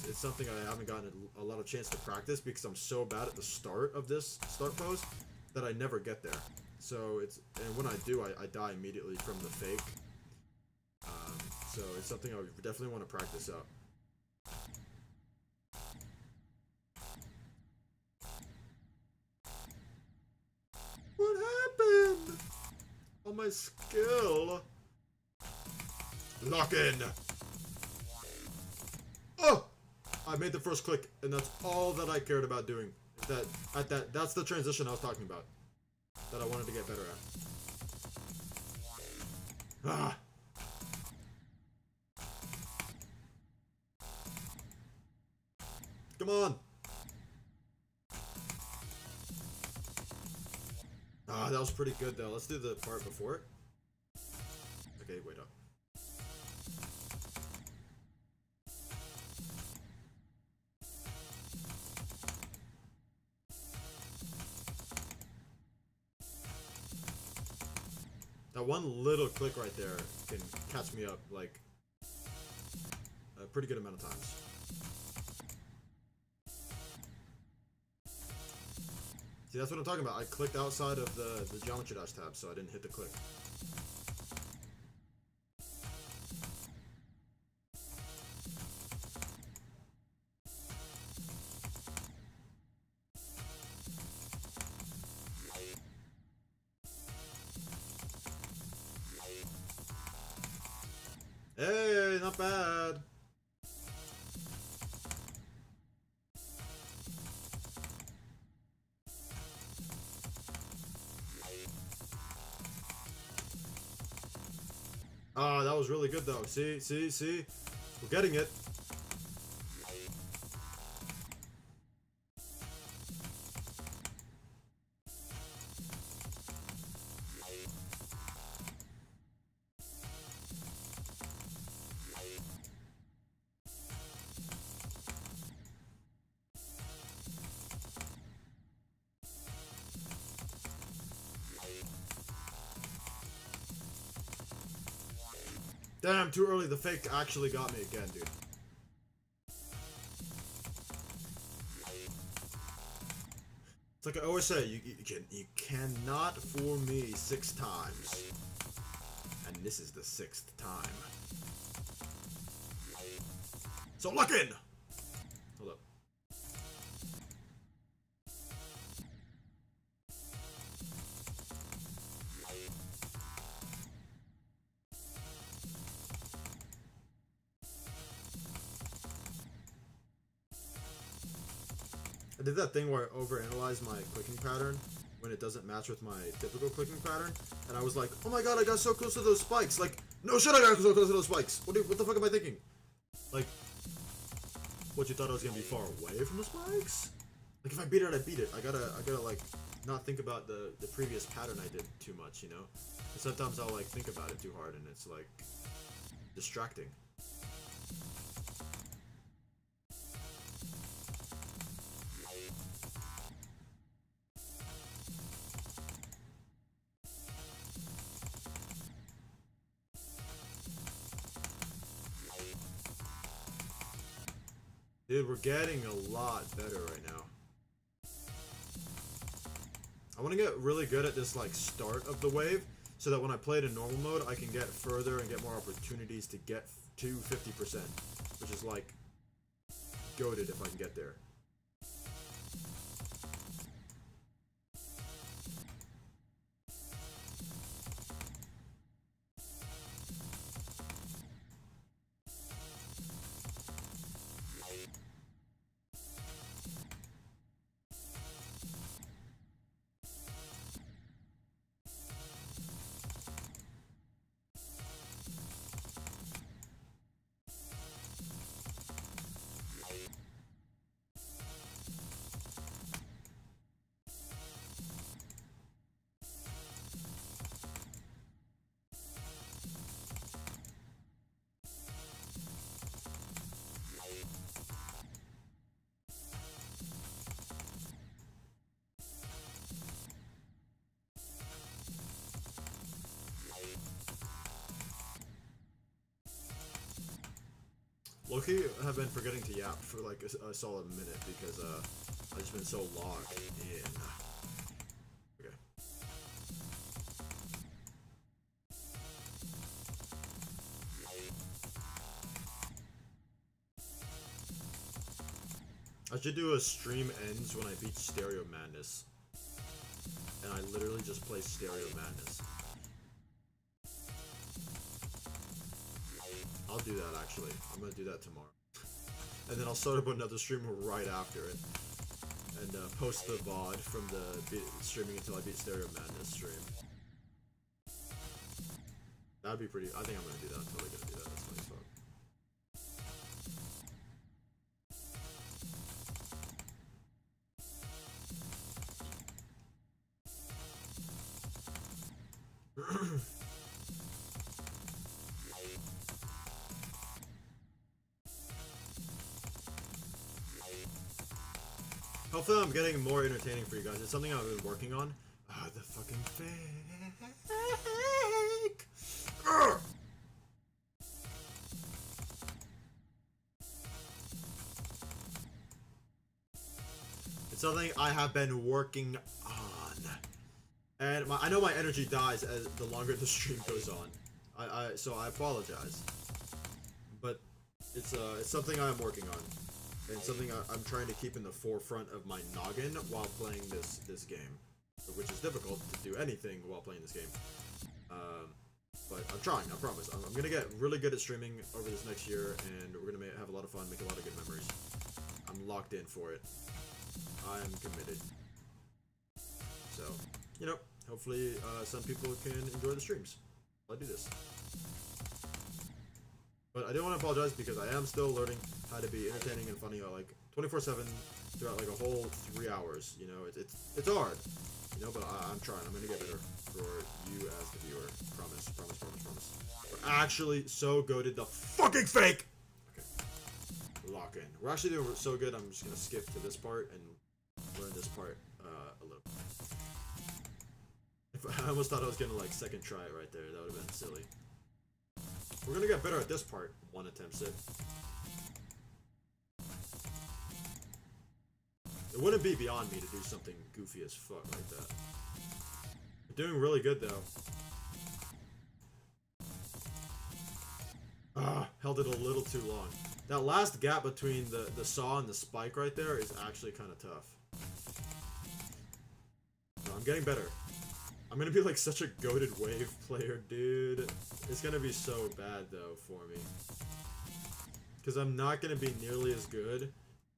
It's something I haven't gotten a lot of chance to practice because I'm so bad at the start of this start pose that I never get there. So and when I do, I die immediately from the fake. So it's something I would definitely want to practice up. What happened? Oh, my skill. Lock in. Oh! I made the first click, and that's all that I cared about doing. That's the transition I was talking about. That I wanted to get better at. Ah! Come on! Ah, that was pretty good though. Let's do the part before it. Okay, wait up. That one little click right there can catch me up, like, a pretty good amount of times. See, that's what I'm talking about. I clicked outside of the Geometry Dash tab, so I didn't hit the click. Hey, not bad. Ah, that was really good though. See? We're getting it. Damn, too early. The fake actually got me again, dude. It's like I always say, you cannot fool me 6 times. And this is the 6th time. So lock in! Hold up. I did that thing where I overanalyzed my clicking pattern when it doesn't match with my typical clicking pattern, and I was like, oh my god, I got so close to those spikes. Like, no shit, I got so close to those spikes. What the fuck am I thinking? Like, what, you thought I was gonna be far away from the spikes? Like, if I beat it, I beat it. I gotta like, not think about the previous pattern I did too much, you know? And sometimes I'll like think about it too hard, and it's like distracting. Dude, we're getting a lot better right now. I want to get really good at this like start of the wave, so that when I play it in normal mode, I can get further and get more opportunities to get to 50%, which is like goated if I can get there. Loki have been forgetting to yap for like a solid minute because I've just been so logged in. Okay. I should do a stream ends when I beat Stereo Madness. And I literally just play Stereo Madness. I'll do that actually. I'm gonna do that tomorrow. And then I'll start up another stream right after it. And post the VOD from the streaming until I beat Stereo Madness stream. That'd be pretty. I think I'm gonna do that. I'm totally gonna do that. That's funny as fuck. Hopefully I'm getting more entertaining for you guys. It's something I've been working on. Ah, the fucking fake! Urgh! It's something I have been working on. And I know my energy dies as the longer the stream goes on. So I apologize. But it's something I'm working on. And something I'm trying to keep in the forefront of my noggin while playing this game, which is difficult to do anything while playing this game. But I'm trying, I promise. I'm gonna get really good at streaming over this next year, and we're gonna have a lot of fun, make a lot of good memories. I'm locked in for it. I'm committed. So, you know, hopefully some people can enjoy the streams while I do this. But I do want to apologize because I am still learning how to be entertaining and funny like 24/7 throughout like a whole 3 hours. You know, it's hard. You know, but I'm trying. I'm gonna get better for you as the viewer. Promise, promise, promise, promise. We're actually so good at the fucking fake. Okay, lock in. We're actually doing so good. I'm just gonna skip to this part and learn this part a little. I almost thought I was gonna like second try it right there. That would have been silly. We're gonna get better at this part. One attempts it. It wouldn't be beyond me to do something goofy as fuck like that. We're doing really good though. Held it a little too long. That last gap between the saw and the spike right there is actually kind of tough. No, I'm getting better. I'm gonna be like such a goated wave player, dude. It's gonna be so bad though for me. Because I'm not gonna be nearly as good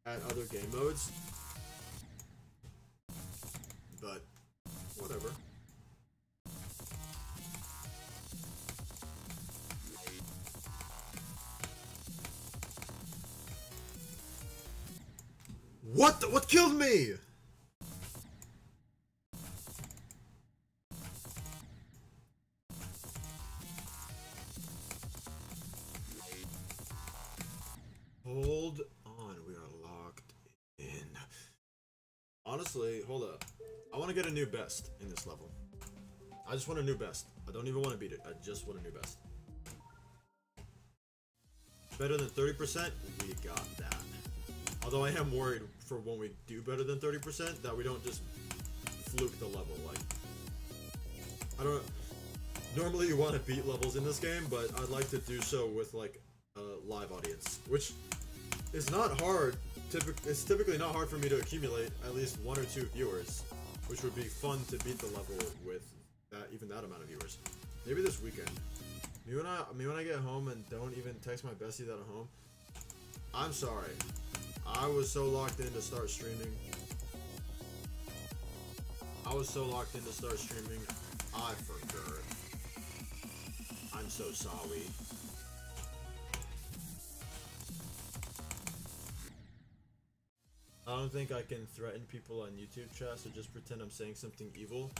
at other game modes. But, whatever. What killed me? Hold on, we are locked in. Honestly, hold up. I want to get a new best in this level. I just want a new best. I don't even want to beat it. I just want a new best. Better than 30%? We got that. Although I am worried for when we do better than 30% that we don't just fluke the level. Like, I don't. Normally you want to beat levels in this game, but I'd like to do so with like a live audience, which is not hard. It's typically not hard for me to accumulate at least 1 or 2 viewers, which would be fun to beat the level with even that amount of viewers. Maybe this weekend. Me when I get home and don't even text my bestie that I'm home. I'm sorry. I was so locked in to start streaming. I forgot. I'm so sorry. I don't think I can threaten people on YouTube chat, so just pretend I'm saying something evil.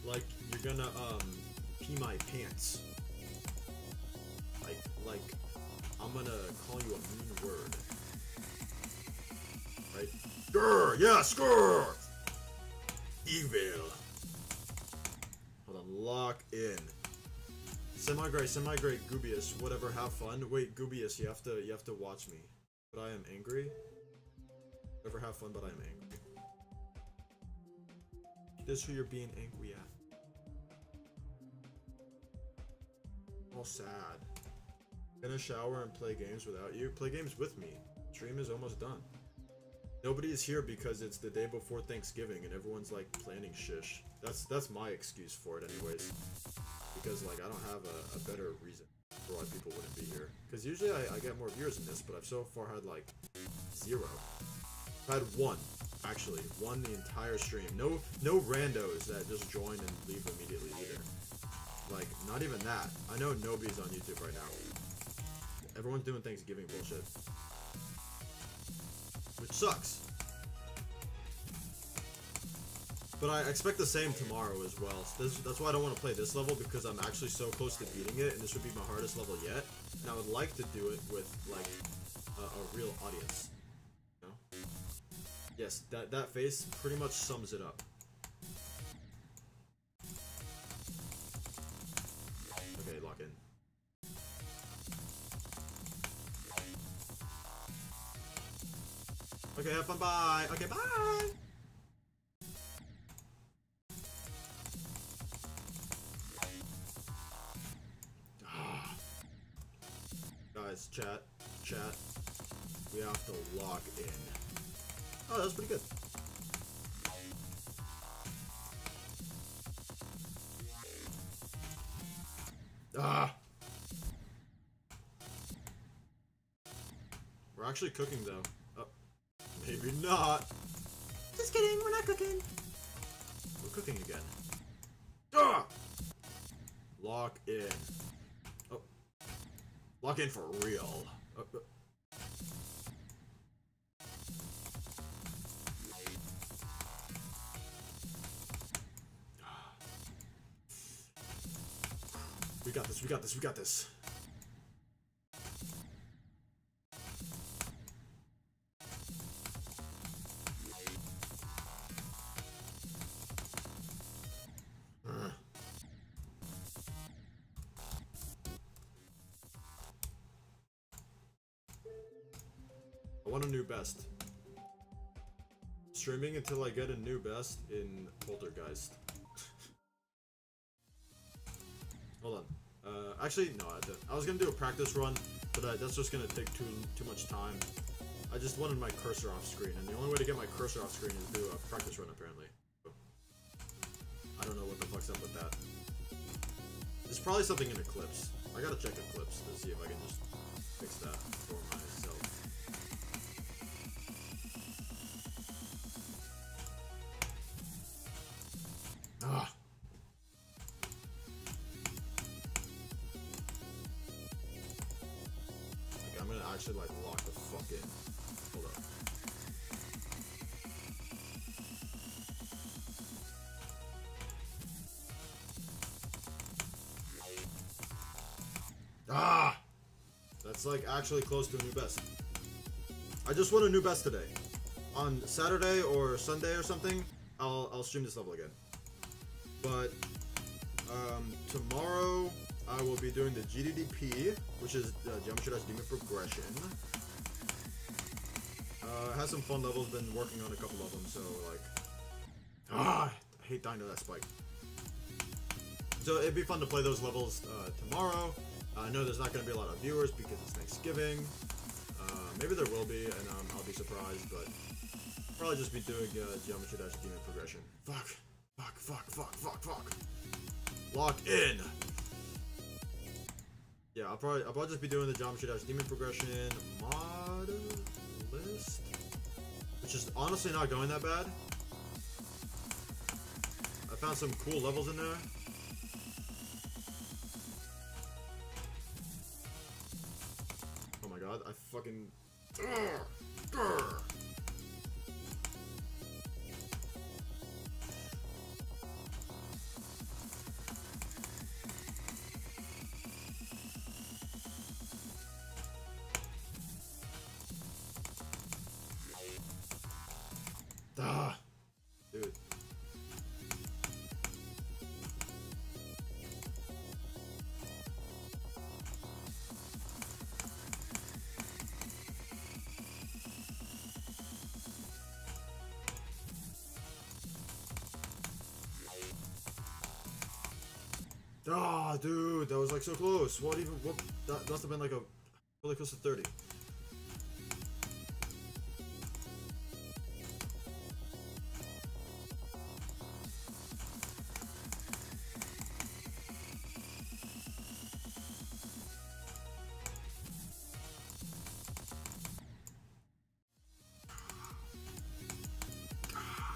Like, you're gonna, pee my pants. Like, I'm gonna call you a mean word. Right? Grr! Yes, grr! Evil. Hold on, lock in. Semi-great, Goobius, whatever, have fun. Wait, Goobius, you have to watch me. But I am angry. Never have fun, but I am angry. This is who you're being angry at. All sad. Gonna shower and play games without you. Play games with me. Stream is almost done. Nobody is here because it's the day before Thanksgiving and everyone's like planning shish. That's my excuse for it anyways. Because like I don't have a better reason for why people wouldn't be here. Because usually I get more viewers in this, but I've so far had like 0. I've had 1, actually. 1 the entire stream. No randos that just join and leave immediately either. Like, not even that. I know nobody's on YouTube right now. Everyone's doing Thanksgiving bullshit. Which sucks. But I expect the same tomorrow as well. So that's why I don't want to play this level, because I'm actually so close to beating it, and this would be my hardest level yet. And I would like to do it with, like, a real audience. You know? Yes, that face pretty much sums it up. Okay, lock in. Okay, have fun, bye! Okay, bye! Guys, chat, we have to lock in. Oh, that was pretty good. We're actually cooking though. Oh, maybe not. Just kidding, we're not cooking. We're cooking again. Lock in. Oh. Lock in for real. We got this. I want a new best. streaming until I get a new best in Poltergeist. Hold on. Actually, no. I was gonna do a practice run, but that's just gonna take too much time. I just wanted my cursor off screen, and the only way to get my cursor off screen is to do a practice run, apparently. So, I don't know what the fuck's up with that. There's probably something in Eclipse. I gotta check Eclipse to see if I can just fix that for myself. Ah. Okay, I'm gonna actually like lock the fuck in. Hold up. Ah! That's like actually close to a new best. I just won a new best today. On Saturday or Sunday or something, I'll stream this level again. But tomorrow I will be doing the Gddp, which is Geometry Dash Demon Progression. It has some fun levels, been working on a couple of them, so like... I hate dying to that spike. So it'd be fun to play those levels tomorrow. I know there's not going to be a lot of viewers because it's Thanksgiving. Maybe there will be, and I'll be surprised, but probably just be doing Geometry Dash Demon Progression. Fuck. Lock in! Yeah, I'll probably just be doing the Geometry Dash Demon Progression mod list, which is honestly not going that bad. I found some cool levels in there. Oh my god, I fucking... Dude. Ah, dude, that was like so close. What? That must have been like a really close to 30.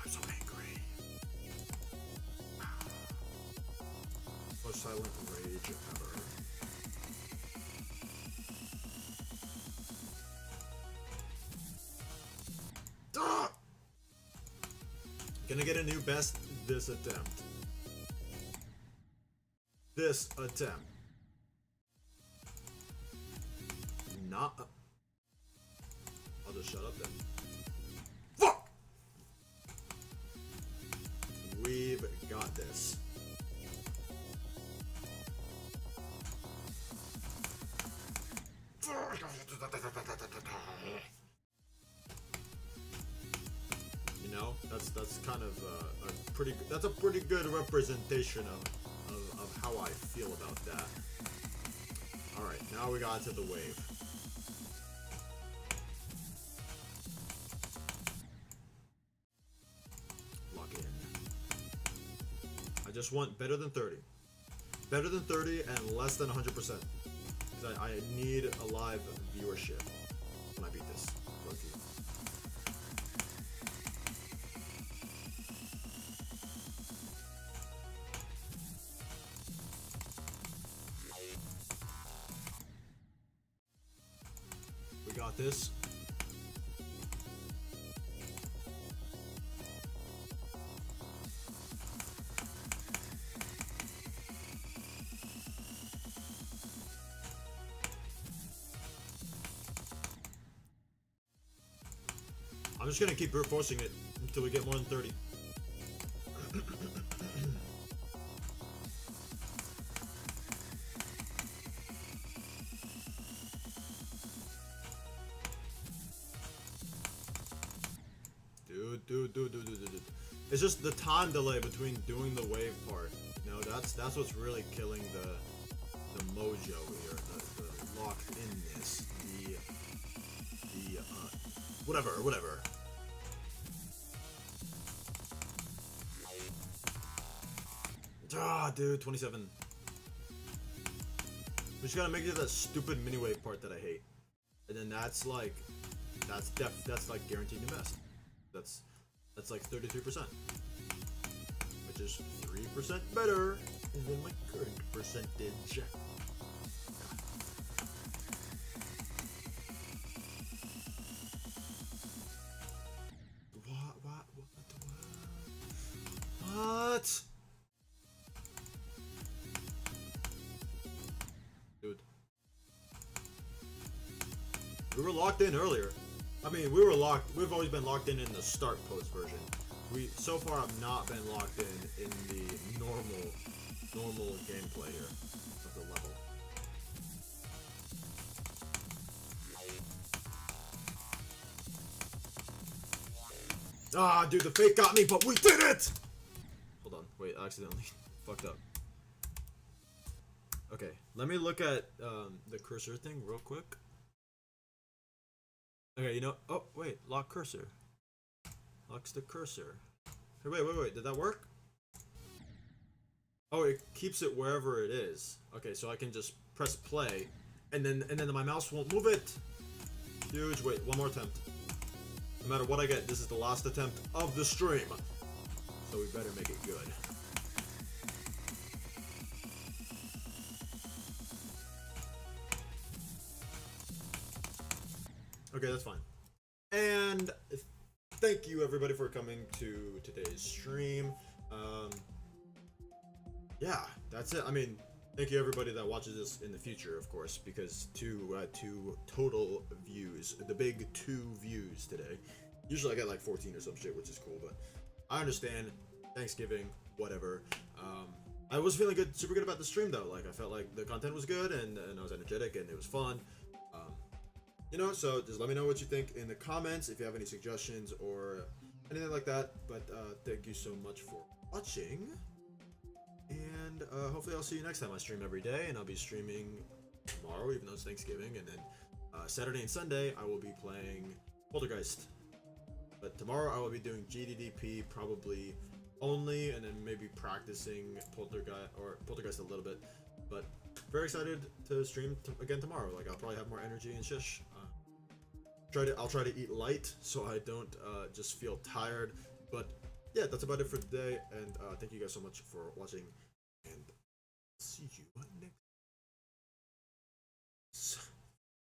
I'm so angry. Most silent rage ever. Ah! Gonna get a new best this attempt. This attempt. Not. I'll just shut up then. Fuck! We've got this. You know, that's kind of a pretty good representation of how I feel about that. All right, now we got to the wave. Lock in. I just want better than 30. Better than 30 and less than 100%. Because I need a live viewership when I beat this. Low-key. We got this. I'm just gonna keep brute forcing it until we get more than 30. It's just the time delay between doing the wave part. You know, that's what's really killing the mojo here, the locked inness, the whatever. Ah, dude, 27. We just gotta make it that stupid mini wave part that I hate, and then that's like guaranteed to miss. That's like 33%, which is 3% better than my current percentage. What? Dude. We were locked in earlier. I mean, we've always been locked in the start post version. We so far have not been locked in the normal gameplay here of the level. Ah, dude, the fake got me, but we did it! Hold on, wait, I accidentally fucked up. Okay, let me look at the cursor thing real quick. Okay, you know, oh, wait, lock cursor. Locks the cursor. Hey, wait, did that work? Oh, it keeps it wherever it is. Okay, so I can just press play, and then my mouse won't move it. Huge, wait, one more attempt. No matter what I get, this is the last attempt of the stream. So we better make it good. Okay, that's fine. And thank you everybody for coming to today's stream. Yeah, that's it. I mean, thank you everybody that watches this in the future, of course, because two total views, the big 2 views today. Usually I get like 14 or some shit, which is cool, but I understand. Thanksgiving, whatever. I was feeling good, super good about the stream though. Like I felt like the content was good and I was energetic and it was fun. You know, so just let me know what you think in the comments if you have any suggestions or anything like that. But thank you so much for watching. And hopefully I'll see you next time. I stream every day, and I'll be streaming tomorrow, even though it's Thanksgiving. And then Saturday and Sunday, I will be playing Poltergeist. But tomorrow I will be doing Gddp probably only, and then maybe practicing Poltergeist a little bit. But very excited to stream again tomorrow. Like I'll probably have more energy and shish. I'll try to eat light so I don't just feel tired. But yeah, that's about it for today. And thank you guys so much for watching. And see you